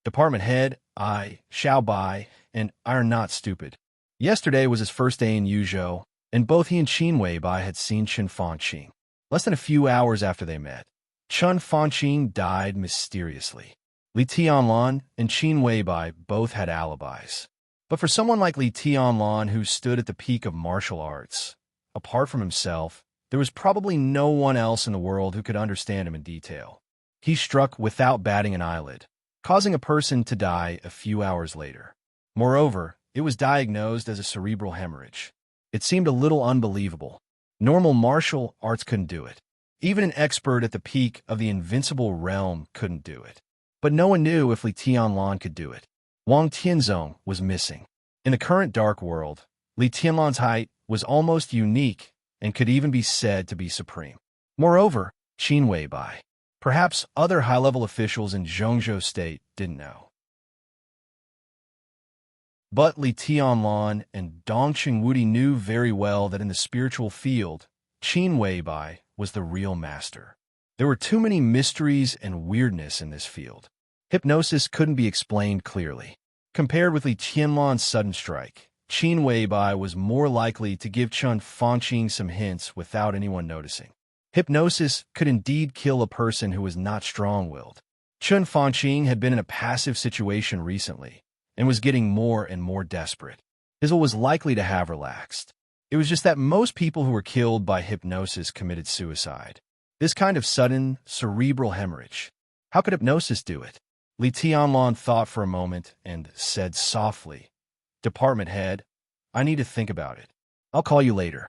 [SPEAKER 1] Department head, Xiao Bai, and I are not stupid. Yesterday was his first day in Yuzhou, and both he and Qin Weibai had seen Chen Fanqing. Less than a few hours after they met, Chen Fanqing died mysteriously. Li Tianlan and Qin Weibai both had alibis. But for someone like Li Tianlan who stood at the peak of martial arts, apart from himself, there was probably no one else in the world who could understand him in detail. He struck without batting an eyelid, causing a person to die a few hours later. Moreover, it was diagnosed as a cerebral hemorrhage. It seemed a little unbelievable. Normal martial arts couldn't do it. Even an expert at the peak of the invincible realm couldn't do it. But no one knew if Li Tianlan could do it. Wang Tianzong was missing. In the current dark world, Li Tianlan's height was almost unique and could even be said to be supreme. Moreover, Qin Weibai. Perhaps other high-level officials in Zhongzhou State didn't know. But Li Tianlan and Dongqing Wudi knew very well that in the spiritual field, Qin Weibai was the real master. There were too many mysteries and weirdness in this field. Hypnosis couldn't be explained clearly. Compared with Li Tianlan's sudden strike, Qin Weibai was more likely to give Chun Fanqing some hints without anyone noticing. Hypnosis could indeed kill a person who was not strong-willed. Chun Fanqing had been in a passive situation recently and was getting more and more desperate. His will was likely to have relaxed. It was just that most people who were killed by hypnosis committed suicide. This kind of sudden, cerebral hemorrhage. How could hypnosis do it? Li Tianlan thought for a moment and said softly, "Department head, I need to think about it. I'll call you later."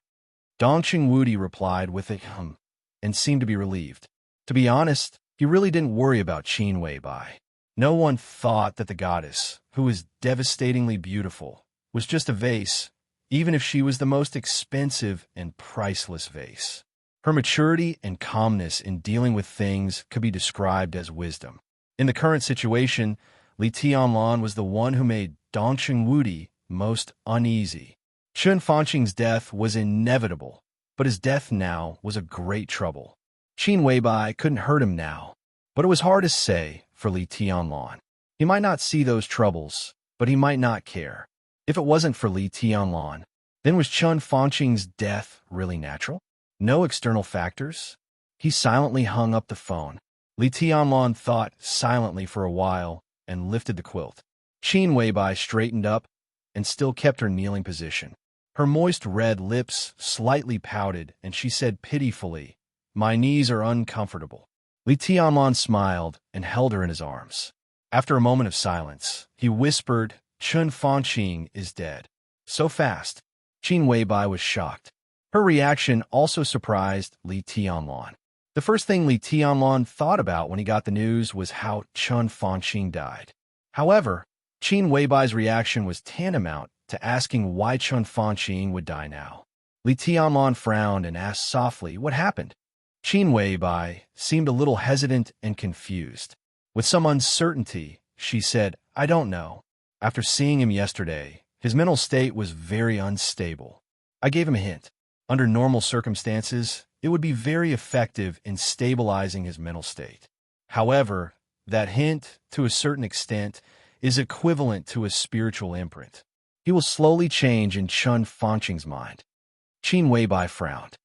[SPEAKER 1] Dongqing Wudi replied with a hum and seemed to be relieved. To be honest, he really didn't worry about Qin Weibai. No one thought that the goddess, who was devastatingly beautiful, was just a vase, even if she was the most expensive and priceless vase. Her maturity and calmness in dealing with things could be described as wisdom. In the current situation, Li Tianlan was the one who made Dongqing Wudi most uneasy. Chun Fanqing's death was inevitable, but his death now was a great trouble. Qin Weibai couldn't hurt him now, but it was hard to say for Li Tianlan. He might not see those troubles, but he might not care. If it wasn't for Li Tianlan, then was Chun Fanqing's death really natural? No external factors? He silently hung up the phone. Li Tianlan thought silently for a while and lifted the quilt. Qin Weibai straightened up and still kept her kneeling position. Her moist red lips slightly pouted, and she said pitifully, "My knees are uncomfortable." Li Tianlan smiled and held her in his arms. After a moment of silence, he whispered, "Chun Fanqing is dead." So fast. Qin Weibai was shocked. Her reaction also surprised Li Tianlan. The first thing Li Tianlan thought about when he got the news was how Chun Fanqing died. However, Qin Weibai's reaction was tantamount to asking why Chun Fanqing would die now. Li Tianlan frowned and asked softly, "What happened?" Qin Weibai seemed a little hesitant and confused. With some uncertainty, she said, "I don't know. After seeing him yesterday, his mental state was very unstable. I gave him a hint. Under normal circumstances, it would be very effective in stabilizing his mental state. However, that hint, to a certain extent, is equivalent to a spiritual imprint. He will slowly change in Chun Fanqing's mind." Qin Weibai frowned.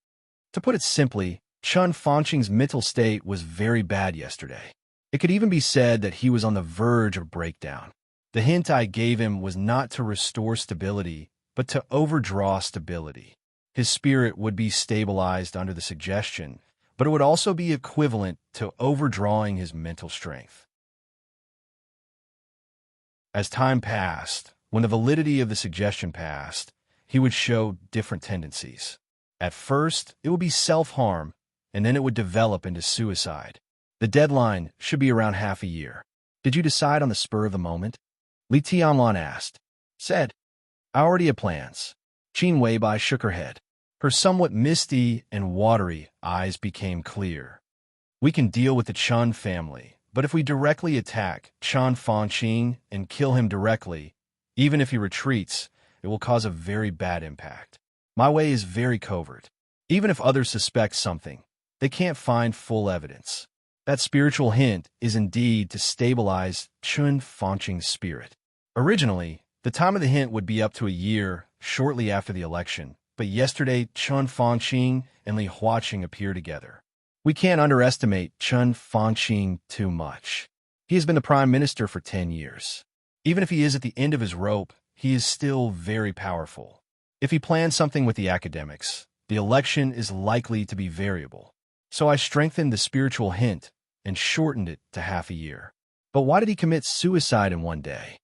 [SPEAKER 1] To put it simply, Chun Fanqing's mental state was very bad yesterday. It could even be said that he was on the verge of breakdown. The hint I gave him was not to restore stability, but to overdraw stability. His spirit would be stabilized under the suggestion, but it would also be equivalent to overdrawing his mental strength. As time passed, when the validity of the suggestion passed, he would show different tendencies. At first, it would be self-harm, and then it would develop into suicide. The deadline should be around half a year. "Did you decide on the spur of the moment?" Li Tianlan asked. "Said, I already have plans." Qin Weibai shook her head. Her somewhat misty and watery eyes became clear. "We can deal with the Chun family, but if we directly attack Chun Fanqing and kill him directly, even if he retreats, it will cause a very bad impact. My way is very covert. Even if others suspect something, they can't find full evidence. That spiritual hint is indeed to stabilize Chun Fanqing's spirit. Originally, the time of the hint would be up to a year shortly after the election, but yesterday Chun Fanqing and Li Huaqing appear together. We can't underestimate Chun Fanqing too much. He has been the prime minister for 10 years. Even if he is at the end of his rope, he is still very powerful. If he plans something with the academics, the election is likely to be variable. So I strengthened the spiritual hint and shortened it to half a year. But why did he commit suicide in one day?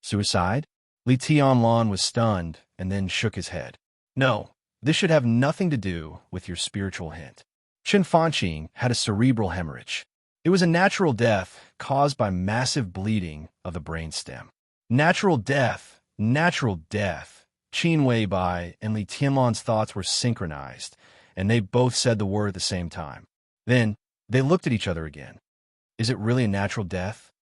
[SPEAKER 1] Suicide? Li Tianlan was stunned and then shook his head. No, this should have nothing to do with your spiritual hint. Chen Fanqing had a cerebral hemorrhage. It was a natural death caused by massive bleeding of the brainstem. Natural death, natural death. Qin Weibai and Li Tianlan's thoughts were synchronized, and they both said the word at the same time. Then, they looked at each other again. Is it really a natural death?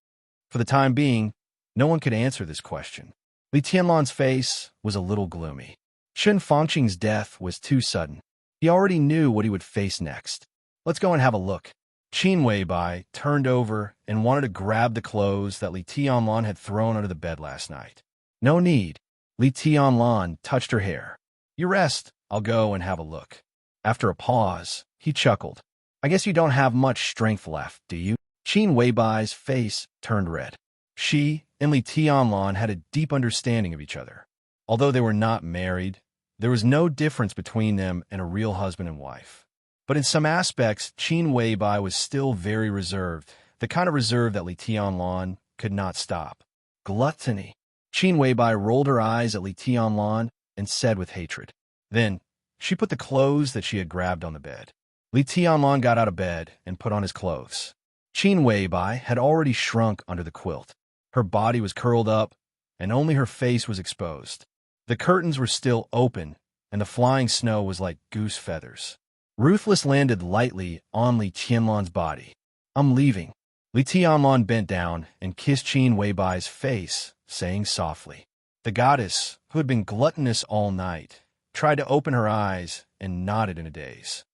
[SPEAKER 1] For the time being, no one could answer this question. Li Tianlan's face was a little gloomy. Chen Fanqing's death was too sudden. He already knew what he would face next. Let's go and have a look. Qin Weibai turned over and wanted to grab the clothes that Li Tianlan had thrown under the bed last night. No need. Li Tianlan touched her hair. You rest, I'll go and have a look. After a pause, he chuckled. I guess you don't have much strength left, do you? Qin Weibai's face turned red. She and Li Tianlan had a deep understanding of each other. Although they were not married, there was no difference between them and a real husband and wife. But in some aspects, Qin Weibai was still very reserved, the kind of reserve that Li Tianlan could not stop. Gluttony. Qin Weibai rolled her eyes at Li Tianlan and said with hatred. Then, she put the clothes that she had grabbed on the bed. Li Tianlan got out of bed and put on his clothes. Qin Weibai had already shrunk under the quilt. Her body was curled up, and only her face was exposed. The curtains were still open, and the flying snow was like goose feathers. Ruthless landed lightly on Li Tianlan's body. I'm leaving. Li Tianlan bent down and kissed Qin Weibai's face, saying softly. The goddess, who had been gluttonous all night, tried to open her eyes and nodded in a daze.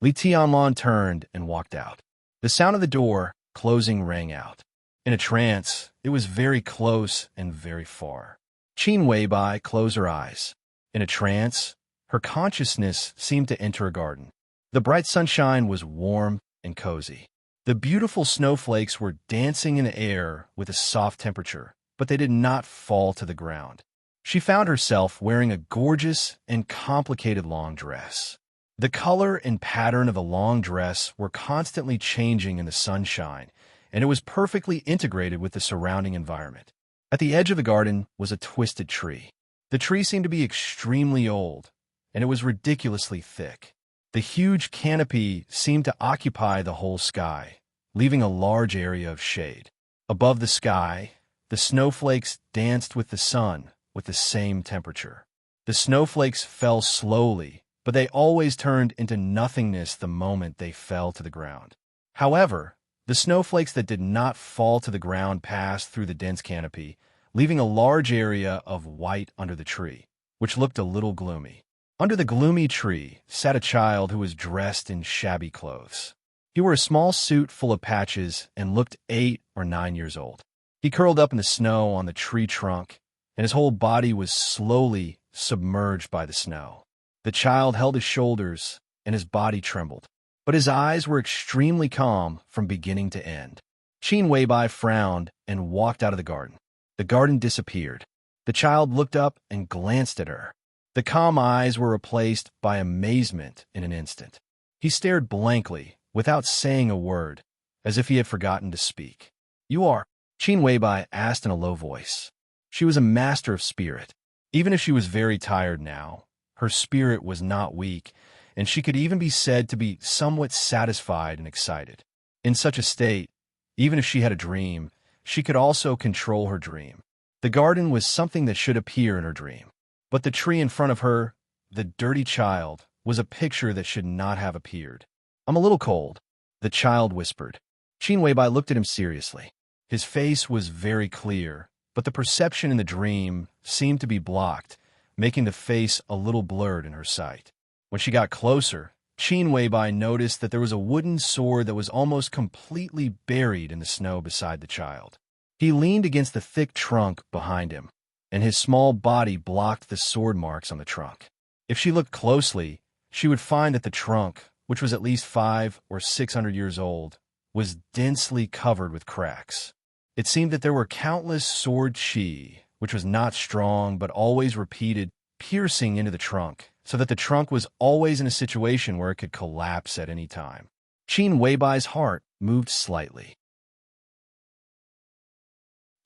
[SPEAKER 1] Li Tianlan turned and walked out. The sound of the door closing rang out. In a trance, it was very close and very far. Qin Weibai closed her eyes. In a trance, her consciousness seemed to enter a garden. The bright sunshine was warm and cozy. The beautiful snowflakes were dancing in the air with a soft temperature, but they did not fall to the ground. She found herself wearing a gorgeous and complicated long dress. The color and pattern of the long dress were constantly changing in the sunshine, and it was perfectly integrated with the surrounding environment. At the edge of the garden was a twisted tree. The tree seemed to be extremely old, and it was ridiculously thick. The huge canopy seemed to occupy the whole sky, leaving a large area of shade. Above the sky, the snowflakes danced with the sun with the same temperature. The snowflakes fell slowly, but they always turned into nothingness the moment they fell to the ground. However, the snowflakes that did not fall to the ground passed through the dense canopy, leaving a large area of white under the tree, which looked a little gloomy. Under the gloomy tree sat a child who was dressed in shabby clothes. He wore a small suit full of patches and looked 8 or 9 years old. He curled up in the snow on the tree trunk, and his whole body was slowly submerged by the snow. The child held his shoulders, and his body trembled, but his eyes were extremely calm from beginning to end. Qin Weibai frowned and walked out of the garden. The garden disappeared. The child looked up and glanced at her. The calm eyes were replaced by amazement in an instant. He stared blankly, without saying a word, as if he had forgotten to speak. You are? Qin Weibai asked in a low voice. She was a master of spirit. Even if she was very tired now, her spirit was not weak, and she could even be said to be somewhat satisfied and excited. In such a state, even if she had a dream, she could also control her dream. The garden was something that should appear in her dream. But the tree in front of her, the dirty child, was a picture that should not have appeared. I'm a little cold, the child whispered. Qin Weibai looked at him seriously. His face was very clear, but the perception in the dream seemed to be blocked, making the face a little blurred in her sight. When she got closer, Qin Weibai noticed that there was a wooden sword that was almost completely buried in the snow beside the child. He leaned against the thick trunk behind him, and his small body blocked the sword marks on the trunk. If she looked closely, she would find that the trunk, which was at least 500 or 600 years old, was densely covered with cracks. It seemed that there were countless sword qi, which was not strong but always repeated, piercing into the trunk, so that the trunk was always in a situation where it could collapse at any time. Qin Weibai's heart moved slightly.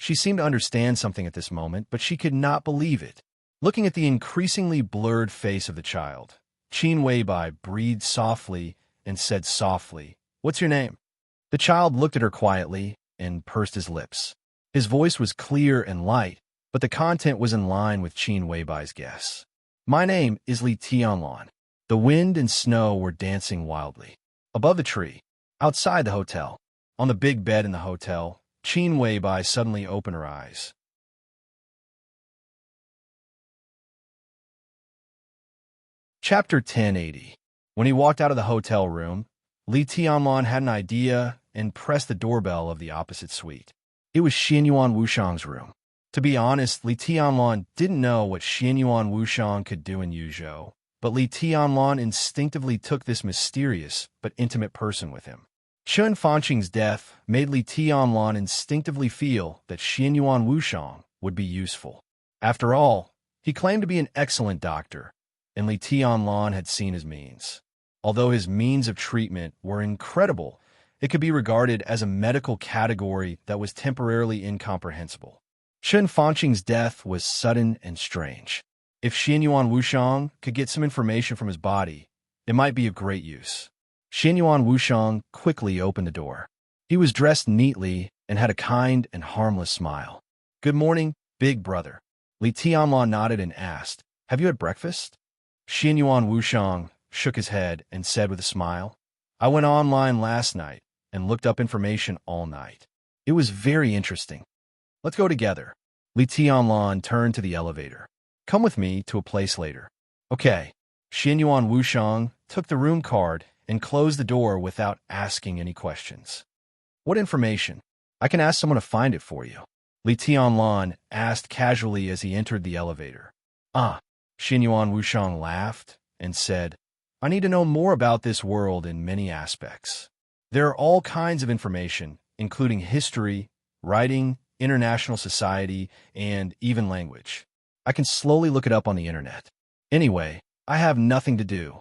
[SPEAKER 1] She seemed to understand something at this moment, but she could not believe it. Looking at the increasingly blurred face of the child, Qin Weibai breathed softly and said softly, "What's your name?" The child looked at her quietly and pursed his lips. His voice was clear and light, but the content was in line with Qin Weibai's guess. "My name is Li Tianlan." The wind and snow were dancing wildly. Above the tree, outside the hotel, on the big bed in the hotel, Qin Weibai suddenly opened her eyes. Chapter 1080. When he walked out of the hotel room, Li Tianlan had an idea and pressed the doorbell of the opposite suite. It was Xianyuan Wushang's room. To be honest, Li Tianlan didn't know what Xianyuan Wushang could do in Yuzhou, but Li Tianlan instinctively took this mysterious but intimate person with him. Chen Fanqing's death made Li Tianlan instinctively feel that Xianyuan Wushang would be useful. After all, he claimed to be an excellent doctor, and Li Tianlan had seen his means. Although his means of treatment were incredible, it could be regarded as a medical category that was temporarily incomprehensible. Chen Fanqing's death was sudden and strange. If Xianyuan Wushang could get some information from his body, it might be of great use. Xianyuan Wushang quickly opened the door. He was dressed neatly and had a kind and harmless smile. "Good morning, big brother." Li Tianlan nodded and asked, "Have you had breakfast?" Xianyuan Wushang shook his head and said with a smile, "I went online last night and looked up information all night. It was very interesting. Let's go together." Li Tianlan turned to the elevator. "Come with me to a place later." "Okay." Xianyuan Wushang took the room card and closed the door without asking any questions. "What information? I can ask someone to find it for you." Li Tianlan asked casually as he entered the elevator. "Ah." Xianyuan Wushang laughed and said, "I need to know more about this world in many aspects. There are all kinds of information, including history, writing, international society, and even language. I can slowly look it up on the internet. Anyway, I have nothing to do."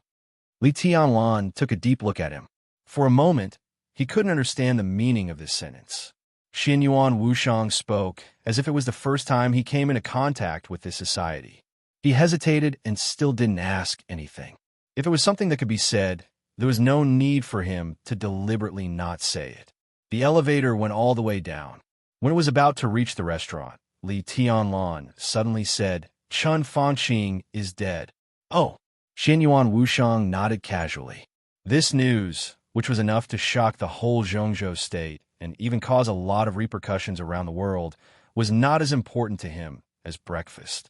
[SPEAKER 1] Li Tianlan took a deep look at him. For a moment, he couldn't understand the meaning of this sentence. Xianyuan Wushang spoke as if it was the first time he came into contact with this society. He hesitated and still didn't ask anything. If it was something that could be said, there was no need for him to deliberately not say it. The elevator went all the way down. When it was about to reach the restaurant, Li Tianlan suddenly said, "Chen Fanqing is dead." "Oh." Xianyuan Wushang nodded casually. This news, which was enough to shock the whole Zhongzhou state and even cause a lot of repercussions around the world, was not as important to him as breakfast.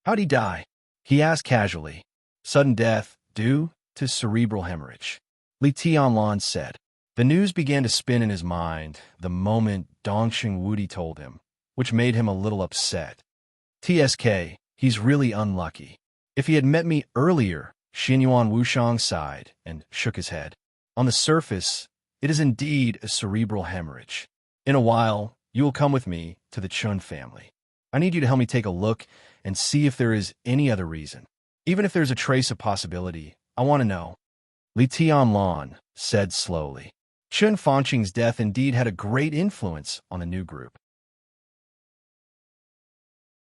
[SPEAKER 1] "How'd he die?" he asked casually. "Sudden death due to cerebral hemorrhage," Li Tianlan said. The news began to spin in his mind the moment Dongqing Wudi told him, which made him a little upset. "TSK, he's really unlucky. If he had met me earlier," Xianyuan Wushang sighed and shook his head. "On the surface, it is indeed a cerebral hemorrhage. In a while, you will come with me to the Chun family. I need you to help me take a look and see if there is any other reason. Even if there's a trace of possibility, I want to know." Li Tianlan said slowly. Chen Fanqing's death indeed had a great influence on the new group.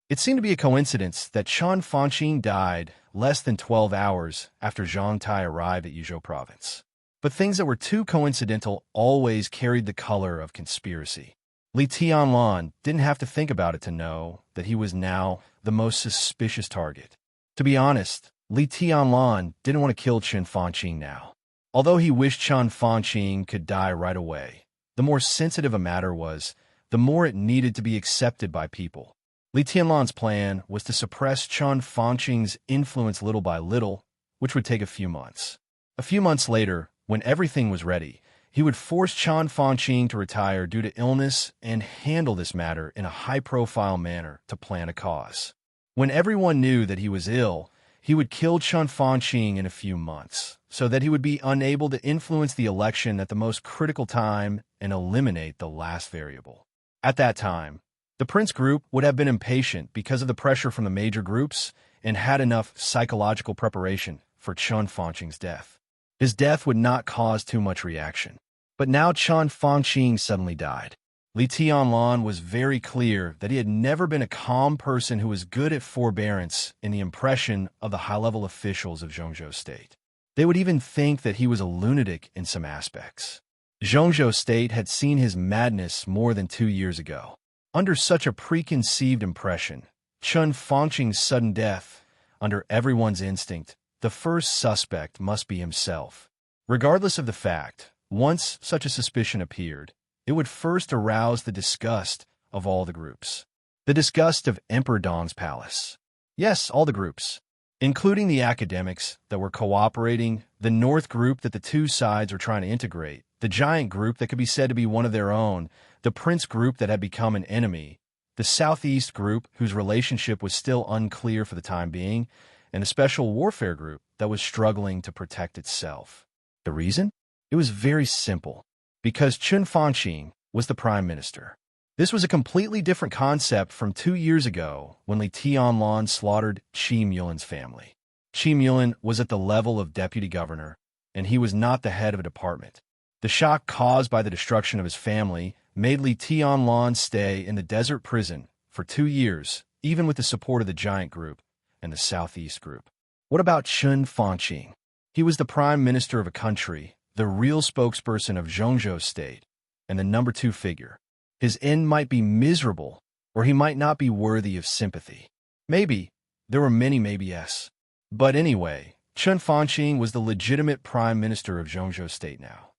[SPEAKER 1] It seemed to be a coincidence that Chen Fanqing died less than 12 hours after Zhang Tai arrived at Yuzhou province. But things that were too coincidental always carried the color of conspiracy. Li Tianlan didn't have to think about it to know that he was now the most suspicious target. To be honest, Li Tianlan didn't want to kill Chen Fanqing now. Although he wished Chen Fanqing could die right away, the more sensitive a matter was, the more it needed to be accepted by people. Li Tianlan's plan was to suppress Chen Fanqing's influence little by little, which would take a few months. A few months later, when everything was ready, he would force Chen Fanqing to retire due to illness and handle this matter in a high-profile manner to plan a cause. When everyone knew that he was ill, he would kill Chen Fanqing in a few months, so that he would be unable to influence the election at the most critical time and eliminate the last variable. At that time, the Prince Group would have been impatient because of the pressure from the major groups and had enough psychological preparation for Chen Fanqing's death. His death would not cause too much reaction. But now Chen Fanqing suddenly died. Li Tianlan was very clear that he had never been a calm person who was good at forbearance in the impression of the high-level officials of Zhongzhou State. They would even think that he was a lunatic in some aspects. Zhongzhou State had seen his madness more than 2 years ago. Under such a preconceived impression, Chun Fangqing's sudden death, under everyone's instinct, the first suspect must be himself. Regardless of the fact, once such a suspicion appeared, it would first arouse the disgust of all the groups. The disgust of Emperor Dong's palace. Yes, all the groups, including the academics that were cooperating, the North group that the two sides were trying to integrate, the giant group that could be said to be one of their own, the prince group that had become an enemy, the Southeast group whose relationship was still unclear for the time being, and the special warfare group that was struggling to protect itself. The reason? It was very simple. Because Chun Fangqing was the prime minister. This was a completely different concept from 2 years ago when Li Tianlan slaughtered Qi Mulin's family. Qi Mulin was at the level of deputy governor, and he was not the head of a department. The shock caused by the destruction of his family made Li Tianlan stay in the desert prison for 2 years, even with the support of the giant group and the Southeast group. What about Chun Fangqing? He was the prime minister of a country, the real spokesperson of Zhongzhou State, and the number 2 figure. His end might be miserable, or he might not be worthy of sympathy. Maybe. There were many maybe-yes. But anyway, Chun Fangqing was the legitimate prime minister of Zhongzhou State now.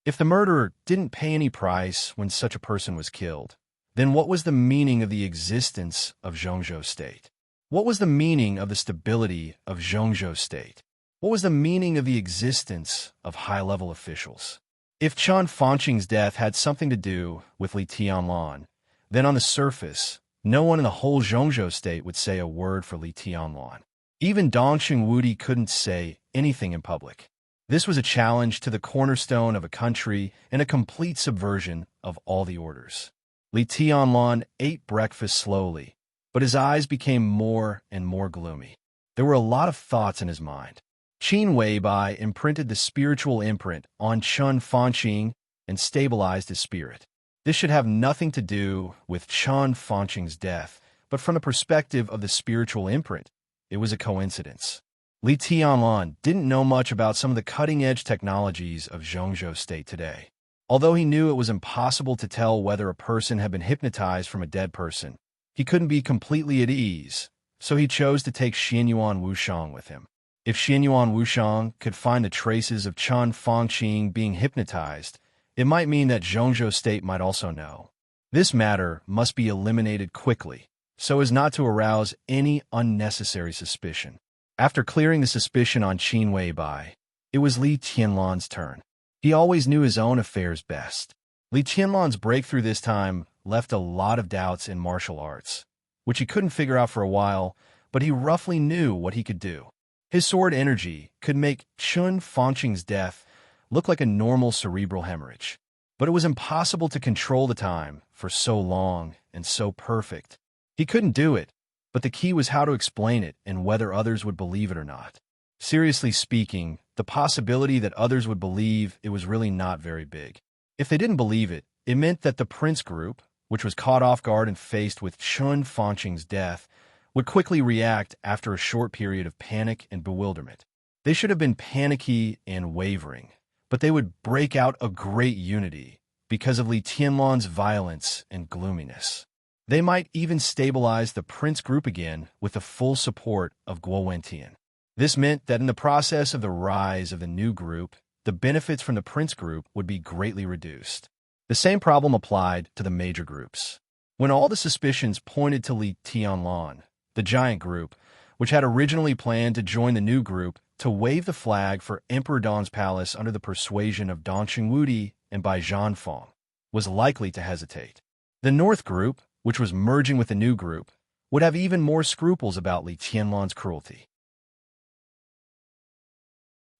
[SPEAKER 1] If the murderer didn't pay any price when such a person was killed, then what was the meaning of the existence of Zhongzhou State? What was the meaning of the stability of Zhongzhou State? What was the meaning of the existence of high-level officials? If Chun Fangqing's death had something to do with Li Tianlan, then on the surface, no one in the whole Zhongzhou State would say a word for Li Tianlan. Even Dong Xingwudi couldn't say anything in public. This was a challenge to the cornerstone of a country and a complete subversion of all the orders. Li Tianlan ate breakfast slowly, but his eyes became more and more gloomy. There were a lot of thoughts in his mind. Qin Weibai imprinted the spiritual imprint on Chun Fangqing and stabilized his spirit. This should have nothing to do with Chun Fangqing's death, but from the perspective of the spiritual imprint, it was a coincidence. Li Tianlan didn't know much about some of the cutting-edge technologies of Zhongzhou State today. Although he knew it was impossible to tell whether a person had been hypnotized from a dead person, he couldn't be completely at ease, so he chose to take Xianyuan Wushang with him. If Xianyuan Wushang could find the traces of Chun Fangqing being hypnotized, it might mean that Zhongzhou State might also know. This matter must be eliminated quickly, so as not to arouse any unnecessary suspicion. After clearing the suspicion on Qin Weibai, it was Li Tianlan's turn. He always knew his own affairs best. Li Tianlan's breakthrough this time left a lot of doubts in martial arts, which he couldn't figure out for a while, but he roughly knew what he could do. His sword energy could make Chun Fangqing's death look like a normal cerebral hemorrhage. But it was impossible to control the time for so long and so perfect. He couldn't do it, but the key was how to explain it and whether others would believe it or not. Seriously speaking, the possibility that others would believe it was really not very big. If they didn't believe it, it meant that the Prince Group, which was caught off guard and faced with Chun Fangqing's death, would quickly react after a short period of panic and bewilderment. They should have been panicky and wavering, but they would break out a great unity because of Li Tianlan's violence and gloominess. They might even stabilize the Prince Group again with the full support of Guo Wentian. This meant that in the process of the rise of the new group, the benefits from the Prince Group would be greatly reduced. The same problem applied to the major groups. When all the suspicions pointed to Li Tianlan, the giant group, which had originally planned to join the new group to wave the flag for Emperor Dong's palace under the persuasion of Dong Xingwudi and Bai Zhanfeng, was likely to hesitate. The North group, which was merging with the new group, would have even more scruples about Li Tianlan's cruelty.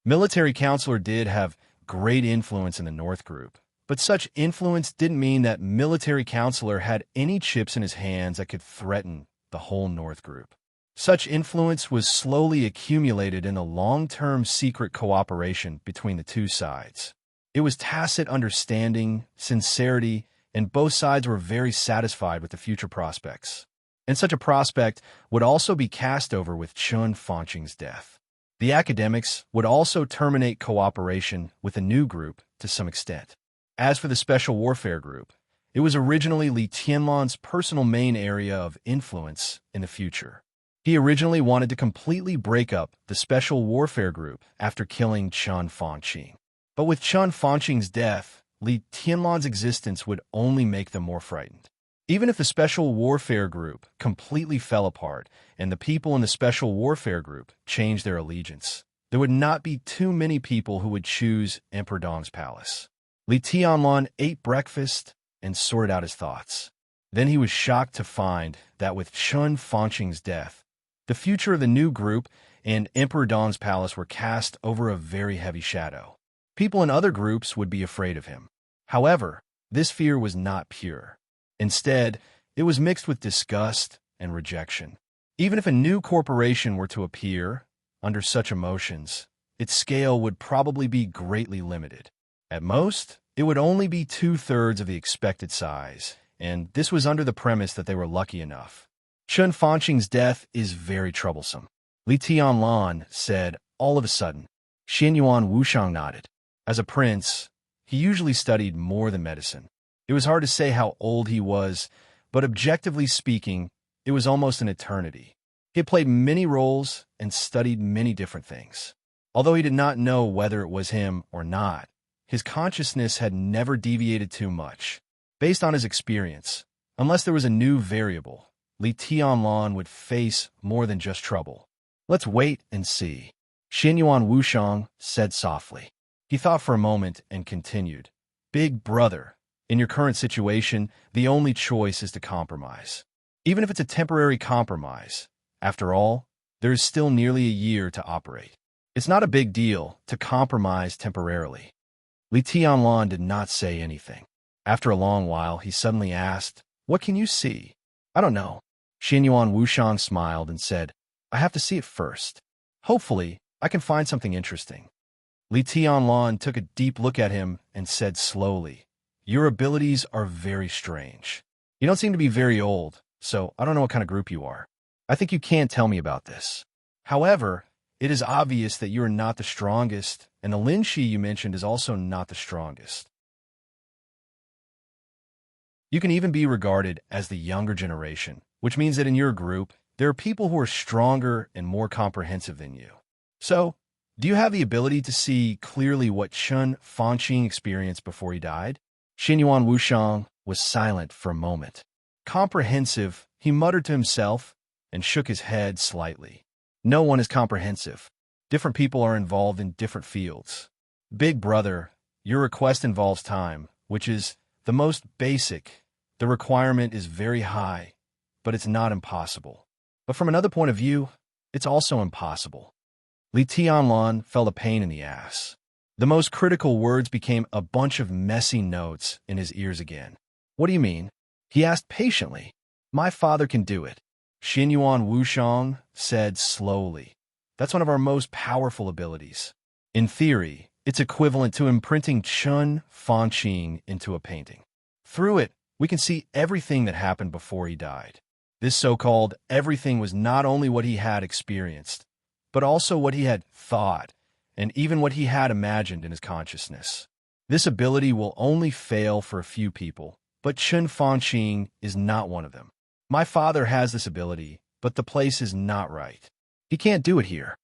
[SPEAKER 1] Military Counselor did have great influence in the North group, but such influence didn't mean that Military Counselor had any chips in his hands that could threaten the whole North group. Such influence was slowly accumulated in a long-term secret cooperation between the two sides. It was tacit understanding, sincerity, and both sides were very satisfied with the future prospects. And such a prospect would also be cast over with Chun Fanqing's death. The academics would also terminate cooperation with the new group to some extent. As for the Special Warfare Group, it was originally Li Tianlan's personal main area of influence in the future. He originally wanted to completely break up the Special Warfare Group after killing Chun Fanqing. But with Chun Fanqing's death, Li Tianlan's existence would only make them more frightened. Even if the Special Warfare Group completely fell apart and the people in the Special Warfare Group changed their allegiance, there would not be too many people who would choose Emperor Dong's palace. Li Tianlan ate breakfast and sorted out his thoughts. Then he was shocked to find that with Chun Fanqing's death, the future of the new group and Emperor Dong's palace were cast over a very heavy shadow. People in other groups would be afraid of him. However, this fear was not pure. Instead, it was mixed with disgust and rejection. Even if a new corporation were to appear under such emotions, its scale would probably be greatly limited. At most, it would only be 2/3 of the expected size, and this was under the premise that they were lucky enough. Chun Fanqing's death is very troublesome, Li Tianlan said all of a sudden. Xianyuan Wushang nodded. As a prince, he usually studied more than medicine. It was hard to say how old he was, but objectively speaking, it was almost an eternity. He had played many roles and studied many different things. Although he did not know whether it was him or not, his consciousness had never deviated too much. Based on his experience, unless there was a new variable, Li Tianlan would face more than just trouble. Let's wait and see, Xianyuan Wushang said softly. He thought for a moment and continued. Big brother, in your current situation, the only choice is to compromise. Even if it's a temporary compromise, after all, there is still nearly a year to operate. It's not a big deal to compromise temporarily. Li Tianlan did not say anything. After a long while, he suddenly asked, "What can you see?" "I don't know." Xianyuan Wushang smiled and said, "I have to see it first. Hopefully, I can find something interesting." Li Tianlan took a deep look at him and said slowly, "Your abilities are very strange. You don't seem to be very old, so I don't know what kind of group you are. I think you can't tell me about this. However, it is obvious that you are not the strongest, and the Lin Shi you mentioned is also not the strongest. You can even be regarded as the younger generation, which means that in your group, there are people who are stronger and more comprehensive than you. So, do you have the ability to see clearly what Chun Fanqing experienced before he died?" Xianyuan Wushang was silent for a moment. Comprehensive, he muttered to himself and shook his head slightly. No one is comprehensive. Different people are involved in different fields. Big brother, your request involves time, which is the most basic. The requirement is very high, but it's not impossible. But from another point of view, it's also impossible. Li Tianlan felt a pain in the ass. The most critical words became a bunch of messy notes in his ears again. "What do you mean?" he asked patiently. "My father can do it," Xianyuan Wushang said slowly. "That's one of our most powerful abilities. In theory, it's equivalent to imprinting Chun Fanqing into a painting. Through it, we can see everything that happened before he died. This so-called everything was not only what he had experienced, but also what he had thought, and even what he had imagined in his consciousness. This ability will only fail for a few people, but Chun Fanqing is not one of them. My father has this ability, but the place is not right. He can't do it here."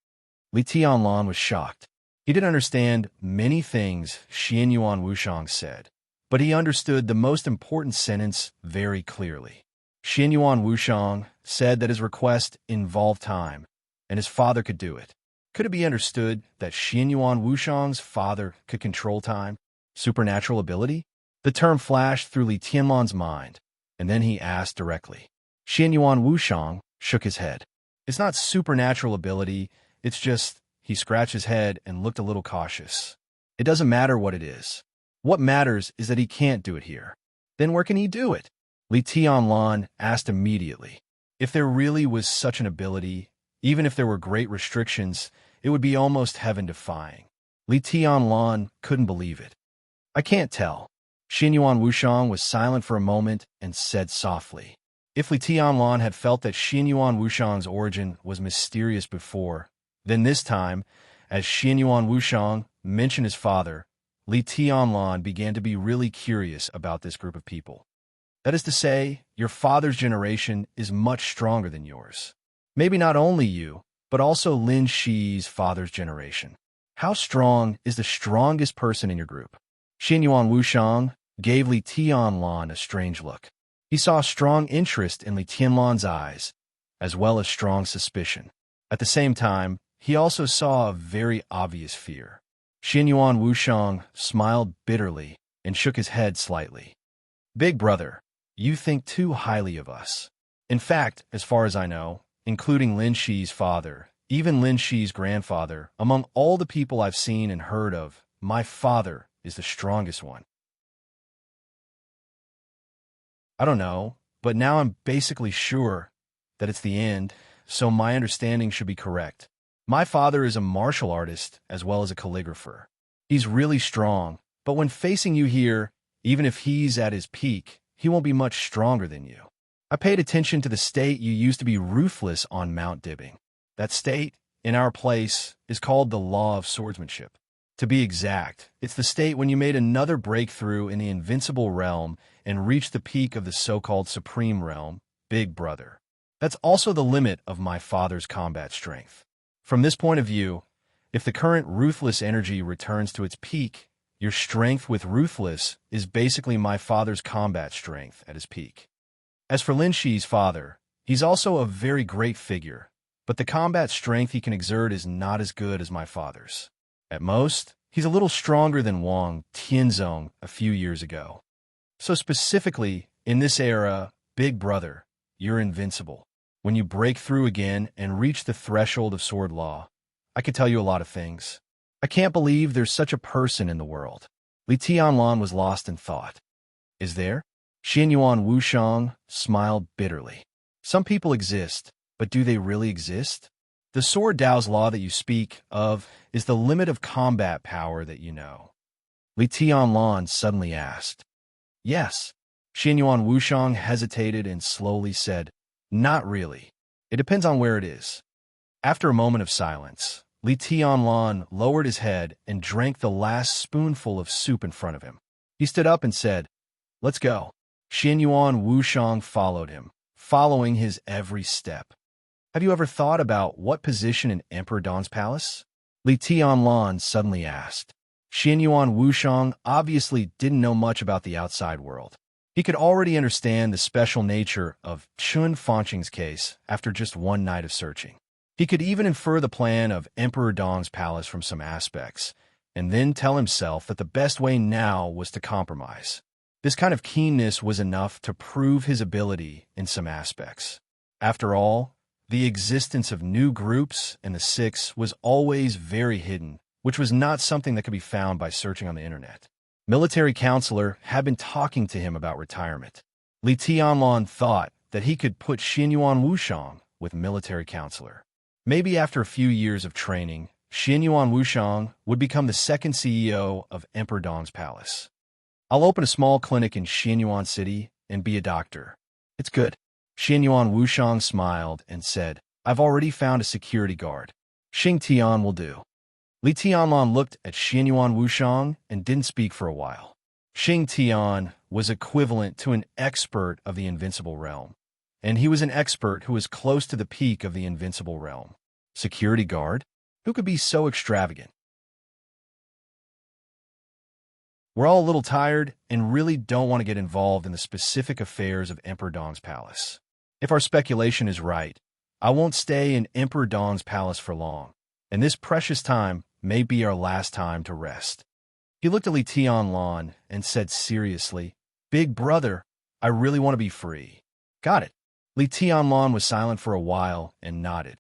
[SPEAKER 1] Li Tianlan was shocked. He didn't understand many things Xianyuan Wushang said, but he understood the most important sentence very clearly. Xianyuan Wushang said that his request involved time, and his father could do it. Could it be understood that Xianyuan Wushang's father could control time? Supernatural ability? The term flashed through Li Tianlan's mind, and then he asked directly. Xianyuan Wushang shook his head. "It's not supernatural ability, it's just..." He scratched his head and looked a little cautious. "It doesn't matter what it is. What matters is that he can't do it here." "Then where can he do it?" Li Tianlan asked immediately. If there really was such an ability, even if there were great restrictions, it would be almost heaven-defying. Li Tianlan couldn't believe it. I can't tell. Xin Yuan Wushang was silent for a moment and said softly. If Li Tianlan had felt that Xin Yuan Wushang's origin was mysterious before, then this time, as Xin Yuan Wushang mentioned his father, Li Tianlan began to be really curious about this group of people. That is to say, your father's generation is much stronger than yours. Maybe not only you, but also Lin Shi's father's generation. How strong is the strongest person in your group? Xin Yuan Wushang gave Li Tianlan a strange look. He saw strong interest in Li Tianlan's eyes, as well as strong suspicion. At the same time, he also saw a very obvious fear. Xin Yuan Wushang smiled bitterly and shook his head slightly. Big brother, you think too highly of us. In fact, as far as I know, including Lin Shi's father, even Lin Shi's grandfather, among all the people I've seen and heard of, my father is the strongest one. I don't know, but now I'm basically sure that it's the end, so my understanding should be correct. My father is a martial artist as well as a calligrapher. He's really strong, but when facing you here, even if he's at his peak, he won't be much stronger than you. I paid attention to the state you used to be ruthless on Mount Dibbing. That state, in our place, is called the law of swordsmanship. To be exact, it's the state when you made another breakthrough in the invincible realm and reached the peak of the so-called supreme realm, Big Brother. That's also the limit of my father's combat strength. From this point of view, if the current ruthless energy returns to its peak, your strength with ruthless is basically my father's combat strength at his peak. As for Lin Shi's father, he's also a very great figure, but the combat strength he can exert is not as good as my father's. At most, he's a little stronger than Wang Tianzong a few years ago. So specifically, in this era, Big Brother, you're invincible. When you break through again and reach the threshold of sword law, I could tell you a lot of things. I can't believe there's such a person in the world. Li Tianlan was lost in thought. Is there? Xin Yuan Wushang smiled bitterly. Some people exist, but do they really exist? The sword Dao's law that you speak of is the limit of combat power that you know. Li Tianlan suddenly asked. Yes. Xin Yuan Wushang hesitated and slowly said, not really. It depends on where it is. After a moment of silence, Li Tianlan lowered his head and drank the last spoonful of soup in front of him. He stood up and said, let's go. Xin Yuan Wushang followed him, following his every step. Have you ever thought about what position in Emperor Dong's palace? Li Tianlan suddenly asked. Xin Yuan Wushang obviously didn't know much about the outside world. He could already understand the special nature of Chun Fanqing's case after just one night of searching. He could even infer the plan of Emperor Dong's palace from some aspects, and then tell himself that the best way now was to compromise. This kind of keenness was enough to prove his ability in some aspects. After all, the existence of new groups in the Six was always very hidden, which was not something that could be found by searching on the internet. Military counselor had been talking to him about retirement. Li Tianlan thought that he could put Xin Yuan Wushang with military counselor. Maybe after a few years of training, Xin Yuan Wushang would become the second CEO of Emperor Dong's palace. I'll open a small clinic in Xianyuan City and be a doctor. It's good. Xin Yuan Wushang smiled and said, I've already found a security guard. Xing Tian will do. Li Tianlan looked at Xin Yuan Wushang and didn't speak for a while. Xing Tian was equivalent to an expert of the invincible realm, and he was an expert who was close to the peak of the invincible realm. Security guard? Who could be so extravagant? We're all a little tired and really don't want to get involved in the specific affairs of Emperor Dong's palace. If our speculation is right, I won't stay in Emperor Dong's palace for long, and this precious time may be our last time to rest. He looked at Li Tianlan and said seriously, Big brother, I really want to be free. Got it. Li Tianlan was silent for a while and nodded.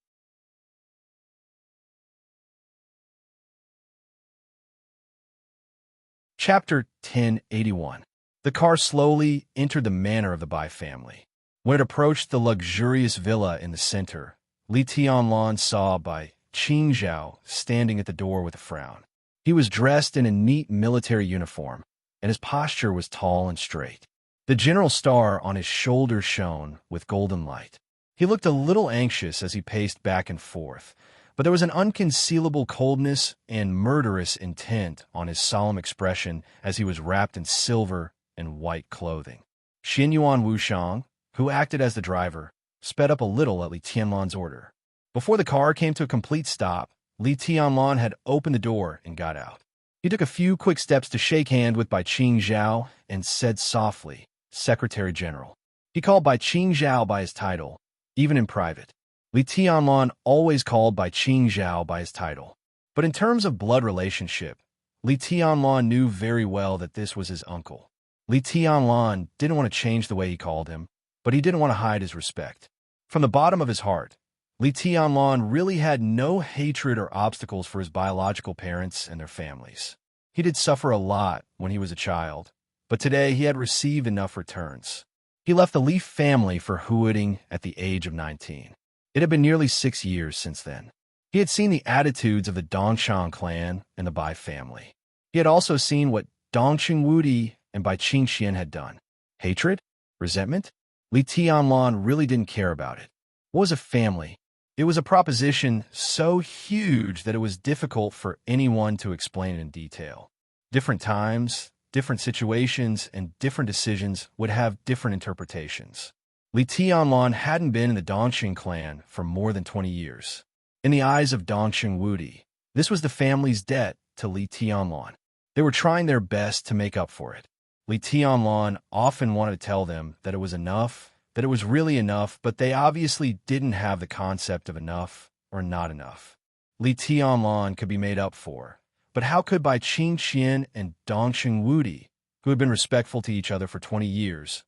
[SPEAKER 1] Chapter 1081. The car slowly entered the manor of the Bai family. When it approached the luxurious villa in the center, Li Tianlan saw Bai Qingzhao standing at the door with a frown. He was dressed in a neat military uniform, and his posture was tall and straight. The general star on his shoulder shone with golden light. He looked a little anxious as he paced back and forth, but there was an unconcealable coldness and murderous intent on his solemn expression as he was wrapped in silver and white clothing. Xin Yuan Wushang, who acted as the driver, sped up a little at Li Tianlan's order. Before the car came to a complete stop, Li Tianlan had opened the door and got out. He took a few quick steps to shake hand with Bai Qing Zhao and said softly, "Secretary General." He called Bai Qing Zhao by his title, even in private. Li Tianlan always called Bai Qing Zhao by his title. But in terms of blood relationship, Li Tianlan knew very well that this was his uncle. Li Tianlan didn't want to change the way he called him, but he didn't want to hide his respect. From the bottom of his heart, Li Tianlan really had no hatred or obstacles for his biological parents and their families. He did suffer a lot when he was a child, but today he had received enough returns. He left the Li family for Huading at the age of 19. It had been nearly 6 years since then. He had seen the attitudes of the Dongshan clan and the Bai family. He had also seen what Dongqing Wudi and Bai Qingxian had done. Hatred? Resentment? Li Tianlan really didn't care about it. What was a family? It was a proposition so huge that it was difficult for anyone to explain it in detail. Different times, different situations, and different decisions would have different interpretations. Li Tianlan hadn't been in the Dongqing clan for more than 20 years. In the eyes of Dongqing Wudi, this was the family's debt to Li Tianlan. They were trying their best to make up for it. Li Tianlan often wanted to tell them that it was enough, that it was really enough, but they obviously didn't have the concept of enough or not enough. Li Tianlan could be made up for, but how could Bai Qingxian and Dongqing Wudi, who had been respectful to each other for 20 years,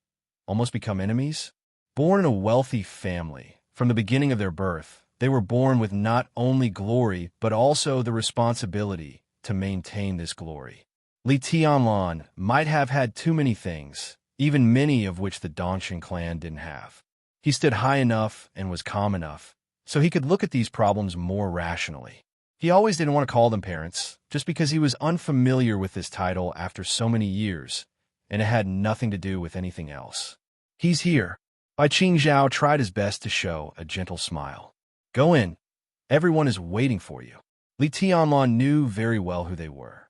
[SPEAKER 1] almost become enemies? Born in a wealthy family, from the beginning of their birth, they were born with not only glory, but also the responsibility to maintain this glory. Li Tianlan might have had too many things, even many of which the Dongqing clan didn't have. He stood high enough and was calm enough, so he could look at these problems more rationally. He always didn't want to call them parents, just because he was unfamiliar with this title after so many years, and it had nothing to do with anything else. "He's here." Bai Qing Zhao tried his best to show a gentle smile. "Go in. Everyone is waiting for you." Li Tianlan knew very well who they were.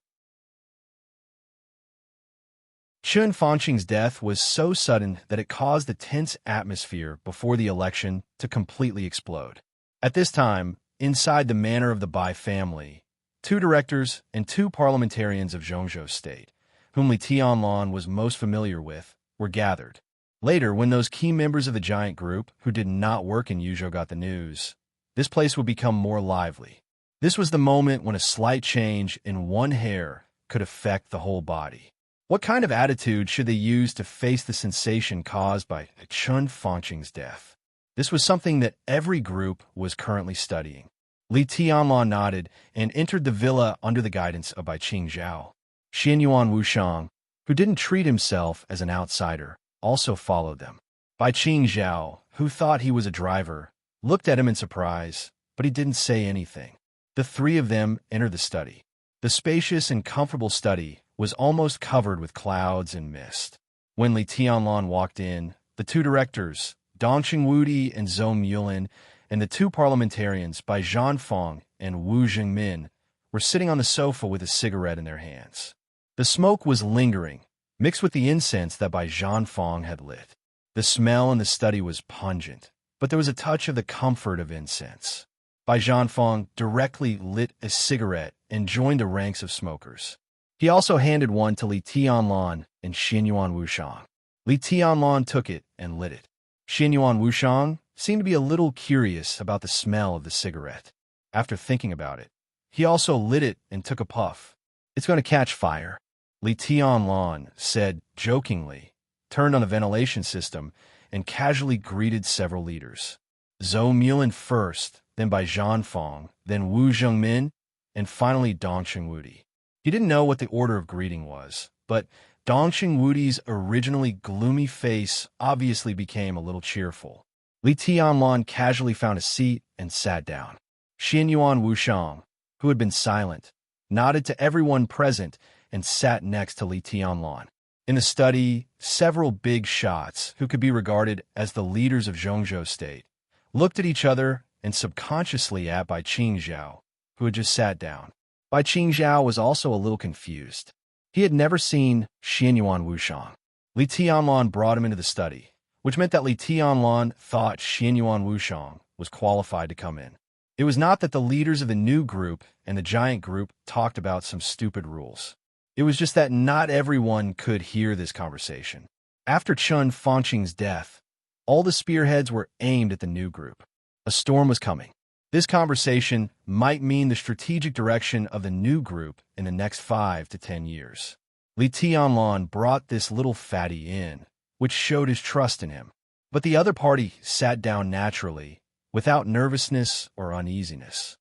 [SPEAKER 1] Chun Fanqing's death was so sudden that it caused the tense atmosphere before the election to completely explode. At this time, inside the manor of the Bai family, 2 directors and 2 parliamentarians of Zhongzhou State, whom Li Tianlan was most familiar with, were gathered. Later, when those key members of the giant group who did not work in Yuzhou got the news, this place would become more lively. This was the moment when a slight change in one hair could affect the whole body. What kind of attitude should they use to face the sensation caused by Chun Fanqing's death? This was something that every group was currently studying. Li Tianlan nodded and entered the villa under the guidance of Bai Qing Zhao. Xin Yuan Wushang, who didn't treat himself as an outsider, also followed them. Bai Qing Zhao, who thought he was a driver, looked at him in surprise, but he didn't say anything. The 3 of them entered the study. The spacious and comfortable study was almost covered with clouds and mist. When Li Tianlan walked in, the 2 directors, Dongqing Wudi and Zhou Mulin, and the 2 parliamentarians, Bai Zhanfeng and Wu Jingmin, were sitting on the sofa with a cigarette in their hands. The smoke was lingering, mixed with the incense that Bai Zhanfeng had lit. The smell in the study was pungent, but there was a touch of the comfort of incense. Bai Zhanfeng directly lit a cigarette and joined the ranks of smokers. He also handed one to Li Tianlan and Xin Yuan Wushang. Li Tianlan took it and lit it. Xin Yuan Wushang seemed to be a little curious about the smell of the cigarette. After thinking about it, he also lit it and took a puff. "It's going to catch fire," Li Tianlan said jokingly, turned on the ventilation system, and casually greeted several leaders. Zhou Mulin first, then Bai Zhanfeng, then Wu Jingmin, and finally Dongqing Wudi. He didn't know what the order of greeting was, but Dongqing Wudi's originally gloomy face obviously became a little cheerful. Li Tianlan casually found a seat and sat down. Xin Yuan Wushang, who had been silent, nodded to everyone present and sat next to Li Tianlan. In the study, several big shots, who could be regarded as the leaders of Zhongzhou State, looked at each other and subconsciously at Bai Qingzhao, who had just sat down. Bai Qingzhao was also a little confused. He had never seen Xianyuan Wushang. Li Tianlan brought him into the study, which meant that Li Tianlan thought Xianyuan Wushang was qualified to come in. It was not that the leaders of the new group and the giant group talked about some stupid rules. It was just that not everyone could hear this conversation. After Chun Fangqing's death, all the spearheads were aimed at the new group. A storm was coming. This conversation might mean the strategic direction of the new group in the next 5 to 10 years. Li Tianlan brought this little fatty in, which showed his trust in him. But the other party sat down naturally, without nervousness or uneasiness.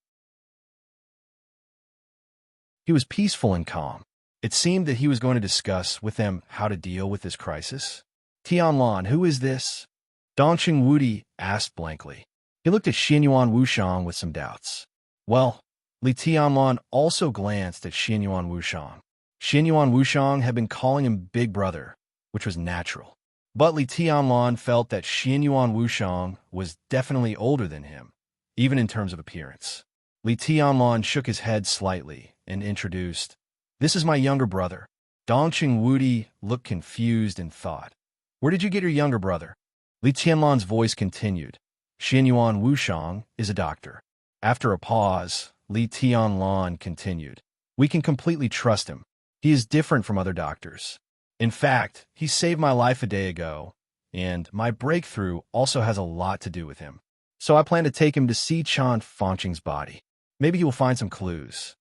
[SPEAKER 1] He was peaceful and calm. It seemed that he was going to discuss with them how to deal with this crisis. Tianlan, who is this? Dongqing Wudi asked blankly. He looked at Xianyuan Wushang with some doubts. Well, Li Tianlan also glanced at Xianyuan Wushang. Xianyuan Wushang had been calling him Big Brother, which was natural. But Li Tianlan felt that Xianyuan Wushang was definitely older than him, even in terms of appearance. Li Tianlan shook his head slightly and introduced, "This is my younger brother." Dongqing Wudi looked confused and thought, "Where did you get your younger brother?" Li Tianlan's voice continued, "Xianyuan Wushang is a doctor." After a pause, Li Tianlan continued, "We can completely trust him. He is different from other doctors. In fact, he saved my life a day ago, and my breakthrough also has a lot to do with him. So I plan to take him to see Chun Fangqing's body. Maybe he will find some clues."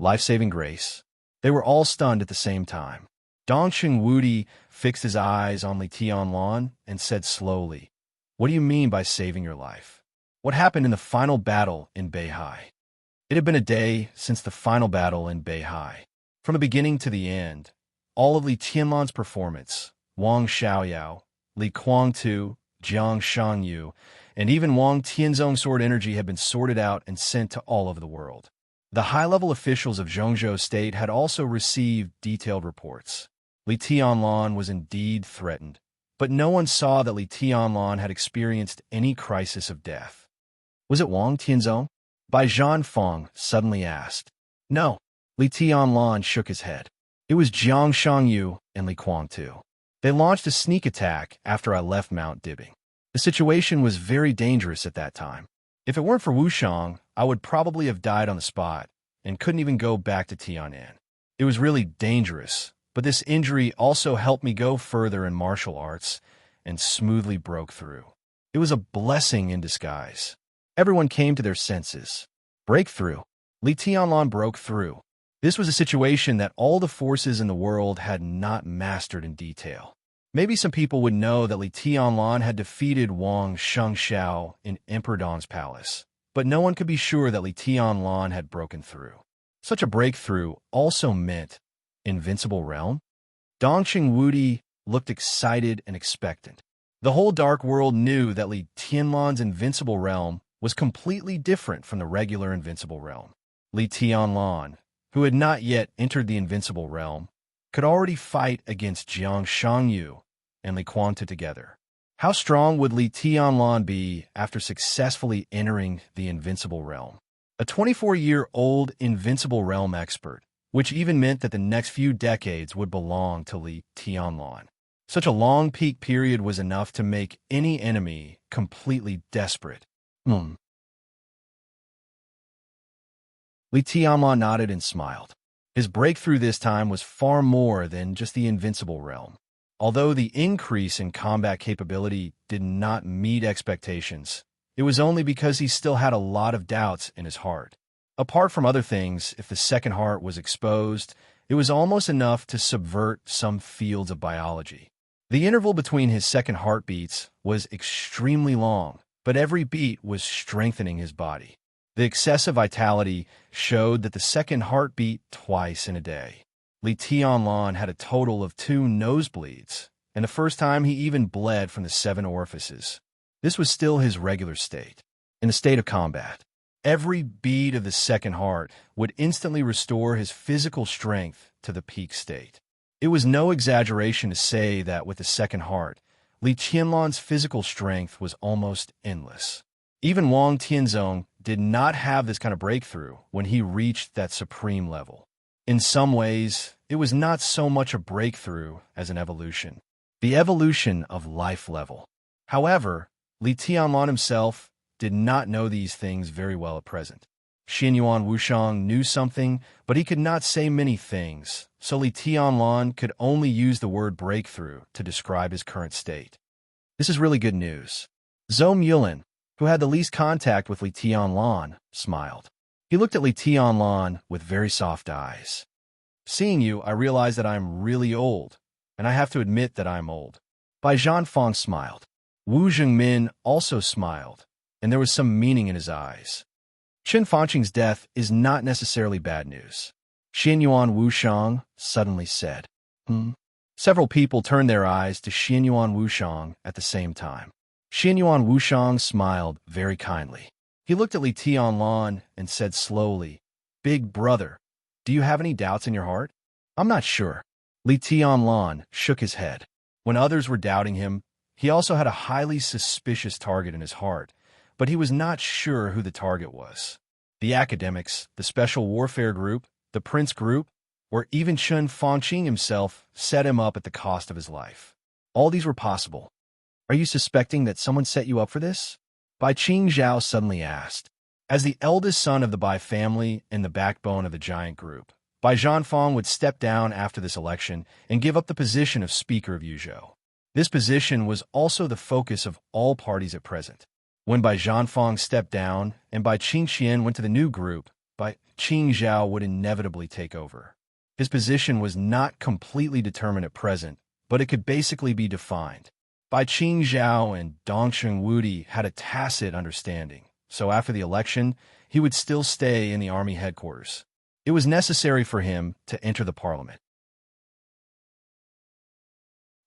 [SPEAKER 1] Life-saving grace. They were all stunned at the same time. Dongqing Wudi fixed his eyes on Li Tianlan and said slowly, "What do you mean by saving your life? What happened in the final battle in Beihai?" It had been a day since the final battle in Beihai. From the beginning to the end, all of Li Tianlan's performance, Wang Xiaoyao, Li Kuangtu, Jiang Shangyu, and even Wang Tianzong's sword energy had been sorted out and sent to all over the world. The high-level officials of Zhongzhou State had also received detailed reports. Li Tianlan was indeed threatened, but no one saw that Li Tianlan had experienced any crisis of death. Was it Wang Tianzong? Bai Zhanfeng suddenly asked. No. Li Tianlan shook his head. It was Jiang Shangyu and Li Kuangtu. They launched a sneak attack after I left Mount Dibing. The situation was very dangerous at that time. If it weren't for Wushang, I would probably have died on the spot and couldn't even go back to Tian'an. It was really dangerous, but this injury also helped me go further in martial arts and smoothly broke through. It was a blessing in disguise. Everyone came to their senses. Breakthrough. Li Tianlan broke through. This was a situation that all the forces in the world had not mastered in detail. Maybe some people would know that Li Tianlan had defeated Wang Shengxiao in Emperor Dong's palace, but no one could be sure that Li Tianlan had broken through. Such a breakthrough also meant invincible realm? Dongqing Wudi looked excited and expectant. The whole dark world knew that Li Tianlan's invincible realm was completely different from the regular invincible realm. Li Tianlan, who had not yet entered the invincible realm, could already fight against Jiang Shangyu and Li Kuangtu together. How strong would Li Tianlan be after successfully entering the invincible realm? A 24-year-old invincible realm expert, which even meant that the next few decades would belong to Li Tianlan. Such a long peak period was enough to make any enemy completely desperate. Li Tianlan nodded and smiled. His breakthrough this time was far more than just the invincible realm. Although the increase in combat capability did not meet expectations, it was only because he still had a lot of doubts in his heart. Apart from other things, if the second heart was exposed, it was almost enough to subvert some fields of biology. The interval between his second heartbeats was extremely long, but every beat was strengthening his body. The excessive vitality showed that the second heart beat twice in a day. Li Tianlan had a total of 2 nosebleeds, and the first time he even bled from the 7 orifices. This was still his regular state. In the state of combat, Every beat of the second heart would instantly restore his physical strength to the peak state. It was no exaggeration to say that with the second heart, Li Qianlon's physical strength was almost endless. Even Wang Tianzong did not have this kind of breakthrough when he reached that supreme level. In some ways, it was not so much a breakthrough as an evolution. The evolution of life level. However, Li Tianlon himself did not know these things very well at present. Xianyuan Wushang knew something, but he could not say many things, so Li Tianlon could only use the word breakthrough to describe his current state. This is really good news. Zhou Mulin, who had the least contact with Li Tianlon, smiled. He looked at Li Tianlon with very soft eyes. Seeing you, I realize that I am really old, and I have to admit that I am old. Bai Zhanfang smiled. Wu Zhengmin also smiled, and there was some meaning in his eyes. Chen Fanqing's death is not necessarily bad news. Xianyuan Wushang suddenly said. Several people turned their eyes to Xianyuan Wushang at the same time. Xianyuan Wushang smiled very kindly. He looked at Li Tianlon and said slowly, "Big brother, do you have any doubts in your heart?" "I'm not sure." Li Tianlon shook his head. When others were doubting him, he also had a highly suspicious target in his heart, but he was not sure who the target was. The academics, the special warfare group, the prince group, or even Chen Fanqing himself set him up at the cost of his life. All these were possible. "Are you suspecting that someone set you up for this?" Bai Qingzhao suddenly asked. As the eldest son of the Bai family and the backbone of the giant group, Bai Zhanfang would step down after this election and give up the position of Speaker of Yuzhou. This position was also the focus of all parties at present. When Bai Zhanfang stepped down and Bai Qingxian went to the new group, Bai Qingzhao would inevitably take over. His position was not completely determined at present, but it could basically be defined. Bai Qingzhao and Dongsheng Wudi had a tacit understanding, so after the election, he would still stay in the army headquarters. It was necessary for him to enter the parliament.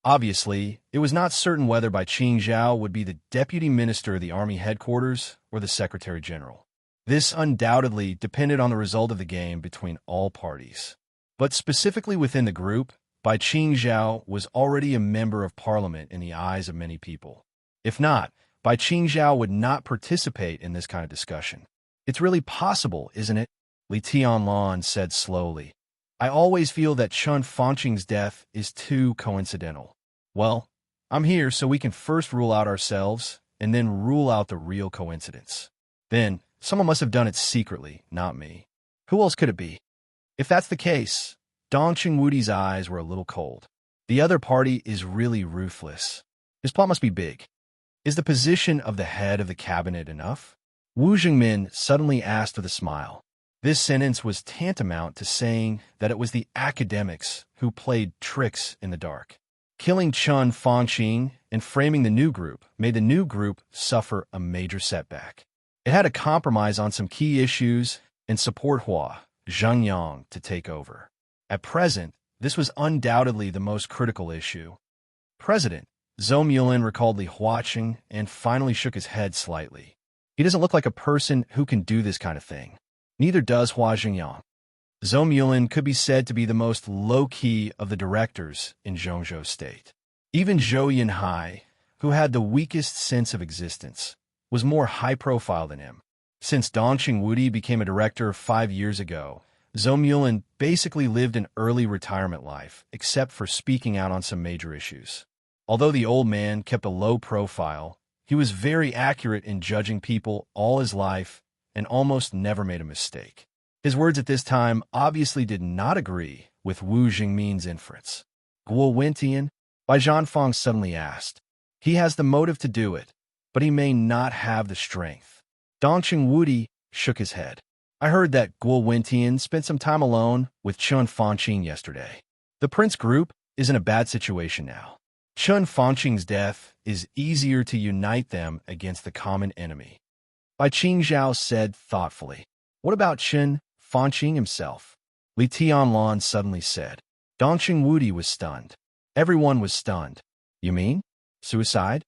[SPEAKER 1] Obviously, it was not certain whether Bai Qingzhao would be the deputy minister of the army headquarters or the secretary general. This undoubtedly depended on the result of the game between all parties. But specifically within the group, Bai Qingzhao was already a member of parliament in the eyes of many people. If not, Bai Qingzhao would not participate in this kind of discussion. "It's really possible, isn't it?" Li Tianlon said slowly. "I always feel that Chen Fanqing's death is too coincidental." "Well, I'm here so we can first rule out ourselves and then rule out the real coincidence. Then, someone must have done it secretly, not me. Who else could it be?" If that's the case, Dongsheng Wudi's eyes were a little cold. The other party is really ruthless. His plot must be big. Is the position of the head of the cabinet enough? Wu Zhengmin suddenly asked with a smile. This sentence was tantamount to saying that it was the academics who played tricks in the dark. Killing Chen Fanqing and framing the new group made the new group suffer a major setback. It had to compromise on some key issues and support Hua Zhengyang to take over. At present, this was undoubtedly the most critical issue. President Zhou Mulin recalled Li Huaqing and finally shook his head slightly. He doesn't look like a person who can do this kind of thing. Neither does Hua Zhengyang. Zhou Mulin could be said to be the most low-key of the directors in Zhongzhou State. Even Zhou Yinhai, who had the weakest sense of existence, was more high-profile than him. Since Dongsheng Wudi became a director 5 years ago, Zhou Mulin basically lived an early retirement life, except for speaking out on some major issues. Although the old man kept a low profile, he was very accurate in judging people all his life and almost never made a mistake. His words at this time obviously did not agree with Wu Zhengmin's inference. Guo Wentian? Bai Zhanfang suddenly asked. He has the motive to do it, but he may not have the strength. Dongsheng Wudi shook his head. I heard that Guo Wentian spent some time alone with Chen Fanqing yesterday. The Prince Group is in a bad situation now. Chen Fanqing's death is easier to unite them against the common enemy. Bai Qingzhao said thoughtfully. What about Chen Fanqing himself? Li Tianlon suddenly said. Dongsheng Wudi was stunned. Everyone was stunned. You mean? Suicide?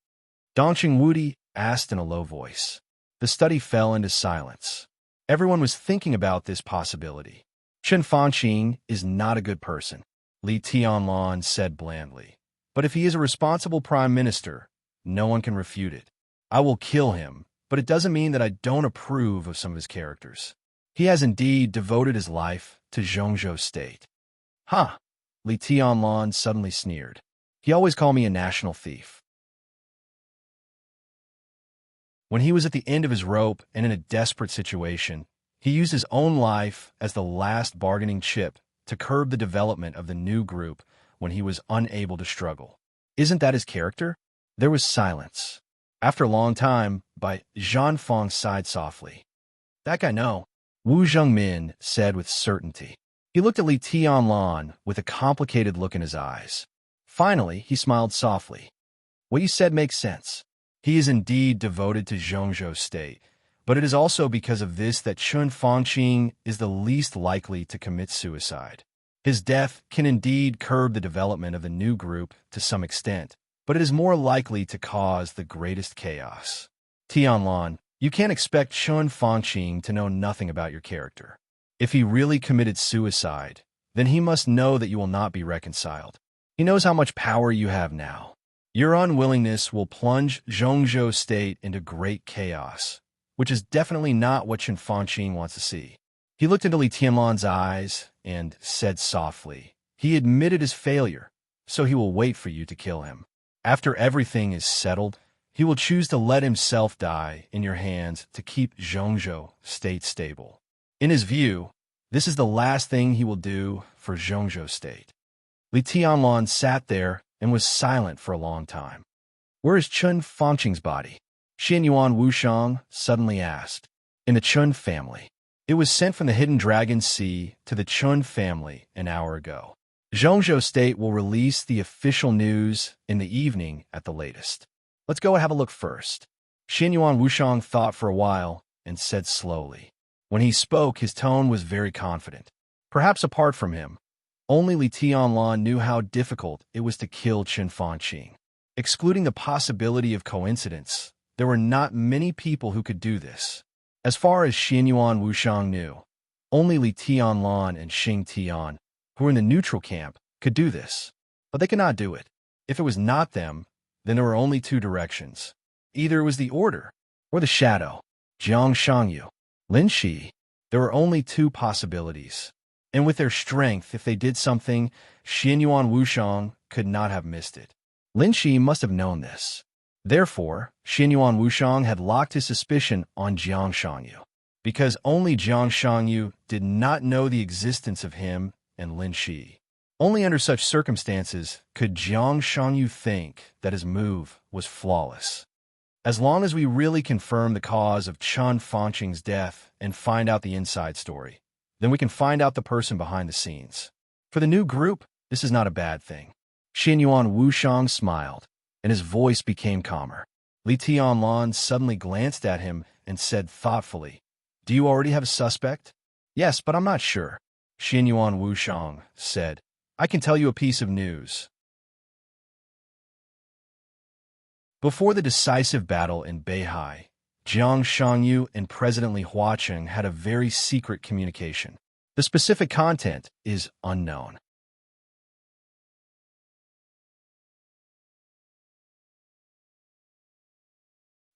[SPEAKER 1] Dongsheng Wudi asked in a low voice. The study fell into silence. Everyone was thinking about this possibility. Chen Fanqing is not a good person, Li Tianlan said blandly. But if he is a responsible prime minister, no one can refute it. I will kill him, but it doesn't mean that I don't approve of some of his characters. He has indeed devoted his life to Zhongzhou state. Huh, Li Tianlan suddenly sneered. He always called me a national thief. When he was at the end of his rope and in a desperate situation, he used his own life as the last bargaining chip to curb the development of the new group when he was unable to struggle. Isn't that his character? There was silence. After a long time, Zhan Fong sighed softly. That guy no, Wu Zhengmin said with certainty. He looked at Li Tianlan with a complicated look in his eyes. Finally, he smiled softly. What you said makes sense. He is indeed devoted to Zhongzhou state, but it is also because of this that Chen Fanqing is the least likely to commit suicide. His death can indeed curb the development of the new group to some extent, but it is more likely to cause the greatest chaos. Tianlan, you can't expect Chen Fanqing to know nothing about your character. If he really committed suicide, then he must know that you will not be reconciled. He knows how much power you have now. Your unwillingness will plunge Zhongzhou state into great chaos, which is definitely not what Chen Fanqing wants to see. He looked into Li Tianlan's eyes and said softly, he admitted his failure, so he will wait for you to kill him. After everything is settled, he will choose to let himself die in your hands to keep Zhongzhou state stable. In his view, this is the last thing he will do for Zhongzhou state. Li Tianlan sat there and was silent for a long time. Where is Chen Fanqing's body? Xianyuan Wushang suddenly asked. In the Chun family. It was sent from the Hidden Dragon Sea to the Chun family an hour ago. Zhongzhou state will release the official news in the evening at the latest. Let's go and have a look first. Xianyuan Wushang thought for a while and said slowly. When he spoke, his tone was very confident. Perhaps apart from him, only Li Tianlan knew how difficult it was to kill Chen Fanqing. Excluding the possibility of coincidence, there were not many people who could do this. As far as Xianyuan Wushang knew, only Li Tianlan and Xing Tian, who were in the neutral camp, could do this. But they could not do it. If it was not them, then there were only two directions. Either it was the Order, or the Shadow, Jiang Shangyu, Lin Shi. There were only two possibilities. And with their strength, if they did something, Xianyuan Wushang could not have missed it. Lin Shi must have known this. Therefore, Xianyuan Wushang had locked his suspicion on Jiang Shangyu, because only Jiang Shangyu did not know the existence of him and Lin Shi. Only under such circumstances could Jiang Shangyu think that his move was flawless. As long as we really confirm the cause of Chen Fanqing's death and find out the inside story, then we can find out the person behind the scenes. For the new group, this is not a bad thing. Xianyuan Wushang smiled, and his voice became calmer. Li Tianlan suddenly glanced at him and said thoughtfully, Do you already have a suspect? Yes, but I'm not sure. Xianyuan Wushang said, I can tell you a piece of news. Before the decisive battle in Beihai, Jiang Shangyu and President Li Huacheng had a very secret communication. The specific content is unknown.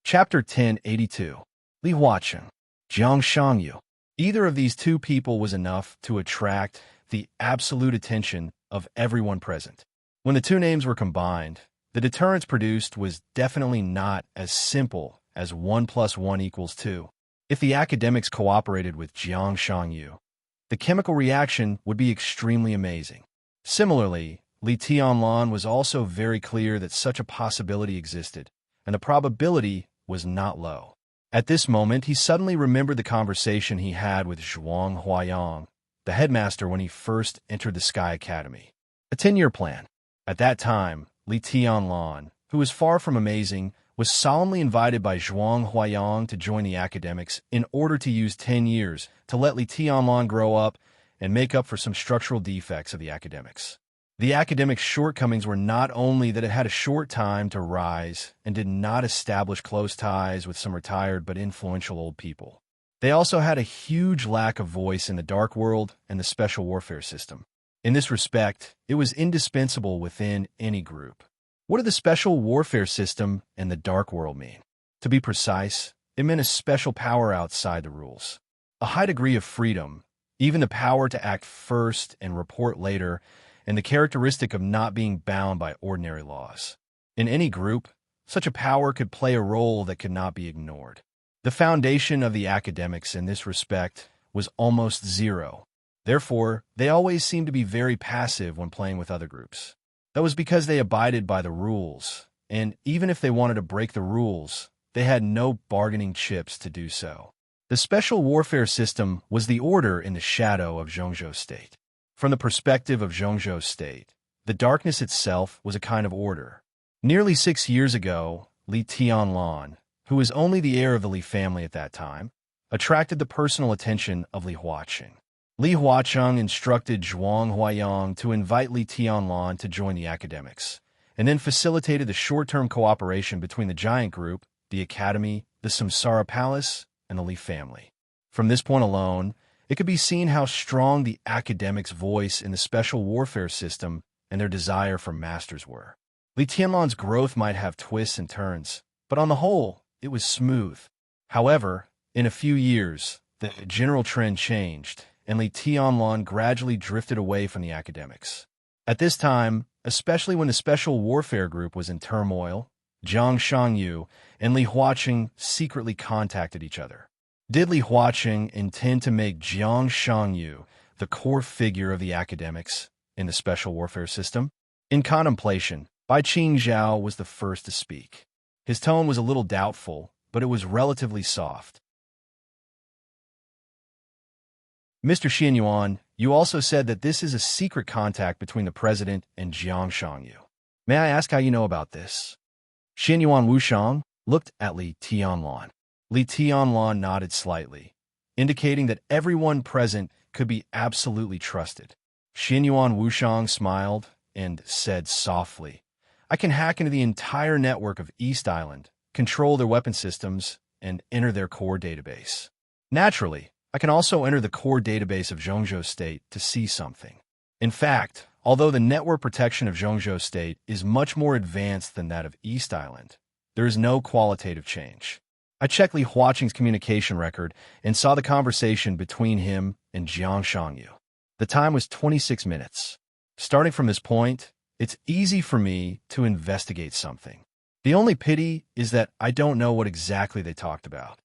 [SPEAKER 1] Chapter 1082. Li Huacheng, Jiang Shangyu. Either of these two people was enough to attract the absolute attention of everyone present. When the two names were combined, the deterrence produced was definitely not as simple as 1 + 1 = 2. If the academics cooperated with Jiang Shangyu, the chemical reaction would be extremely amazing. Similarly, Li Tianlan was also very clear that such a possibility existed, and the probability was not low. At this moment, he suddenly remembered the conversation he had with Zhuang Huayang, the headmaster when he first entered the Sky Academy. A 10-year plan. At that time, Li Tianlan, who was far from amazing, was solemnly invited by Zhuang Huayang to join the academics in order to use 10 years to let Li Tianlan grow up and make up for some structural defects of the academics. The academics' shortcomings were not only that it had a short time to rise and did not establish close ties with some retired but influential old people. They also had a huge lack of voice in the Dark World and the Special Warfare system. In this respect, it was indispensable within any group. What do the Special Warfare system and the Dark World mean? To be precise, it meant a special power outside the rules. A high degree of freedom, even the power to act first and report later, and the characteristic of not being bound by ordinary laws. In any group, such a power could play a role that could not be ignored. The foundation of the academics in this respect was almost zero. Therefore, they always seemed to be very passive when playing with other groups. That was because they abided by the rules, and even if they wanted to break the rules, they had no bargaining chips to do so. The Special Warfare system was the order in the shadow of Zhongzhou State. From the perspective of Zhongzhou State, the darkness itself was a kind of order. Nearly 6 years ago, Li Tianlan, who was only the heir of the Li family at that time, attracted the personal attention of Li Huaqing. Li Huaqing instructed Zhuang Huayang to invite Li Tianlan to join the academics, and then facilitated the short-term cooperation between the giant group, the academy, the Samsara Palace, and the Li family. From this point alone, it could be seen how strong the academics' voice in the Special Warfare system and their desire for masters were. Li Tianlan's growth might have twists and turns, but on the whole, it was smooth. However, in a few years, the general trend changed, and Li Tianlan gradually drifted away from the academics. At this time, especially when the Special Warfare Group was in turmoil, Jiang Shangyu and Li Huaqing secretly contacted each other. Did Li Huaqing intend to make Jiang Shangyu the core figure of the academics in the Special Warfare system? In contemplation, Bai Qingzhao was the first to speak. His tone was a little doubtful, but it was relatively soft. Mr. Xianyuan, you also said that this is a secret contact between the president and Jiang Shangyu. May I ask how you know about this? Xianyuan Wushang looked at Li Tianlan. Li Tianlan nodded slightly, indicating that everyone present could be absolutely trusted. Xianyuan Wushang smiled and said softly, I can hack into the entire network of East Island, control their weapon systems, and enter their core database. Naturally, I can also enter the core database of Zhongzhou State to see something. In fact, although the network protection of Zhongzhou State is much more advanced than that of East Island, there is no qualitative change. I checked Li Huaqing's communication record and saw the conversation between him and Jiang Shangyu. The time was 26 minutes. Starting from this point, it's easy for me to investigate something. The only pity is that I don't know what exactly they talked about.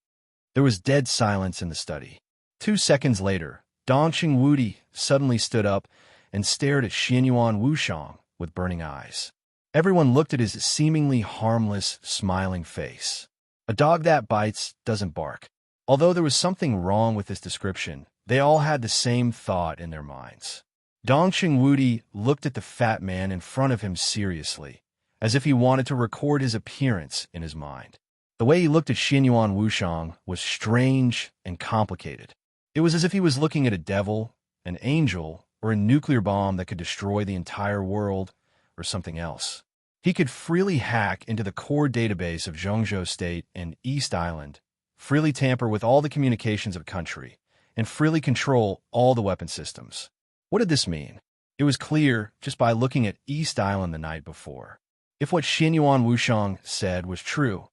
[SPEAKER 1] There was dead silence in the study. 2 seconds later, Dongqing Wudi suddenly stood up and stared at Xianyuan Wushang with burning eyes. Everyone looked at his seemingly harmless, smiling face. A dog that bites doesn't bark. Although there was something wrong with this description, they all had the same thought in their minds. Dongqing Wudi looked at the fat man in front of him seriously, as if he wanted to record his appearance in his mind. The way he looked at Xianyuan Wushang was strange and complicated. It was as if he was looking at a devil, an angel, or a nuclear bomb that could destroy the entire world, or something else. He could freely hack into the core database of Zhongzhou State and East Island, freely tamper with all the communications of the country, and freely control all the weapon systems. What did this mean? It was clear just by looking at East Island the night before. If what Xianyuan Wushang said was true.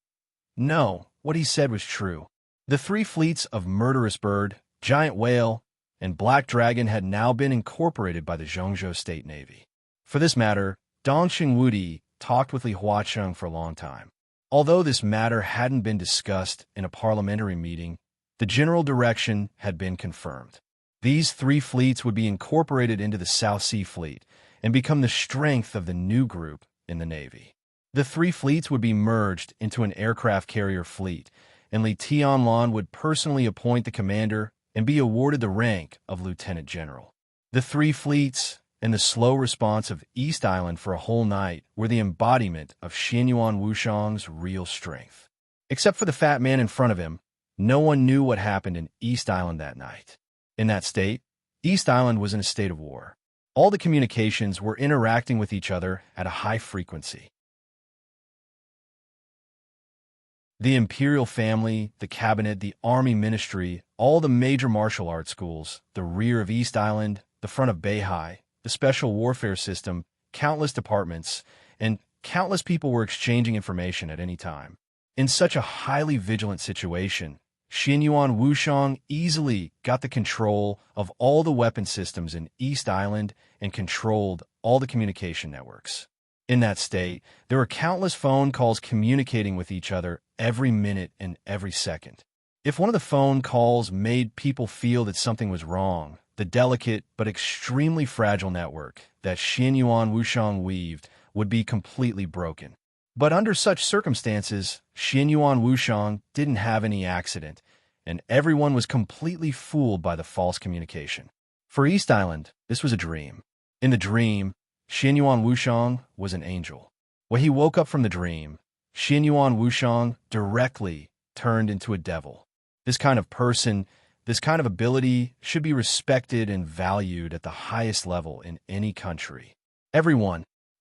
[SPEAKER 1] No, what he said was true. The 3 fleets of Murderous Bird, Giant Whale, and Black Dragon had now been incorporated by the Zhongzhou State Navy. For this matter, Dongqing Wudi talked with Li Huaqing for a long time. Although this matter hadn't been discussed in a parliamentary meeting, the general direction had been confirmed. These 3 fleets would be incorporated into the South Sea Fleet and become the strength of the new group in the Navy. The 3 fleets would be merged into an aircraft carrier fleet, and Li Tianlan would personally appoint the commander and be awarded the rank of lieutenant general. The 3 fleets and the slow response of East Island for a whole night were the embodiment of Xianyuan Wushang's real strength. Except for the fat man in front of him, no one knew what happened in East Island that night. In that state, East Island was in a state of war. All the communications were interacting with each other at a high frequency. The imperial family, the cabinet, the army ministry, all the major martial arts schools, the rear of East Island, the front of Beihai, the special warfare system, countless departments, and countless people were exchanging information at any time. In such a highly vigilant situation, Xianyuan Wushang easily got the control of all the weapon systems in East Island and controlled all the communication networks. In that state, there were countless phone calls communicating with each other every minute and every second. If one of the phone calls made people feel that something was wrong, the delicate but extremely fragile network that Xianyuan Wushang weaved would be completely broken. But under such circumstances, Xianyuan Wushang didn't have any accident, and everyone was completely fooled by the false communication. For East Island, this was a dream. In the dream, Xianyuan Wushang was an angel. When he woke up from the dream, Xianyuan Wushang directly turned into a devil. This kind of person, this kind of ability should be respected and valued at the highest level in any country.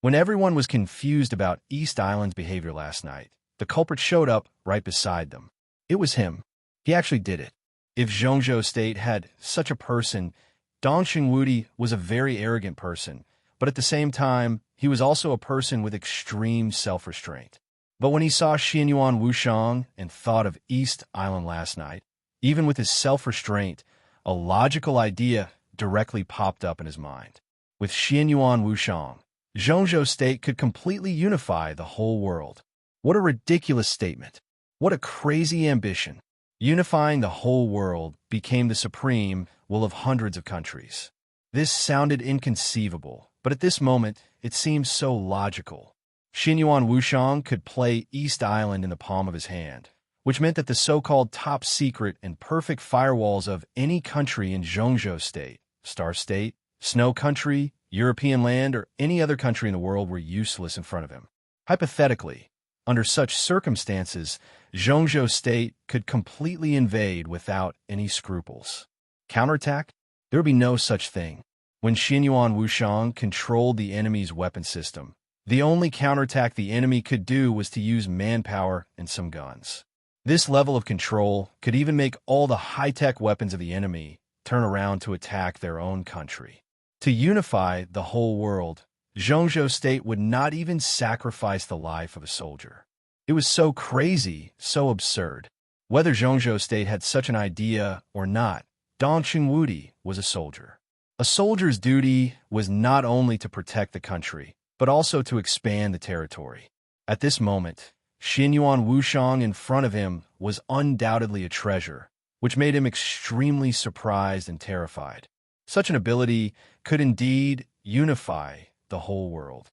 [SPEAKER 1] When everyone was confused about East Island's behavior last night, the culprit showed up right beside them. It was him. He actually did it. If Zhongzhou State had such a person, Dong Xingwudi was a very arrogant person, but at the same time, he was also a person with extreme self-restraint. But when he saw Xianyuan Wushang and thought of East Island last night, even with his self-restraint, a logical idea directly popped up in his mind. With Xianyuan Wushang, Zhongzhou State could completely unify the whole world. What a ridiculous statement. What a crazy ambition. Unifying the whole world became the supreme will of hundreds of countries. This sounded inconceivable, but at this moment, it seemed so logical. Xianyuan Wushang could play East Island in the palm of his hand, which meant that the so-called top secret and perfect firewalls of any country in Zhongzhou State, Star State, Snow Country, European land, or any other country in the world were useless in front of him. Hypothetically, under such circumstances, Zhongzhou State could completely invade without any scruples. Counterattack? There would be no such thing. When Xianyuan Wushang controlled the enemy's weapon system, the only counterattack the enemy could do was to use manpower and some guns. This level of control could even make all the high-tech weapons of the enemy turn around to attack their own country. To unify the whole world, Zhongzhou State would not even sacrifice the life of a soldier. It was so crazy, so absurd. Whether Zhongzhou State had such an idea or not, Dong Xingwudi was a soldier. A soldier's duty was not only to protect the country, but also to expand the territory. At this moment, Xianyuan Wushang in front of him was undoubtedly a treasure, which made him extremely surprised and terrified. Such an ability could indeed unify the whole world.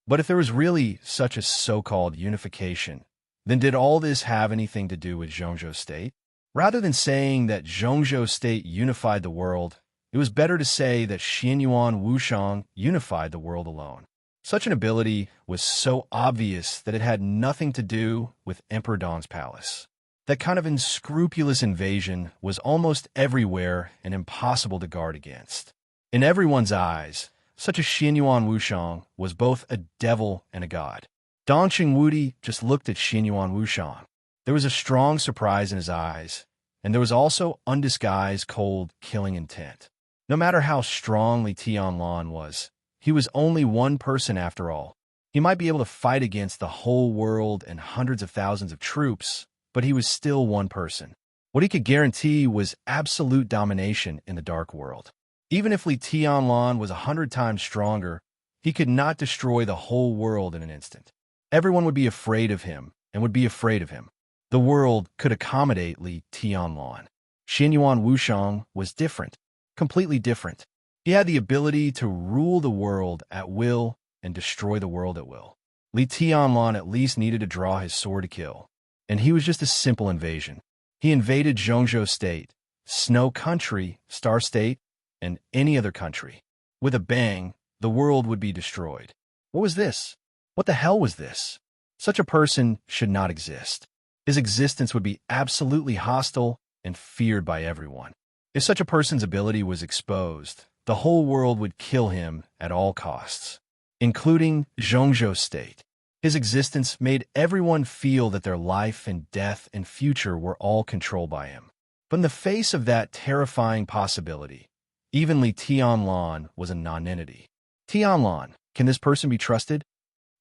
[SPEAKER 1] But if there was really such a so-called unification, then did all this have anything to do with Zhongzhou State? Rather than saying that Zhongzhou State unified the world, it was better to say that Xianyuan Wushang unified the world alone. Such an ability was so obvious that it had nothing to do with Emperor Dong's palace. That kind of unscrupulous invasion was almost everywhere and impossible to guard against. In everyone's eyes, such a Xianyuan Wushang was both a devil and a god. Dong Xingwudi just looked at Xianyuan Wushang. There was a strong surprise in his eyes, and there was also undisguised cold, killing intent. No matter how strong Li Tianlan was, he was only one person after all. He might be able to fight against the whole world and hundreds of thousands of troops, but he was still one person. What he could guarantee was absolute domination in the dark world. Even if Li Tianlan was 100 times stronger, he could not destroy the whole world in an instant. Everyone would be afraid of him and would be afraid of him. The world could accommodate Li Tianlan. Xianyuan Wushang was different, completely different. He had the ability to rule the world at will and destroy the world at will. Li Tianlan at least needed to draw his sword to kill, and he was just a simple invasion. He invaded Zhongzhou State, Snow Country, Star State, and any other country. With a bang, the world would be destroyed. What was this? What the hell was this? Such a person should not exist. His existence would be absolutely hostile and feared by everyone. If such a person's ability was exposed, the whole world would kill him at all costs, including Zhongzhou State. His existence made everyone feel that their life and death and future were all controlled by him. But in the face of that terrifying possibility, even Li Tianlan was a nonentity. Tianlan, can this person be trusted?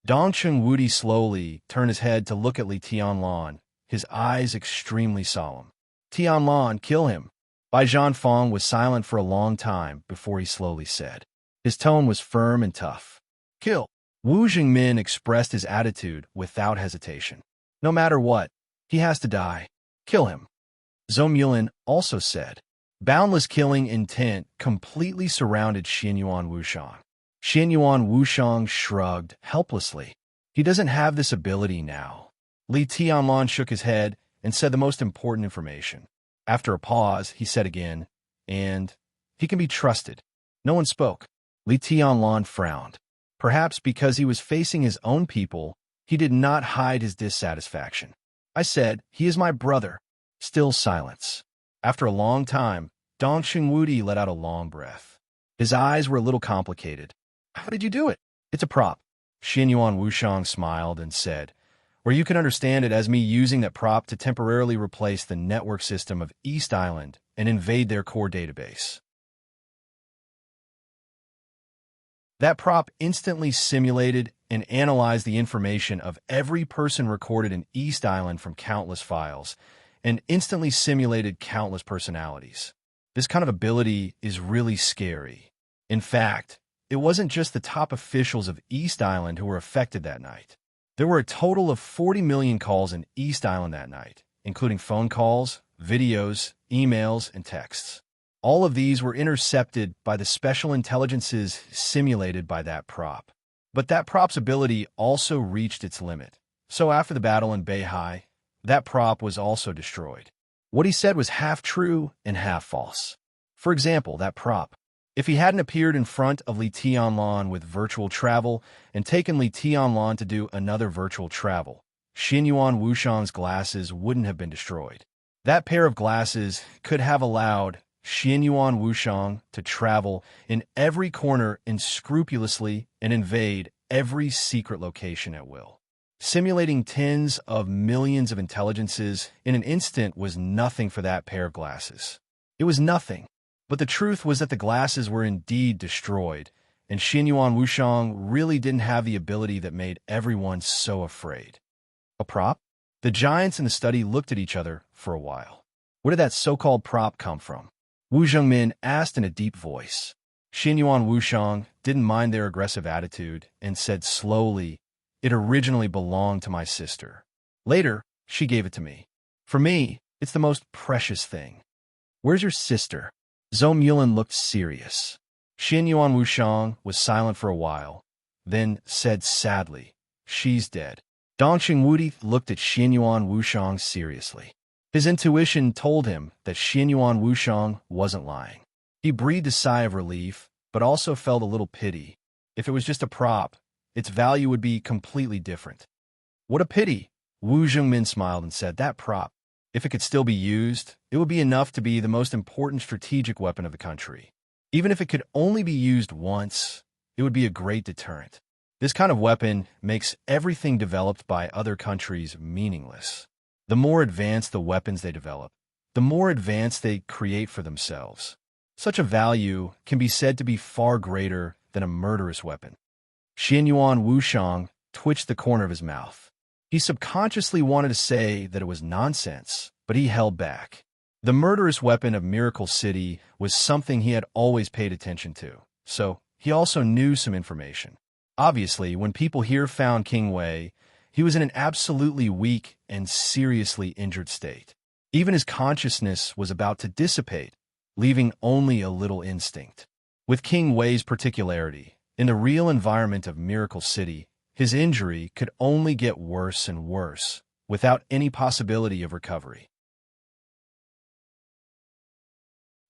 [SPEAKER 1] Dongcheng Wudi slowly turned his head to look at Li Tianlan, his eyes extremely solemn. Tianlan, kill him. Bai Zhanfang was silent for a long time before he slowly said. His tone was firm and tough. Kill. Wu Jingmin expressed his attitude without hesitation. No matter what, he has to die. Kill him. Zhou Mulan also said. Boundless killing intent completely surrounded Xianyuan Wushang. Xianyuan Wushang shrugged helplessly. He doesn't have this ability now. Li Tianlan shook his head and said the most important information. After a pause, he said again, and he can be trusted. No one spoke. Li Tianlan frowned. Perhaps because he was facing his own people, he did not hide his dissatisfaction. I said, he is my brother. Still silence. After a long time, Dongcheng Wudi let out a long breath. His eyes were a little complicated. How did you do it? It's a prop. Xianyuan Wushang smiled and said, or you can understand it as me using that prop to temporarily replace the network system of East Island and invade their core database. That prop instantly simulated and analyzed the information of every person recorded in East Island from countless files, and instantly simulated countless personalities. This kind of ability is really scary. In fact, it wasn't just the top officials of East Island who were affected that night. There were a total of 40 million calls in East Island that night, including phone calls, videos, emails, and texts. All of these were intercepted by the special intelligences simulated by that prop. But that prop's ability also reached its limit. So after the battle in Beihai, that prop was also destroyed. What he said was half true and half false. For example, that prop. If he hadn't appeared in front of Li Tianlan with virtual travel and taken Li Tianlan to do another virtual travel, Xianyuan Wushang's glasses wouldn't have been destroyed. That pair of glasses could have allowed Xianyuan Wushang to travel in every corner unscrupulously and invade every secret location at will. Simulating tens of millions of intelligences in an instant was nothing for that pair of glasses. It was nothing. But the truth was that the glasses were indeed destroyed, and Xianyuan Wushang really didn't have the ability that made everyone so afraid. A prop? The giants in the study looked at each other for a while. Where did that so-called prop come from? Wu Zhengmin asked in a deep voice. Xianyuan Wushang didn't mind their aggressive attitude and said slowly, it originally belonged to my sister. Later, she gave it to me. For me, it's the most precious thing. Where's your sister? Zhou Mulan looked serious. Xianyuan Wushang was silent for a while, then said sadly, she's dead. Dongcheng Wudi looked at Xianyuan Wushang seriously. His intuition told him that Xianyuan Wushang wasn't lying. He breathed a sigh of relief, but also felt a little pity. If it was just a prop, its value would be completely different. What a pity! Wu Zhengmin smiled and said, that prop, if it could still be used, it would be enough to be the most important strategic weapon of the country. Even if it could only be used once, it would be a great deterrent. This kind of weapon makes everything developed by other countries meaningless. The more advanced the weapons they develop, the more advanced they create for themselves. Such a value can be said to be far greater than a murderous weapon. Xianyuan Wushang twitched the corner of his mouth. He subconsciously wanted to say that it was nonsense, but he held back. The murderous weapon of Miracle City was something he had always paid attention to, so he also knew some information. Obviously, when people here found King Wei, he was in an absolutely weak and seriously injured state. Even his consciousness was about to dissipate, leaving only a little instinct. With King Wei's particularity, in the real environment of Miracle City, his injury could only get worse and worse, without any possibility of recovery.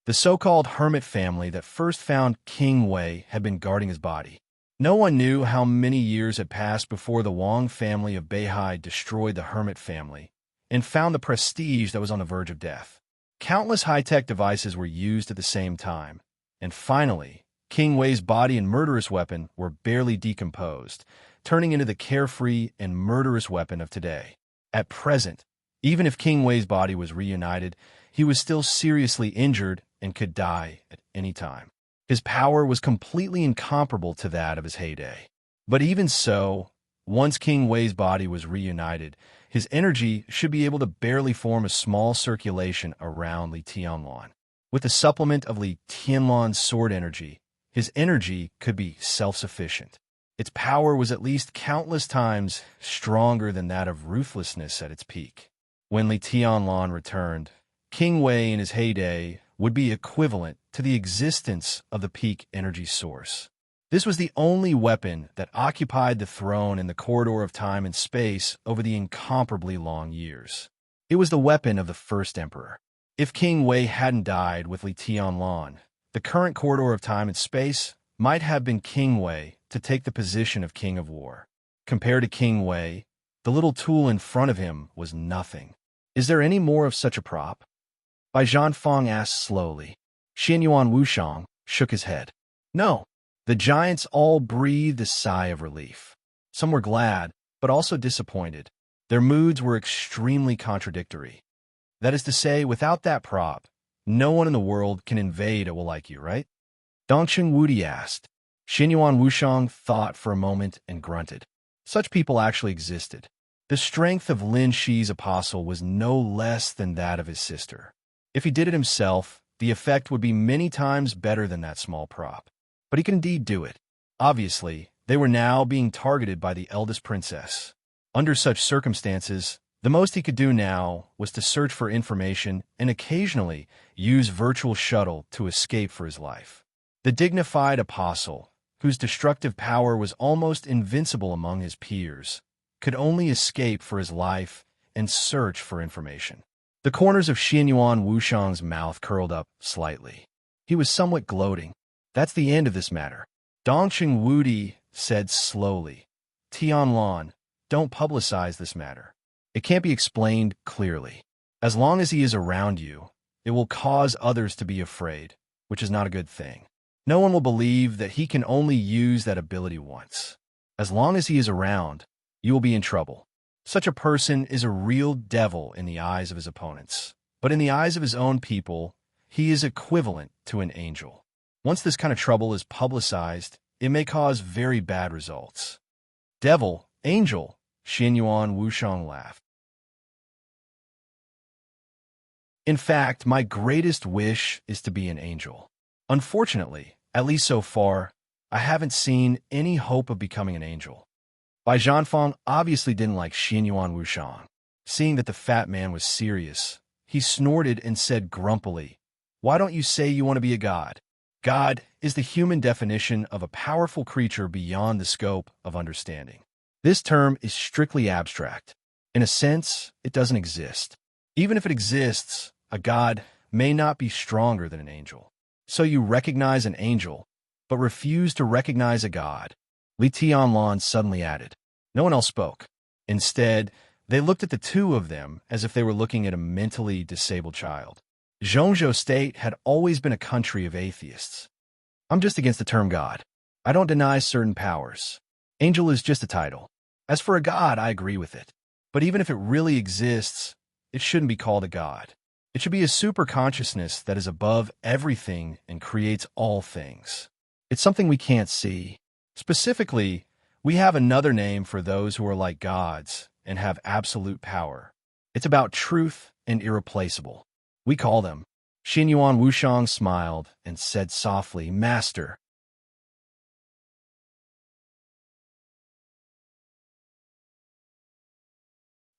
[SPEAKER 1] The so-called hermit family that first found King Wei had been guarding his body. No one knew how many years had passed before the Wang family of Beihai destroyed the hermit family and found the prestige that was on the verge of death. Countless high-tech devices were used at the same time, and finally, King Wei's body and murderous weapon were barely decomposed, turning into the carefree and murderous weapon of today. At present, even if King Wei's body was reunited, he was still seriously injured and could die at any time. His power was completely incomparable to that of his heyday. But even so, once King Wei's body was reunited, his energy should be able to barely form a small circulation around Li Tianlan. With the supplement of Li Tianlan's sword energy, his energy could be self-sufficient. Its power was at least countless times stronger than that of ruthlessness at its peak. When Li Tianlan returned, King Wei in his heyday would be equivalent to the existence of the peak energy source. This was the only weapon that occupied the throne in the corridor of time and space over the incomparably long years. It was the weapon of the first emperor. If King Wei hadn't died with Li Tianlan, the current corridor of time and space might have been King Wei to take the position of King of War. Compared to King Wei, the little tool in front of him was nothing. Is there any more of such a prop? Bai Zhanfang asked slowly. Xianyuan Wushang shook his head. No. The giants all breathed a sigh of relief. Some were glad, but also disappointed. Their moods were extremely contradictory. That is to say, without that prop, no one in the world can invade it will like you, right? Dongqing Wudi asked. Xianyuan Wushang thought for a moment and grunted. Such people actually existed. The strength of Lin Shi's apostle was no less than that of his sister. If he did it himself, the effect would be many times better than that small prop. But he could indeed do it. Obviously, they were now being targeted by the eldest princess. Under such circumstances, the most he could do now was to search for information and occasionally use virtual shuttle to escape for his life. The dignified apostle, whose destructive power was almost invincible among his peers, could only escape for his life and search for information. The corners of Xianyuan Wushang's mouth curled up slightly. He was somewhat gloating. That's the end of this matter. Dongqing Wudi said slowly. Tianlan, don't publicize this matter. It can't be explained clearly. As long as he is around you, it will cause others to be afraid, which is not a good thing. No one will believe that he can only use that ability once. As long as he is around, you will be in trouble. Such a person is a real devil in the eyes of his opponents, but in the eyes of his own people, he is equivalent to an angel. Once this kind of trouble is publicized, it may cause very bad results. Devil, angel, Xianyuan Wushang laughed. In fact, my greatest wish is to be an angel. Unfortunately, at least so far, I haven't seen any hope of becoming an angel. Bai Zhanfang obviously didn't like Xianyuan Wushang. Seeing that the fat man was serious, he snorted and said grumpily, "Why don't you say you want to be a god? God is the human definition of a powerful creature beyond the scope of understanding. This term is strictly abstract. In a sense, it doesn't exist. Even if it exists, a god may not be stronger than an angel. So you recognize an angel, but refuse to recognize a god." Li Tianlan suddenly added. No one else spoke. Instead, they looked at the two of them as if they were looking at a mentally disabled child. Zhongzhou State had always been a country of atheists. I'm just against the term God. I don't deny certain powers. Angel is just a title. As for a god, I agree with it. But even if it really exists, it shouldn't be called a god. It should be a super consciousness that is above everything and creates all things. It's something we can't see. Specifically, we have another name for those who are like gods and have absolute power. It's about truth and irreplaceable. We call them. Xianyuan Wushang smiled and said softly, "Master."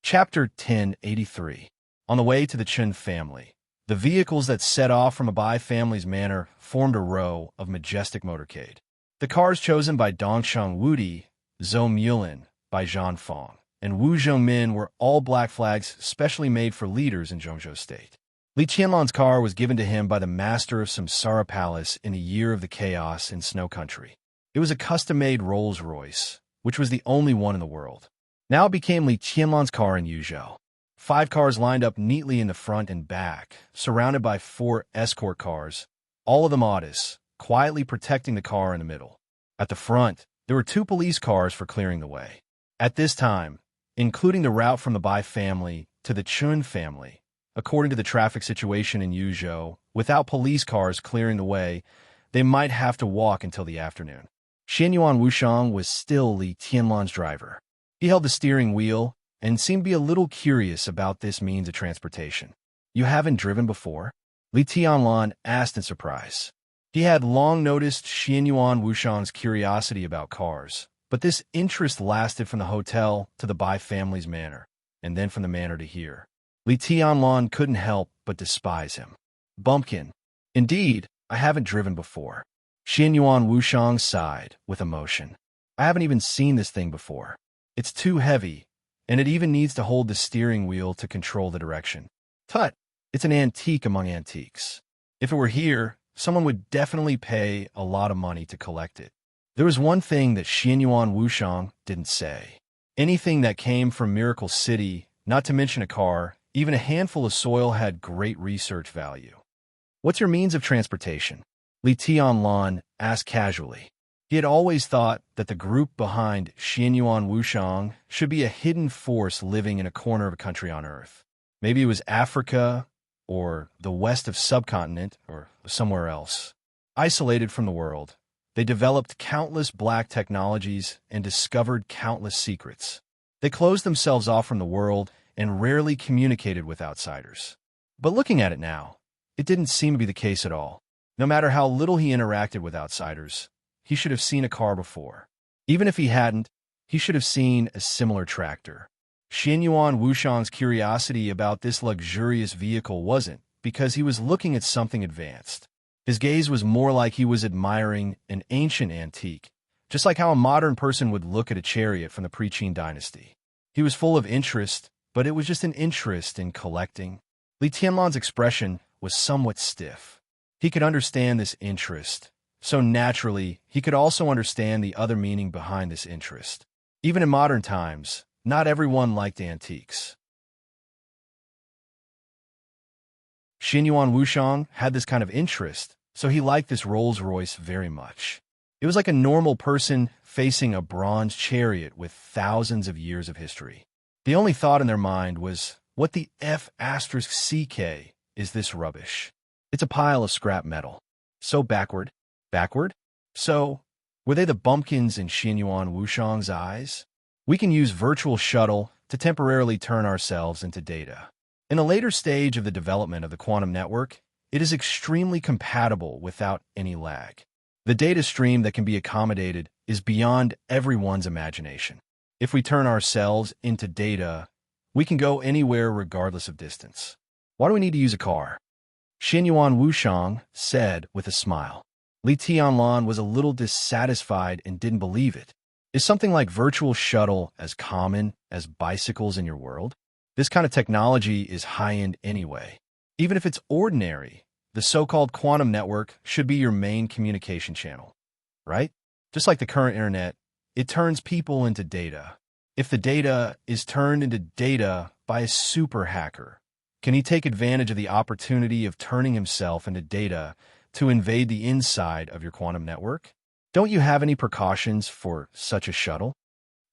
[SPEAKER 1] Chapter 1083. On the way to the Chen family, the vehicles that set off from a Bai family's manor formed a row of majestic motorcade. The cars chosen by Dongshang Wudi, Zhou Mulin, Bai Zhanfang, and Wu Zhongmin were all black flags specially made for leaders in Zhongzhou State. Li Qianlan's car was given to him by the master of Samsara Palace in a year of the chaos in Snow Country. It was a custom-made Rolls-Royce, which was the only one in the world. Now it became Li Qianlan's car in Yuzhou. 5 cars lined up neatly in the front and back, surrounded by 4 escort cars, all of them Audis, quietly protecting the car in the middle. At the front, There were 2 police cars for clearing the way. At this time, including the route from the Bai family to the Chun family, according to the traffic situation in Yuzhou, without police cars clearing the way, they might have to walk until the afternoon. Xianyuan Wushang was still Li Tianlan's driver. He held the steering wheel and seemed to be a little curious about this means of transportation. "You haven't driven before?" Li Tianlan asked in surprise. He had long noticed Xianyuan Wushang's curiosity about cars, but this interest lasted from the hotel to the Bai family's manor, and then from the manor to here. Li Tianlan couldn't help but despise him. "Bumpkin. Indeed, I haven't driven before." Xianyuan Wushang sighed with emotion. "I haven't even seen this thing before. It's too heavy, and it even needs to hold the steering wheel to control the direction. Tut, it's an antique among antiques. If it were here, someone would definitely pay a lot of money to collect it." There was one thing that Xianyuan Wushang didn't say. Anything that came from Miracle City, not to mention a car, even a handful of soil, had great research value. "What's your means of transportation?" Li Tianlan asked casually. He had always thought that the group behind Xianyuan Wushang should be a hidden force living in a corner of a country on Earth. Maybe it was Africa, or the west of subcontinent, or somewhere else. Isolated from the world, they developed countless black technologies and discovered countless secrets. They closed themselves off from the world and rarely communicated with outsiders. But looking at it now, it didn't seem to be the case at all. No matter how little he interacted with outsiders, he should have seen a car before. Even if he hadn't, he should have seen a similar tractor. Xianyuan Wushang's curiosity about this luxurious vehicle wasn't because he was looking at something advanced. His gaze was more like he was admiring an ancient antique, just like how a modern person would look at a chariot from the pre-Qin dynasty. He was full of interest, but it was just an interest in collecting. Li Tianlan's expression was somewhat stiff. He could understand this interest, so naturally, he could also understand the other meaning behind this interest. Even in modern times, not everyone liked antiques. Xianyuan Wushang had this kind of interest, so he liked this Rolls-Royce very much. It was like a normal person facing a bronze chariot with thousands of years of history. The only thought in their mind was, what the F***CK is this rubbish? It's a pile of scrap metal. So backward. Backward? So, were they the bumpkins in Xianyuan Wushang's eyes? We can use virtual shuttle to temporarily turn ourselves into data. In a later stage of the development of the quantum network, it is extremely compatible without any lag. The data stream that can be accommodated is beyond everyone's imagination. If we turn ourselves into data, we can go anywhere regardless of distance. Why do we need to use a car? Xianyuan Wushang said with a smile. Li Tianlan was a little dissatisfied and didn't believe it. Is something like virtual shuttle as common as bicycles in your world? This kind of technology is high-end anyway. Even if it's ordinary, the so-called quantum network should be your main communication channel, right? Just like the current internet, it turns people into data. If the data is turned into data by a super hacker, can he take advantage of the opportunity of turning himself into data to invade the inside of your quantum network? Don't you have any precautions for such a shuttle?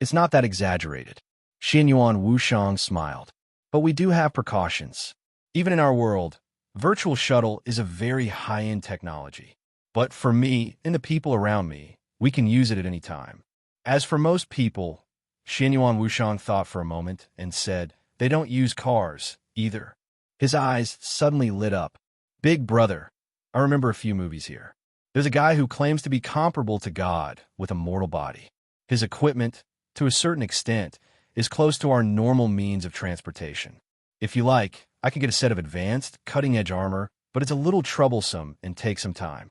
[SPEAKER 1] It's not that exaggerated. Xianyuan Wushang smiled. But we do have precautions. Even in our world, virtual shuttle is a very high-end technology. But for me and the people around me, we can use it at any time. As for most people, Xianyuan Wushang thought for a moment and said, they don't use cars either. His eyes suddenly lit up. Big brother, I remember a few movies here. There's a guy who claims to be comparable to God with a mortal body. His equipment, to a certain extent, is close to our normal means of transportation. If you like, I can get a set of advanced, cutting-edge armor, but it's a little troublesome and takes some time.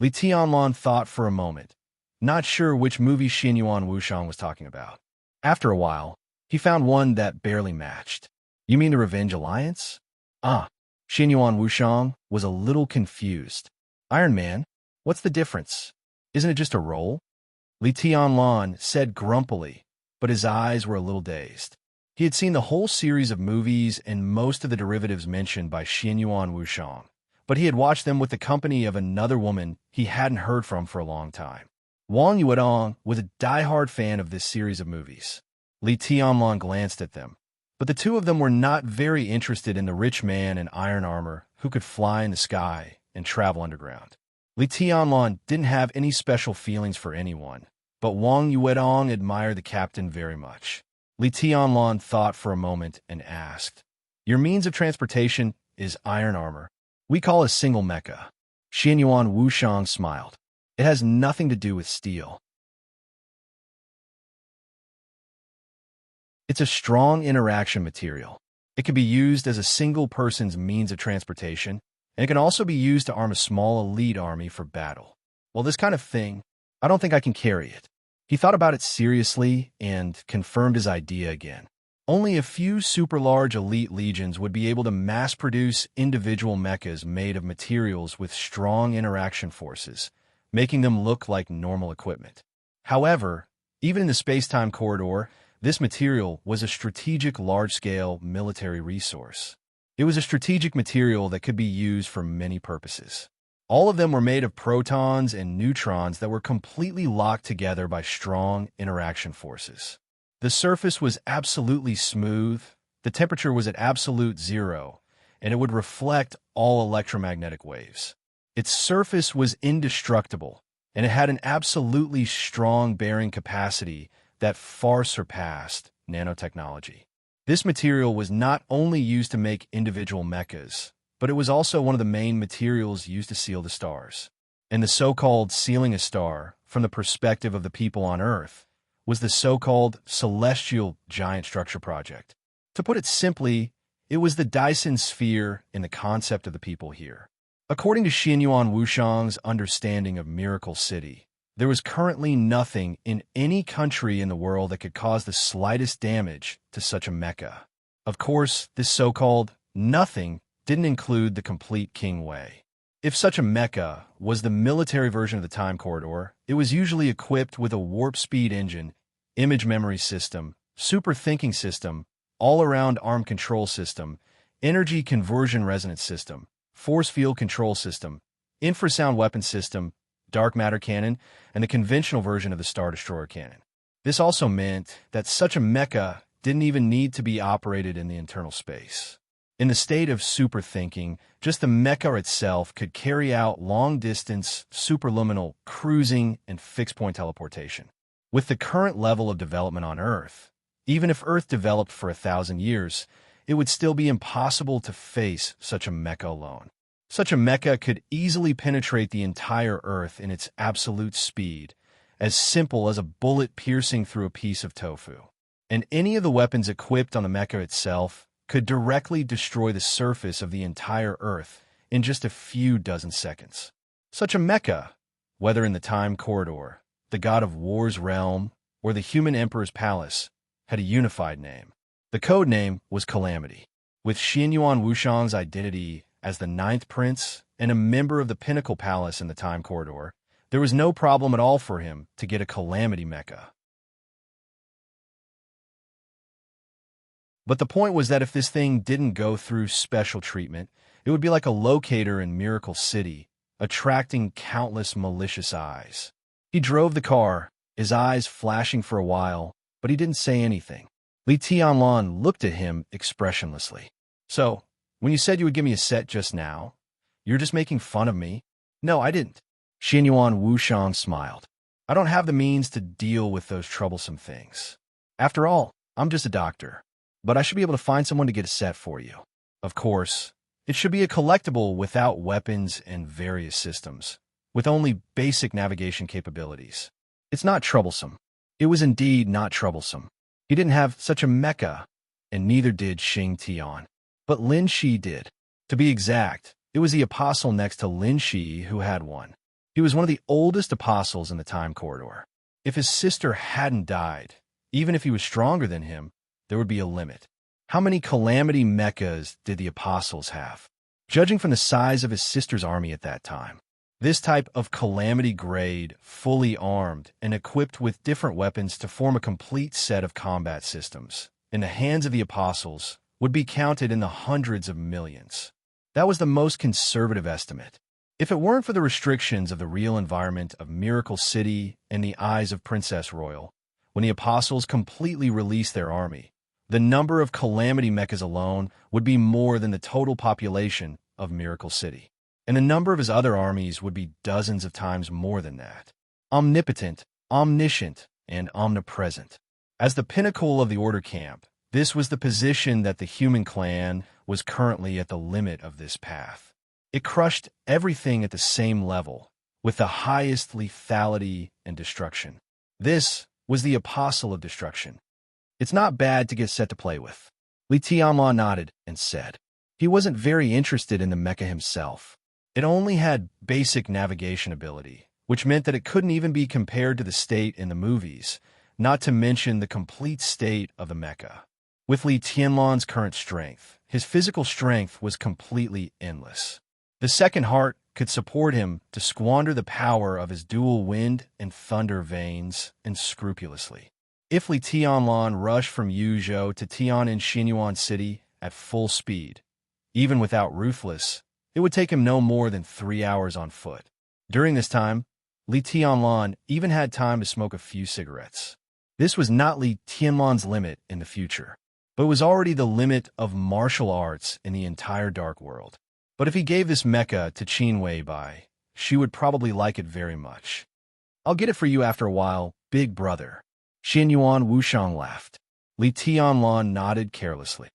[SPEAKER 1] Li Tianlan thought for a moment, not sure which movie Xianyuan Wushang was talking about. After a while, he found one that barely matched. You mean the Revenge Alliance? Ah, Xianyuan Wushang was a little confused. Iron Man? What's the difference? Isn't it just a role? Li Tianlan said grumpily, but his eyes were a little dazed. He had seen the whole series of movies and most of the derivatives mentioned by Xianyuan Wushang, but he had watched them with the company of another woman he hadn't heard from for a long time. Wang Yuedong was a diehard fan of this series of movies. Li Tianlong glanced at them, but the two of them were not very interested in the rich man in iron armor who could fly in the sky and travel underground. Li Tianlong didn't have any special feelings for anyone, but Wang Yuedong admired the captain very much. Li Tianlong thought for a moment and asked, "Your means of transportation is iron armor. We call a single mecha." Xianyuan Wushang smiled. "It has nothing to do with steel. It's a strong interaction material. It can be used as a single person's means of transportation, and it can also be used to arm a small elite army for battle. Well, this kind of thing, I don't think I can carry it." He thought about it seriously and confirmed his idea again. Only a few super-large elite legions would be able to mass-produce individual mechas made of materials with strong interaction forces, making them look like normal equipment. However, even in the space-time corridor, this material was a strategic large-scale military resource. It was a strategic material that could be used for many purposes. All of them were made of protons and neutrons that were completely locked together by strong interaction forces. The surface was absolutely smooth, the temperature was at absolute zero, and it would reflect all electromagnetic waves. Its surface was indestructible, and it had an absolutely strong bearing capacity that far surpassed nanotechnology. This material was not only used to make individual mechas, but it was also one of the main materials used to seal the stars. And the so-called sealing a star, from the perspective of the people on Earth, was the so-called celestial giant structure project. To put it simply, it was the Dyson sphere in the concept of the people here. According to Xianyuan Wushang's understanding of Miracle City, there was currently nothing in any country in the world that could cause the slightest damage to such a mecha. Of course, this so-called nothing didn't include the complete King Wei. If such a mecha was the military version of the time corridor, it was usually equipped with a warp speed engine, image memory system, super thinking system, all-around arm control system, energy conversion resonance system, force field control system, infrasound weapon system, dark matter cannon, and the conventional version of the Star Destroyer cannon. This also meant that such a mecha didn't even need to be operated in the internal space. In the state of super thinking, just the mecha itself could carry out long-distance, superluminal cruising and fixed-point teleportation. With the current level of development on Earth, even if Earth developed for 1,000 years, it would still be impossible to face such a mecha alone. Such a mecha could easily penetrate the entire Earth in its absolute speed, as simple as a bullet piercing through a piece of tofu. And any of the weapons equipped on the mecha itself could directly destroy the surface of the entire Earth in just a few dozen seconds. Such a mecha, whether in the time corridor, the god of war's realm, or the human emperor's palace, had a unified name. The code name was Calamity. With Xianyuan Wushang's identity as the ninth prince and a member of the Pinnacle Palace in the time corridor, there was no problem at all for him to get a Calamity mecha. But the point was that if this thing didn't go through special treatment, it would be like a locator in Miracle City, attracting countless malicious eyes. He drove the car, his eyes flashing for a while, but he didn't say anything. Li Tianlong looked at him expressionlessly. "So, when you said you would give me a set just now, you're just making fun of me?" "No, I didn't." Xianyuan Wushang smiled. "I don't have the means to deal with those troublesome things. After all, I'm just a doctor. But I should be able to find someone to get a set for you. Of course, it should be a collectible without weapons and various systems, with only basic navigation capabilities. It's not troublesome." It was indeed not troublesome. He didn't have such a mecha, and neither did Xing Tian. But Lin Shi did. To be exact, it was the apostle next to Lin Shi who had one. He was one of the oldest apostles in the time corridor. If his sister hadn't died, even if he was stronger than him, there would be a limit. How many Calamity mechas did the apostles have? Judging from the size of his sister's army at that time, this type of Calamity grade, fully armed and equipped with different weapons to form a complete set of combat systems, in the hands of the apostles, would be counted in the hundreds of millions. That was the most conservative estimate. If it weren't for the restrictions of the real environment of Miracle City and the eyes of Princess Royal, when the apostles completely released their army, the number of Calamity Mechas alone would be more than the total population of Miracle City. And the number of his other armies would be dozens of times more than that. Omnipotent, omniscient, and omnipresent. As the pinnacle of the Order camp, this was the position that the human clan was currently at the limit of this path. It crushed everything at the same level, with the highest lethality and destruction. This was the apostle of destruction. It's not bad to get set to play with. Li Tianlan nodded and said. He wasn't very interested in the mecha himself. It only had basic navigation ability, which meant that it couldn't even be compared to the state in the movies, not to mention the complete state of the mecha. With Li Tianlan's current strength, his physical strength was completely endless. The second heart could support him to squander the power of his dual wind and thunder veins unscrupulously. If Li Tianlan rushed from Yuzhou to Tian in Xinyuan City at full speed, even without Ruthless, it would take him no more than 3 hours on foot. During this time, Li Tianlan even had time to smoke a few cigarettes. This was not Li Tianlan's limit in the future, but it was already the limit of martial arts in the entire Dark World. But if he gave this mecha to Qin Weibai, she would probably like it very much. I'll get it for you after a while, big brother. Xinyuan Wushang laughed. Li Tianlan nodded carelessly.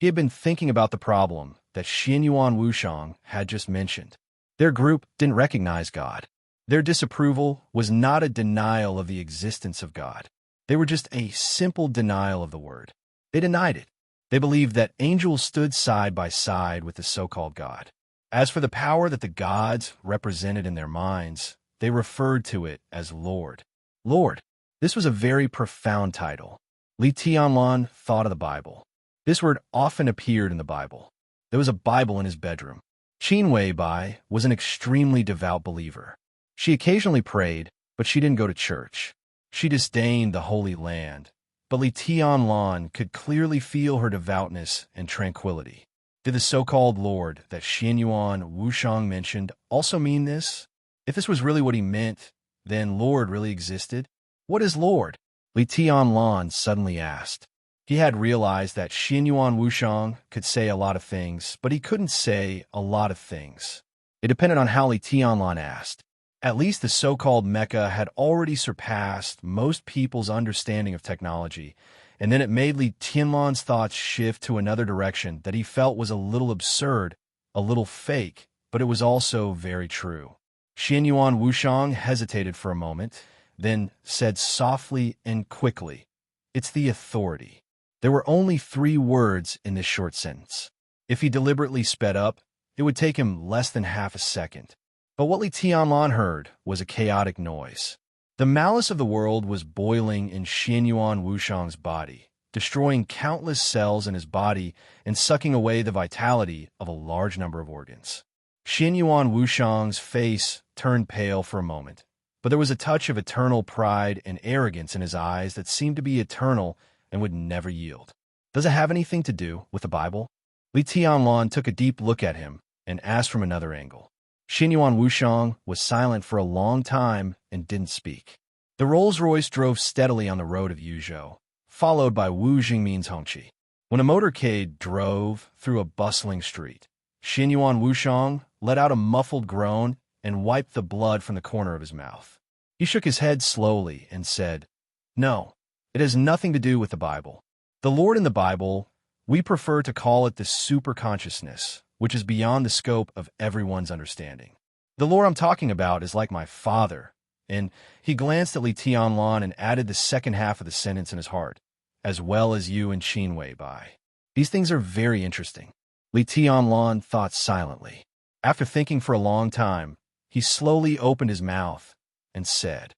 [SPEAKER 1] He had been thinking about the problem that Xinyuan Wushang had just mentioned. Their group didn't recognize God. Their disapproval was not a denial of the existence of God. They were just a simple denial of the word. They denied it. They believed that angels stood side by side with the so-called God. As for the power that the gods represented in their minds, they referred to it as Lord. Lord. This was a very profound title. Li Tianlan thought of the Bible. This word often appeared in the Bible. There was a Bible in his bedroom. Qin Weibai was an extremely devout believer. She occasionally prayed, but she didn't go to church. She disdained the Holy Land, but Li Tianlan could clearly feel her devoutness and tranquility. Did the so-called Lord that Xinyuan Wushang mentioned also mean this? If this was really what he meant, then Lord really existed? What is Lord? Li Tianlan suddenly asked. He had realized that Xinyuan Wushang could say a lot of things, but he couldn't say a lot of things. It depended on how Li Tianlan asked. At least the so-called mecha had already surpassed most people's understanding of technology, and then it made Li Tianlan's thoughts shift to another direction that he felt was a little absurd, a little fake, but it was also very true. Xinyuan Wushang hesitated for a moment, then said softly and quickly, "It's the authority." There were only 3 words in this short sentence. If he deliberately sped up, it would take him less than half a second. But what Li Tianlan heard was a chaotic noise. The malice of the world was boiling in Xinyuan Wushang's body, destroying countless cells in his body and sucking away the vitality of a large number of organs. Xinyuan Wushang's face turned pale for a moment, but there was a touch of eternal pride and arrogance in his eyes that seemed to be eternal and would never yield. Does it have anything to do with the Bible? Li Tianlan took a deep look at him and asked from another angle. Xinyuan Wushang was silent for a long time and didn't speak. The Rolls-Royce drove steadily on the road of Yuzhou, followed by Wu Jingmin's Hongqi. When a motorcade drove through a bustling street, Xinyuan Wushang let out a muffled groan and wiped the blood from the corner of his mouth. He shook his head slowly and said, "No, it has nothing to do with the Bible. The Lord in the Bible, we prefer to call it the superconsciousness, which is beyond the scope of everyone's understanding. The Lord I'm talking about is like my father." And he glanced at Li Tianlan and added the second half of the sentence in his heart, "as well as you and Qin Weibai." These things are very interesting. Li Tianlan thought silently. After thinking for a long time, he slowly opened his mouth and said,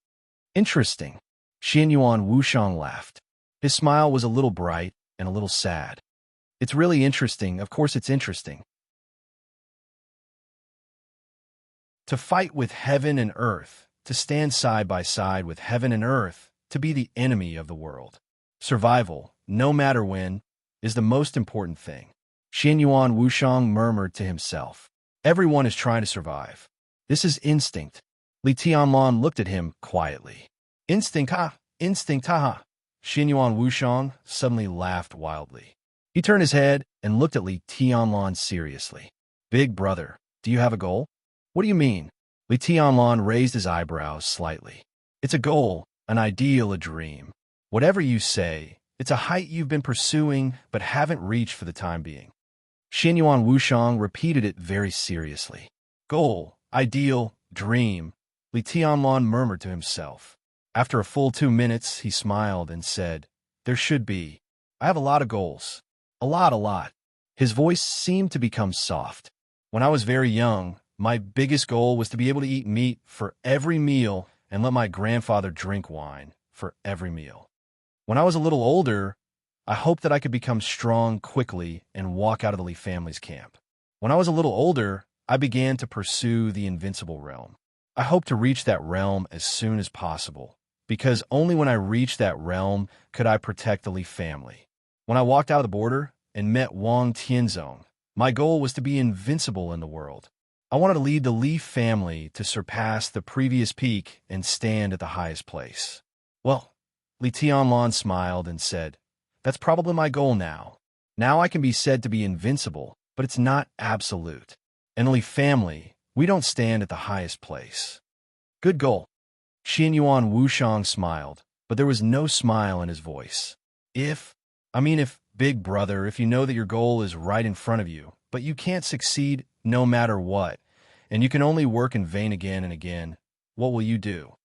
[SPEAKER 1] "Interesting." Xinyuan Wushang laughed. His smile was a little bright and a little sad. "It's really interesting. Of course it's interesting. To fight with heaven and earth, to stand side by side with heaven and earth, to be the enemy of the world. Survival, no matter when, is the most important thing. Xianyuan Wushang murmured to himself. Everyone is trying to survive. This is instinct. Li Tianlan looked at him quietly. Instinct, ha! Instinct, ha! Xianyuan Wushang suddenly laughed wildly. He turned his head and looked at Li Tianlan seriously. Big brother, do you have a goal? What do you mean? Li Tianlan raised his eyebrows slightly. It's a goal, an ideal, a dream. Whatever you say, it's a height you've been pursuing but haven't reached for the time being. Xianyuan Wushang repeated it very seriously. Goal, ideal, dream, Li Tianlan murmured to himself. After a full 2 minutes, he smiled and said, There should be. I have a lot of goals. A lot. His voice seemed to become soft. When I was very young, my biggest goal was to be able to eat meat for every meal and let my grandfather drink wine for every meal. When I was a little older, I hoped that I could become strong quickly and walk out of the Li family's camp. When I was a little older, I began to pursue the invincible realm. I hoped to reach that realm as soon as possible, because only when I reached that realm could I protect the Li family. When I walked out of the border and met Wang Tianzong, my goal was to be invincible in the world. I wanted to lead the Li family to surpass the previous peak and stand at the highest place. Well, Li Tianlan smiled and said, That's probably my goal now. Now I can be said to be invincible, but it's not absolute. In the Li family, we don't stand at the highest place. Good goal. Xianyuan Wushang smiled, but there was no smile in his voice. If, big brother, if you know that your goal is right in front of you, but you can't succeed no matter what, and you can only work in vain again and again, what will you do?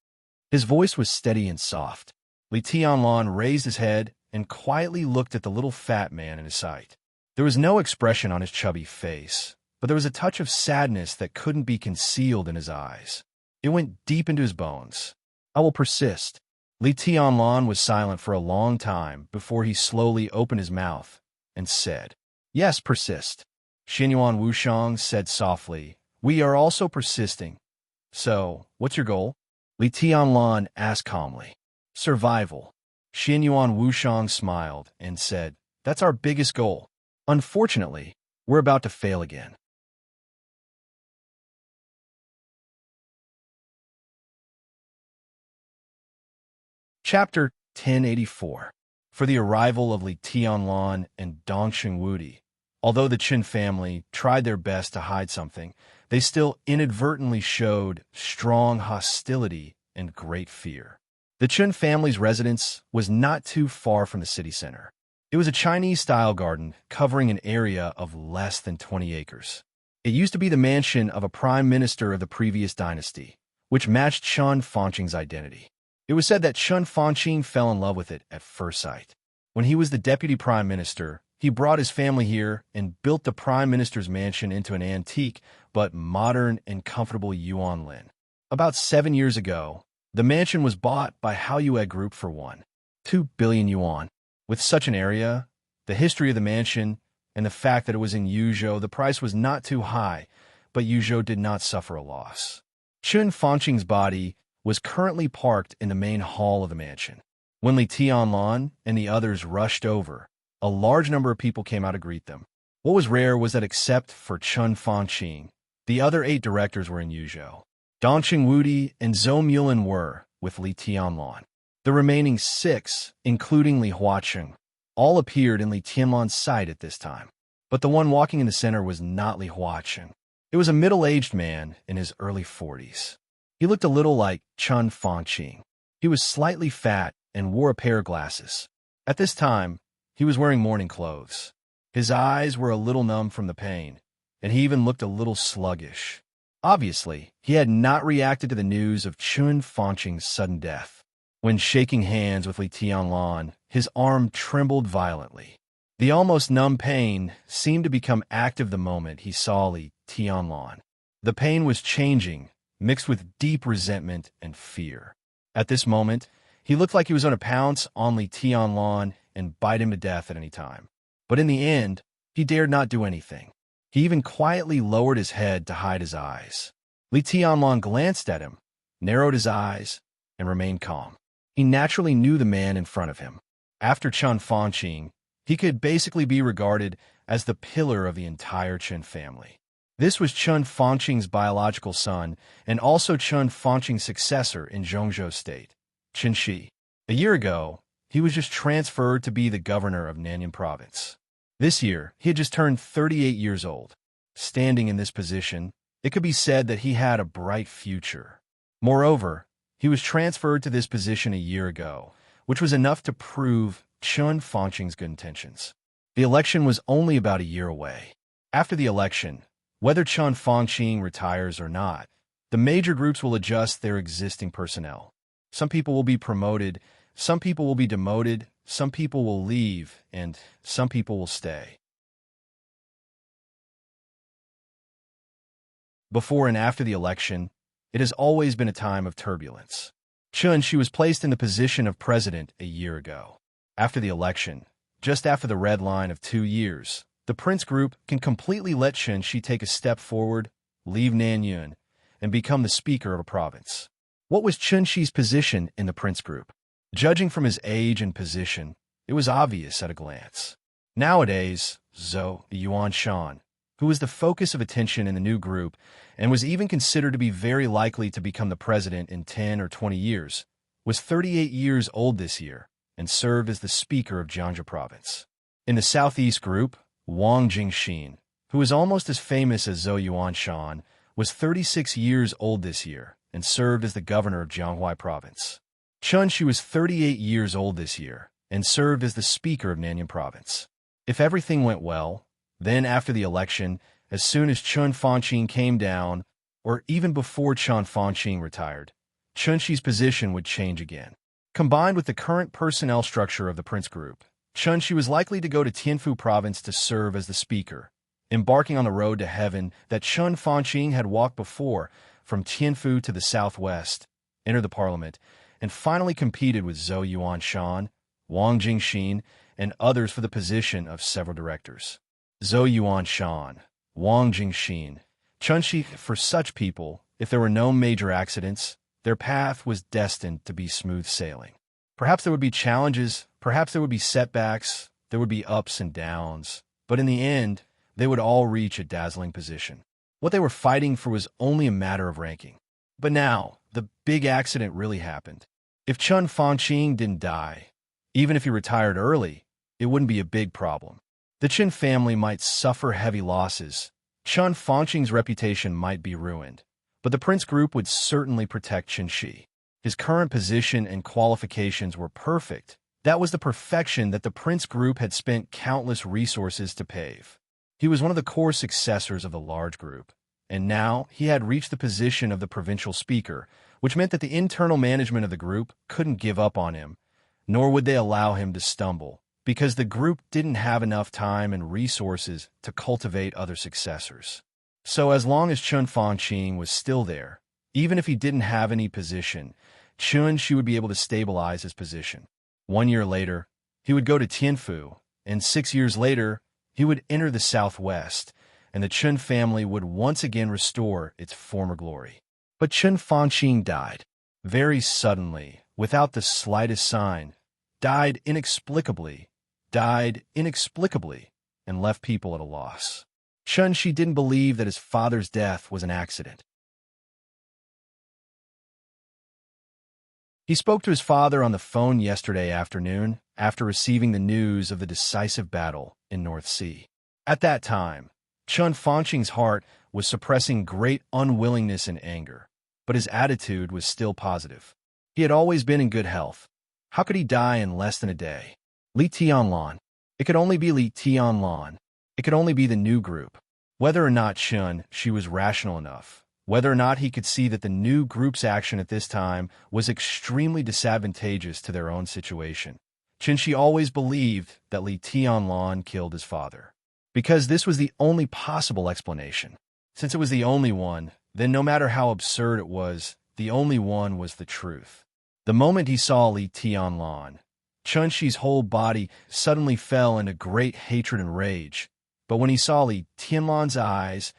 [SPEAKER 1] His voice was steady and soft. Li Tianlan raised his head and quietly looked at the little fat man in his sight. There was no expression on his chubby face, but there was a touch of sadness that couldn't be concealed in his eyes. It went deep into his bones. I will persist. Li Tianlan was silent for a long time before he slowly opened his mouth and said, Yes, persist. Xianyuan Wushang said softly, We are also persisting. So, what's your goal? Li Tianlan asked calmly. Survival. Xianyuan Wushang smiled and said, That's our biggest goal. Unfortunately, we're about to fail again. Chapter 1084. For the arrival of Li Tianlan and Dongxing Wudi. Although the Qin family tried their best to hide something, they still inadvertently showed strong hostility and great fear. The Qin family's residence was not too far from the city center. It was a Chinese-style garden covering an area of less than 20 acres. It used to be the mansion of a prime minister of the previous dynasty, which matched Chun Fangqing's identity. It was said that Chun Fangqing fell in love with it at first sight. When he was the deputy prime minister, he brought his family here and built the prime minister's mansion into an antique but modern and comfortable Yuan Lin. About 7 years ago, the mansion was bought by Haoyue Group for 1.2 billion yuan. With such an area, the history of the mansion, and the fact that it was in Yuzhou, the price was not too high, but Yuzhou did not suffer a loss. Chun Fangqing's body was currently parked in the main hall of the mansion. When Li Tianlan and the others rushed over, a large number of people came out to greet them. What was rare was that except for Chun Fangqing, the other 8 directors were in Yuzhou. Dongxing Wudi and Zhou Mulin were, with Li Tianlan. The remaining 6, including Li Huaqing, all appeared in Li Tianlan's sight at this time. But the one walking in the center was not Li Huaqing. It was a middle-aged man in his early 40s. He looked a little like Chun Fangqing. He was slightly fat and wore a pair of glasses. At this time, he was wearing morning clothes. His eyes were a little numb from the pain, and he even looked a little sluggish. Obviously, he had not reacted to the news of Chun Fangqing's sudden death. When shaking hands with Li Tianlan, his arm trembled violently. The almost numb pain seemed to become active the moment he saw Li Tianlan. The pain was changing, mixed with deep resentment and fear. At this moment, he looked like he was going to pounce on Li Tianlan and bite him to death at any time. But in the end, he dared not do anything. He even quietly lowered his head to hide his eyes. Li Tianlan glanced at him, narrowed his eyes, and remained calm. He naturally knew the man in front of him. After Chun Fangqing, he could basically be regarded as the pillar of the entire Chen family. This was Chen Fangqing's biological son and also Chen Fangqing's successor in Zhongzhou State, Chen Shi. A year ago, he was just transferred to be the governor of Nanyang Province. This year, he had just turned 38 years old. Standing in this position, it could be said that he had a bright future. Moreover, he was transferred to this position a year ago, which was enough to prove Chen Fangqing's good intentions. The election was only about a year away. After the election, whether Chen Fangqing retires or not, the major groups will adjust their existing personnel. Some people will be promoted, some people will be demoted, some people will leave, and some people will stay. Before and after the election, it has always been a time of turbulence. Chen Shi was placed in the position of president a year ago. After the election, just after the red line of 2 years, the Prince Group can completely let Chen Shi take a step forward, leave Nanyang, and become the speaker of a province. What was Chen Shi's position in the Prince Group? Judging from his age and position, it was obvious at a glance. Nowadays, Zhou Yuanshan, who was the focus of attention in the new group and was even considered to be very likely to become the president in 10 or 20 years, was 38 years old this year and served as the speaker of Jiangsu Province. In the Southeast Group, Wang Jingxin, who is almost as famous as Zhou Yuanshan, was 36 years old this year and served as the governor of Jianghuai Province. Chen Shi was 38 years old this year and served as the speaker of Nanyang Province. If everything went well, then after the election, as soon as Chen Fangqing came down, or even before Chen Fangqing retired, Chen Shi's position would change again. Combined with the current personnel structure of the Prince Group, Chen Shi was likely to go to Tianfu Province to serve as the speaker, embarking on the road to heaven that Chen Fangqing had walked before from Tianfu to the southwest, entered the parliament, and finally competed with Zhou Yuanshan, Wang Jingxin, and others for the position of several directors. Zhou Yuanshan, Wang Jingxin, Chen Shi, for such people, if there were no major accidents, their path was destined to be smooth sailing. Perhaps there would be challenges, perhaps there would be setbacks, there would be ups and downs, but in the end, they would all reach a dazzling position. What they were fighting for was only a matter of ranking. But now, the big accident really happened. If Chen Fangqing didn't die, even if he retired early, it wouldn't be a big problem. The Chen family might suffer heavy losses, Chen Fangqing's reputation might be ruined, but the Prince Group would certainly protect Chen Shi. His current position and qualifications were perfect. That was the perfection that the Prince Group had spent countless resources to pave. He was one of the core successors of the large group, and now he had reached the position of the provincial speaker, which meant that the internal management of the group couldn't give up on him, nor would they allow him to stumble, because the group didn't have enough time and resources to cultivate other successors. So as long as Chen Fangqing was still there, even if he didn't have any position, Chen Shi would be able to stabilize his position. 1 year later, he would go to Tianfu, and 6 years later, he would enter the southwest, and the Chen family would once again restore its former glory. But Chen Fangqing died, very suddenly, without the slightest sign, died inexplicably, and left people at a loss. Chen Shi didn't believe that his father's death was an accident. He spoke to his father on the phone yesterday afternoon after receiving the news of the decisive battle in North Sea. At that time, Chen Fangqing's heart was suppressing great unwillingness and anger, but his attitude was still positive. He had always been in good health. How could he die in less than a day? Li Tianlan. It could only be Li Tianlan. It could only be the new group. Whether or not Chen Shi was rational enough, whether or not he could see that the new group's action at this time was extremely disadvantageous to their own situation, Chen Shi always believed that Li Tianlan killed his father, because this was the only possible explanation. Since it was the only one, then no matter how absurd it was, the only one was the truth. The moment he saw Li Tianlan, Chen Shi's whole body suddenly fell into great hatred and rage, but when he saw Li Tianlan's eyes,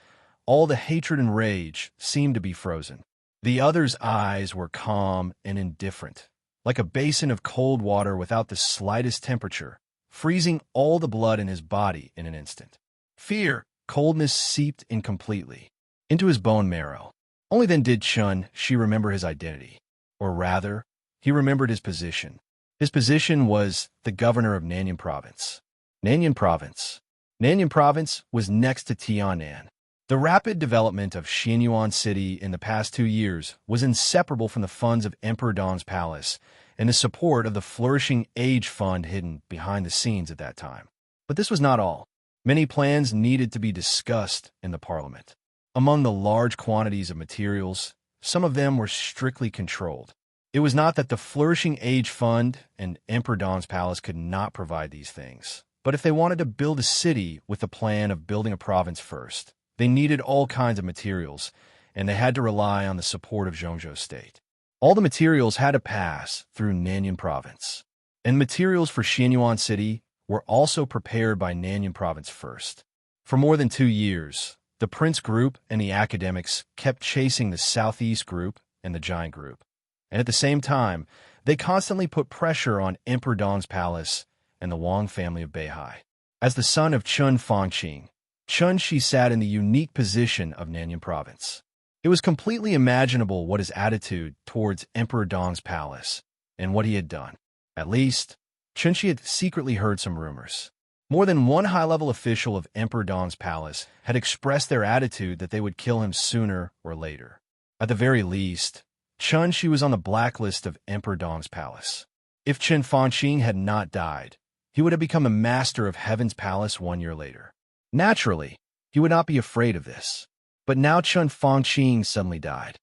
[SPEAKER 1] all the hatred and rage seemed to be frozen. The other's eyes were calm and indifferent, like a basin of cold water without the slightest temperature, freezing all the blood in his body in an instant. Fear, coldness seeped in completely into his bone marrow. Only then did She remember his identity. Or rather, he remembered his position. His position was the governor of Nanyan Province. Nanyan Province. Nanyan Province was next to Tianan. The rapid development of Xianyuan City in the past 2 years was inseparable from the funds of Emperor Dong's palace and the support of the flourishing age fund hidden behind the scenes at that time. But this was not all. Many plans needed to be discussed in the parliament. Among the large quantities of materials, some of them were strictly controlled. It was not that the flourishing age fund and Emperor Dong's palace could not provide these things, but if they wanted to build a city with the plan of building a province first, they needed all kinds of materials, and they had to rely on the support of Zhongzhou State. All the materials had to pass through Nanyan Province, and materials for Xianyuan City were also prepared by Nanyan Province first. For more than 2 years, the Prince Group and the academics kept chasing the Southeast Group and the Giant Group, and at the same time, they constantly put pressure on Emperor Dong's palace and the Wang family of Beihai. As the son of Chun Fangqing, Shi sat in the unique position of Nanyan Province. It was completely imaginable what his attitude towards Emperor Dong's palace and what he had done. At least, Shi had secretly heard some rumors. More than one high-level official of Emperor Dong's palace had expressed their attitude that they would kill him sooner or later. At the very least, Shi was on the blacklist of Emperor Dong's palace. If Chen Fangqing had not died, he would have become a master of Heaven's palace 1 year later. Naturally, he would not be afraid of this. But now Chen Fangqing suddenly died.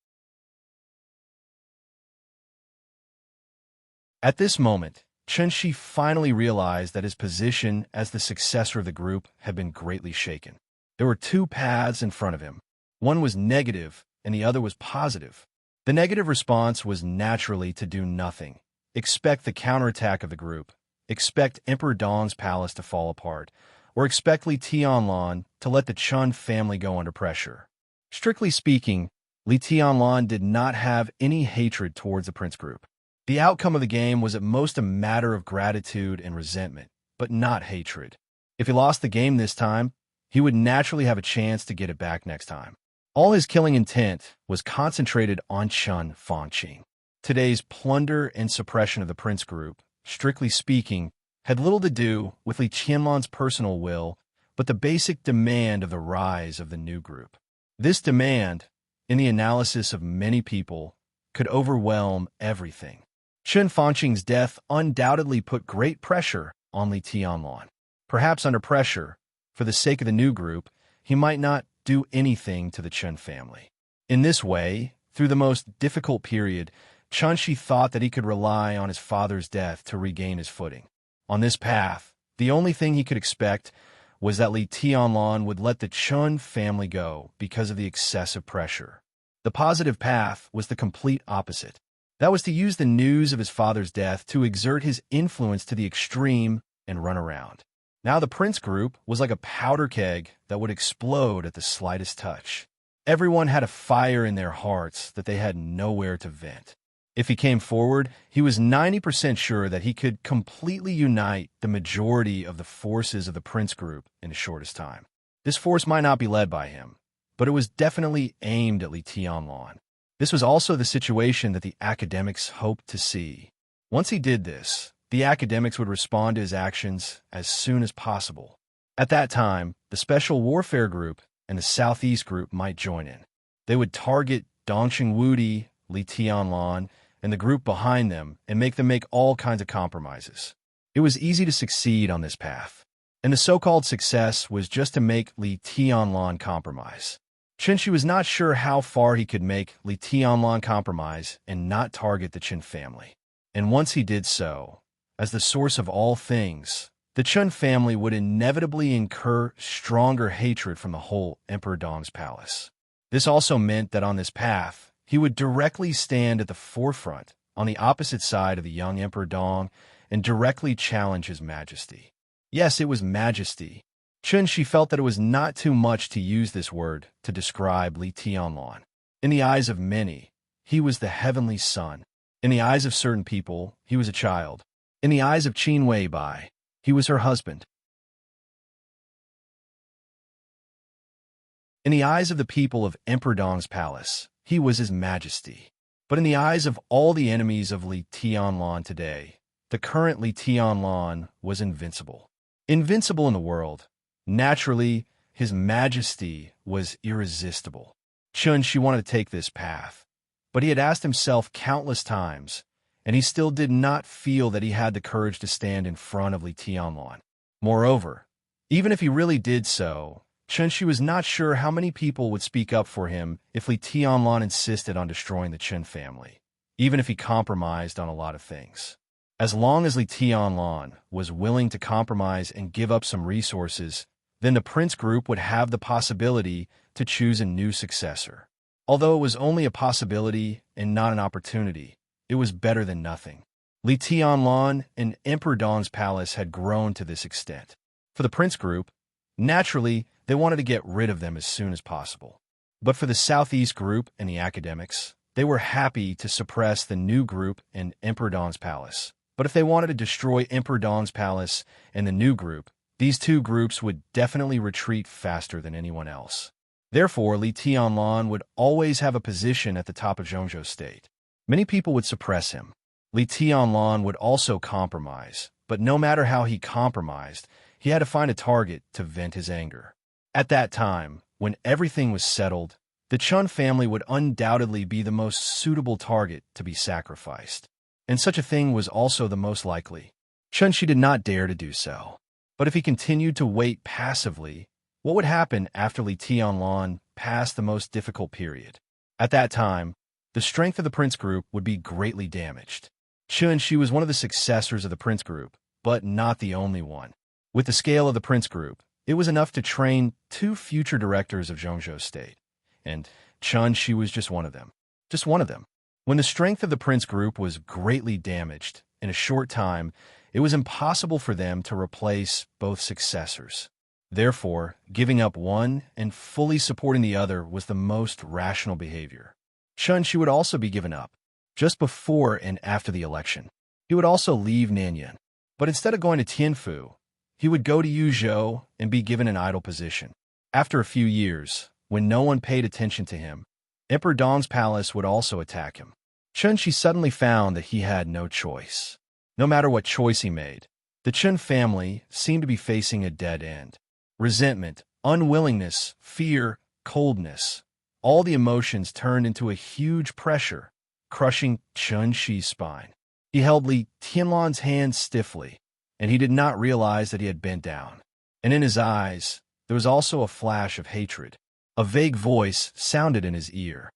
[SPEAKER 1] At this moment, Shi finally realized that his position as the successor of the group had been greatly shaken. There were 2 paths in front of him. One was negative, and the other was positive. The negative response was naturally to do nothing. Expect the counterattack of the group. Expect Emperor Dong's palace to fall apart. Or expect Li Tianlan to let the Chun family go under pressure. Strictly speaking, Li Tianlan did not have any hatred towards the Prince Group. The outcome of the game was at most a matter of gratitude and resentment, but not hatred. If he lost the game this time, he would naturally have a chance to get it back next time. All his killing intent was concentrated on Chen Fangqing. Today's plunder and suppression of the Prince Group, strictly speaking, had little to do with Li Tianlan's personal will, but the basic demand of the rise of the new group. This demand, in the analysis of many people, could overwhelm everything. Chen Fangqing's death undoubtedly put great pressure on Li Tianlan. Perhaps under pressure, for the sake of the new group, he might not do anything to the Chen family. In this way, through the most difficult period, Shi thought that he could rely on his father's death to regain his footing. On this path, the only thing he could expect was that Li Tianlan would let the Chun family go because of the excessive pressure. The positive path was the complete opposite. That was to use the news of his father's death to exert his influence to the extreme and run around. Now the Prince Group was like a powder keg that would explode at the slightest touch. Everyone had a fire in their hearts that they had nowhere to vent. If he came forward, he was 90% sure that he could completely unite the majority of the forces of the Prince Group in the shortest time. This force might not be led by him, but it was definitely aimed at Li Tianlan. This was also the situation that the academics hoped to see. Once he did this, the academics would respond to his actions as soon as possible. At that time, the Special Warfare Group and the Southeast Group might join in. They would target Dongqing Wudi, Li Tianlan, and the group behind them and make them make all kinds of compromises. It was easy to succeed on this path, and the so-called success was just to make Li Tianlan compromise. Shi was not sure how far he could make Li Tianlan compromise and not target the Qin family. And once he did so, as the source of all things, the Chun family would inevitably incur stronger hatred from the whole Emperor Dong's palace. This also meant that on this path, he would directly stand at the forefront on the opposite side of the young Emperor Dong and directly challenge his majesty. Yes, it was majesty. Shi felt that it was not too much to use this word to describe Li Tianlan. In the eyes of many, he was the heavenly son. In the eyes of certain people, he was a child. In the eyes of Qin Weibai, He was her husband. In the eyes of the people of Emperor Dong's palace, he was His Majesty. But in the eyes of all the enemies of Li Tianlan today, the current Li Tianlan was invincible. Invincible in the world. Naturally, His Majesty was irresistible. She wanted to take this path, but he had asked himself countless times, and he still did not feel that he had the courage to stand in front of Li Tianlan. Moreover, even if he really did so, She was not sure how many people would speak up for him if Li Tianlan insisted on destroying the Chen family, even if he compromised on a lot of things. As long as Li Tianlan was willing to compromise and give up some resources, then the prince group would have the possibility to choose a new successor. Although it was only a possibility and not an opportunity, it was better than nothing. Li Tianlan and Emperor Dong's palace had grown to this extent. For the prince group, naturally, they wanted to get rid of them as soon as possible. But for the Southeast group and the academics, they were happy to suppress the new group and Emperor Dong's palace. But if they wanted to destroy Emperor Dong's palace and the new group, these two groups would definitely retreat faster than anyone else. Therefore, Li Tianlan would always have a position at the top of Zhongzhou State. Many people would suppress him. Li Tianlan would also compromise, but no matter how he compromised, he had to find a target to vent his anger. At that time, when everything was settled, the Chun family would undoubtedly be the most suitable target to be sacrificed. And such a thing was also the most likely. She did not dare to do so. But if he continued to wait passively, what would happen after Li Tianlan passed the most difficult period? At that time, the strength of the prince group would be greatly damaged. She was one of the successors of the prince group, but not the only one. With the scale of the prince group, it was enough to train 2 future directors of Zhongzhou State, and she was just one of them. Just one of them. When the strength of the prince group was greatly damaged, in a short time, it was impossible for them to replace both successors. Therefore, giving up one and fully supporting the other was the most rational behavior. She would also be given up, just before and after the election. He would also leave Nanyang, but instead of going to Tianfu, he would go to Yuzhou and be given an idle position. After a few years, when no one paid attention to him, Emperor Dong's palace would also attack him. She suddenly found that he had no choice. No matter what choice he made, the Chen family seemed to be facing a dead end. Resentment, unwillingness, fear, coldness, all the emotions turned into a huge pressure, crushing Shi's spine. He held Li Tianlan's hand stiffly, and he did not realize that he had bent down. And in his eyes, there was also a flash of hatred. A vague voice sounded in his ear.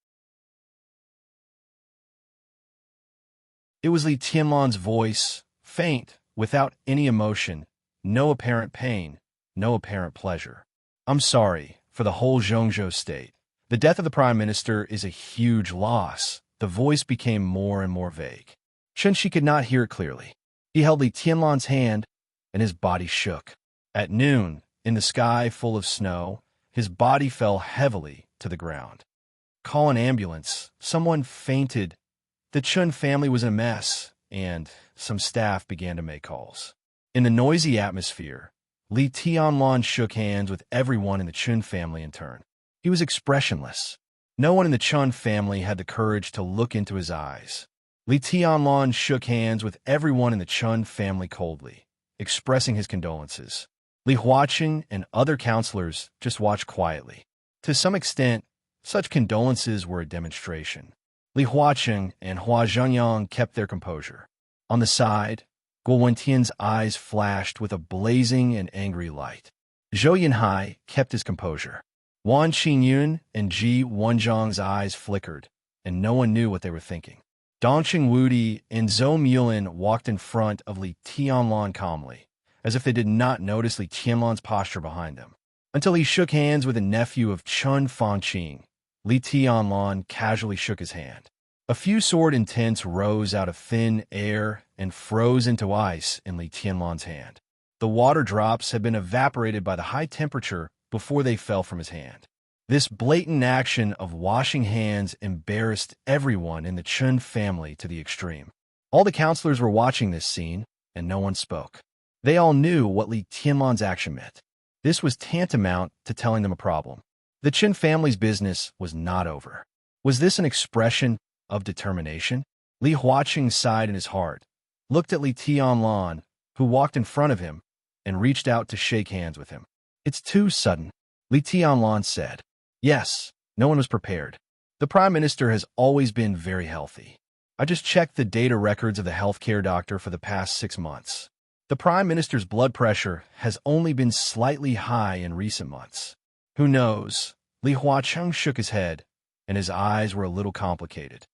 [SPEAKER 1] It was Li Tianlan's voice, faint, without any emotion, no apparent pain, no apparent pleasure. I'm sorry, for the whole Zhongzhou state. The death of the prime minister is a huge loss. The voice became more and more vague. Shi could not hear it clearly. He held Li Tianlan's hand, and his body shook. At noon, in the sky full of snow, his body fell heavily to the ground. Call an ambulance. Someone fainted. The Chun family was in a mess, and some staff began to make calls. In the noisy atmosphere, Li Tianlan shook hands with everyone in the Chun family in turn. He was expressionless. No one in the Chun family had the courage to look into his eyes. Li Tianlan shook hands with everyone in the Chun family coldly, expressing his condolences. Li Huaqing and other counselors just watched quietly. To some extent, such condolences were a demonstration. Li Huaqing and Hua Zhengyang kept their composure. On the side, Guo Wentian's eyes flashed with a blazing and angry light. Zhou Yinhai kept his composure. Wan Qingyun and Ji Wenjiang's eyes flickered, and no one knew what they were thinking. Dongqing Wudi and Zhou Mulin walked in front of Li Tianlan calmly, as if they did not notice Li Tianlan's posture behind them. Until he shook hands with a nephew of Chun Fangqing, Li Tianlan casually shook his hand. A few sword intents rose out of thin air and froze into ice in Li Tianlan's hand. The water drops had been evaporated by the high temperature before they fell from his hand. This blatant action of washing hands embarrassed everyone in the Chun family to the extreme. All the counselors were watching this scene, and no one spoke. They all knew what Li Tianlan's action meant. This was tantamount to telling them a problem. The Qin family's business was not over. Was this an expression of determination? Li Huaqing sighed in his heart, looked at Li Tianlan, who walked in front of him, and reached out to shake hands with him. "It's too sudden," Li Tianlan said. Yes, no one was prepared. The Prime Minister has always been very healthy. I just checked the data records of the healthcare doctor for the past 6 months. The Prime Minister's blood pressure has only been slightly high in recent months. Who knows? Li Huaqing shook his head, and his eyes were a little complicated.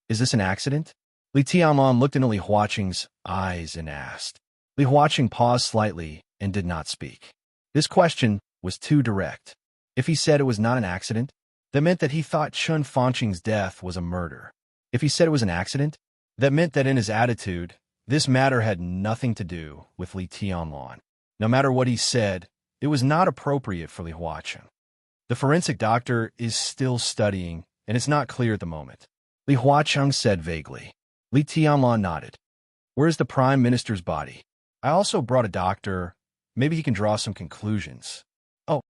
[SPEAKER 1] Is this an accident? Li Tianlan looked into Li Huaqing's eyes and asked. Li Huaqing paused slightly and did not speak. This question was too direct. If he said it was not an accident, that meant that he thought Chun Fanqing's death was a murder. If he said it was an accident, that meant that in his attitude, this matter had nothing to do with Li Tianlan. No matter what he said, it was not appropriate for Li Huaqing. The forensic doctor is still studying, and it's not clear at the moment. Li Huaqing said vaguely. Li Tianlan nodded. Where's the Prime Minister's body? I also brought a doctor. Maybe he can draw some conclusions. Oh.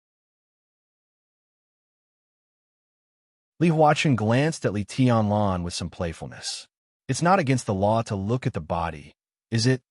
[SPEAKER 1] Li Huaqing glanced at Li Tianlan with some playfulness. It's not against the law to look at the body, is it?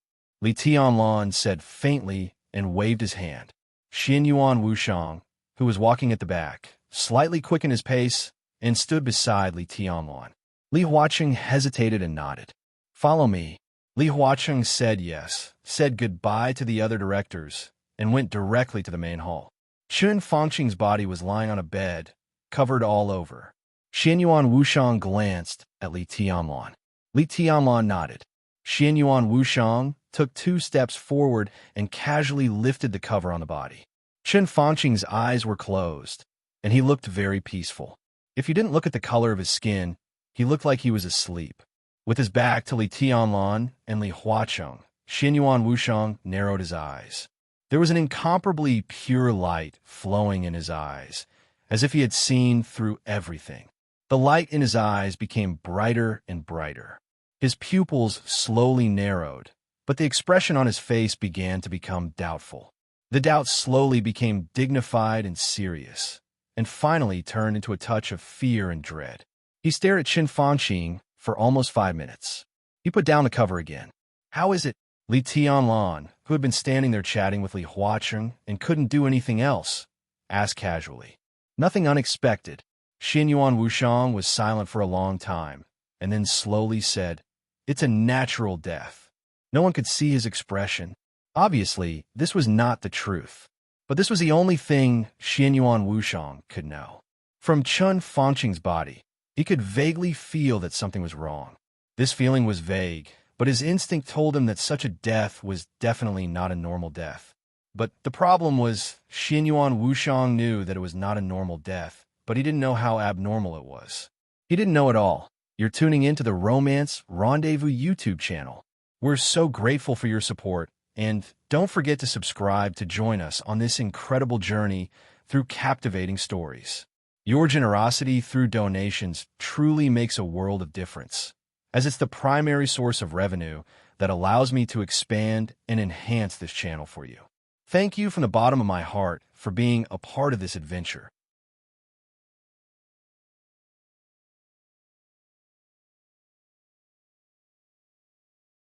[SPEAKER 1] Li Tianlan said faintly and waved his hand. Xianyuan Wushang, who was walking at the back, slightly quickened his pace and stood beside Li Tianlan. Li Huaqing hesitated and nodded. Follow me. Li Huaqing said yes, said goodbye to the other directors, and went directly to the main hall. Chun Fanqing's body was lying on a bed, covered all over. Xianyuan Wushang glanced at Li Tianlan. Li Tianlan nodded. Xianyuan Wushang took 2 steps forward and casually lifted the cover on the body. Chun Fanqing's eyes were closed, and he looked very peaceful. If you didn't look at the color of his skin, he looked like he was asleep. With his back to Li Tianlan and Li Huaqing, Xianyuan Wushang narrowed his eyes. There was an incomparably pure light flowing in his eyes, as if he had seen through everything. The light in his eyes became brighter and brighter. His pupils slowly narrowed, but the expression on his face began to become doubtful. The doubt slowly became dignified and serious, and finally turned into a touch of fear and dread. He stared at Qin Fanqing for almost 5 minutes. He put down the cover again. How is it? Li Tianlan, who had been standing there chatting with Li Huaqing and couldn't do anything else, asked casually. Nothing unexpected. Xianyuan Wushang was silent for a long time, and then slowly said, It's a natural death. No one could see his expression. Obviously, this was not the truth. But this was the only thing Xianyuan Wushang could know. From Chun Fanqing's body, he could vaguely feel that something was wrong. This feeling was vague, but his instinct told him that such a death was definitely not a normal death. But the problem was, Xianyuan Wushang knew that it was not a normal death, but he didn't know how abnormal it was. He didn't know at all. You're tuning into the Romance Rendezvous YouTube channel. We're so grateful for your support, and don't forget to subscribe to join us on this incredible journey through captivating stories. Your generosity through donations truly makes a world of difference, as it's the primary source of revenue that allows me to expand and enhance this channel for you. Thank you from the bottom of my heart for being a part of this adventure.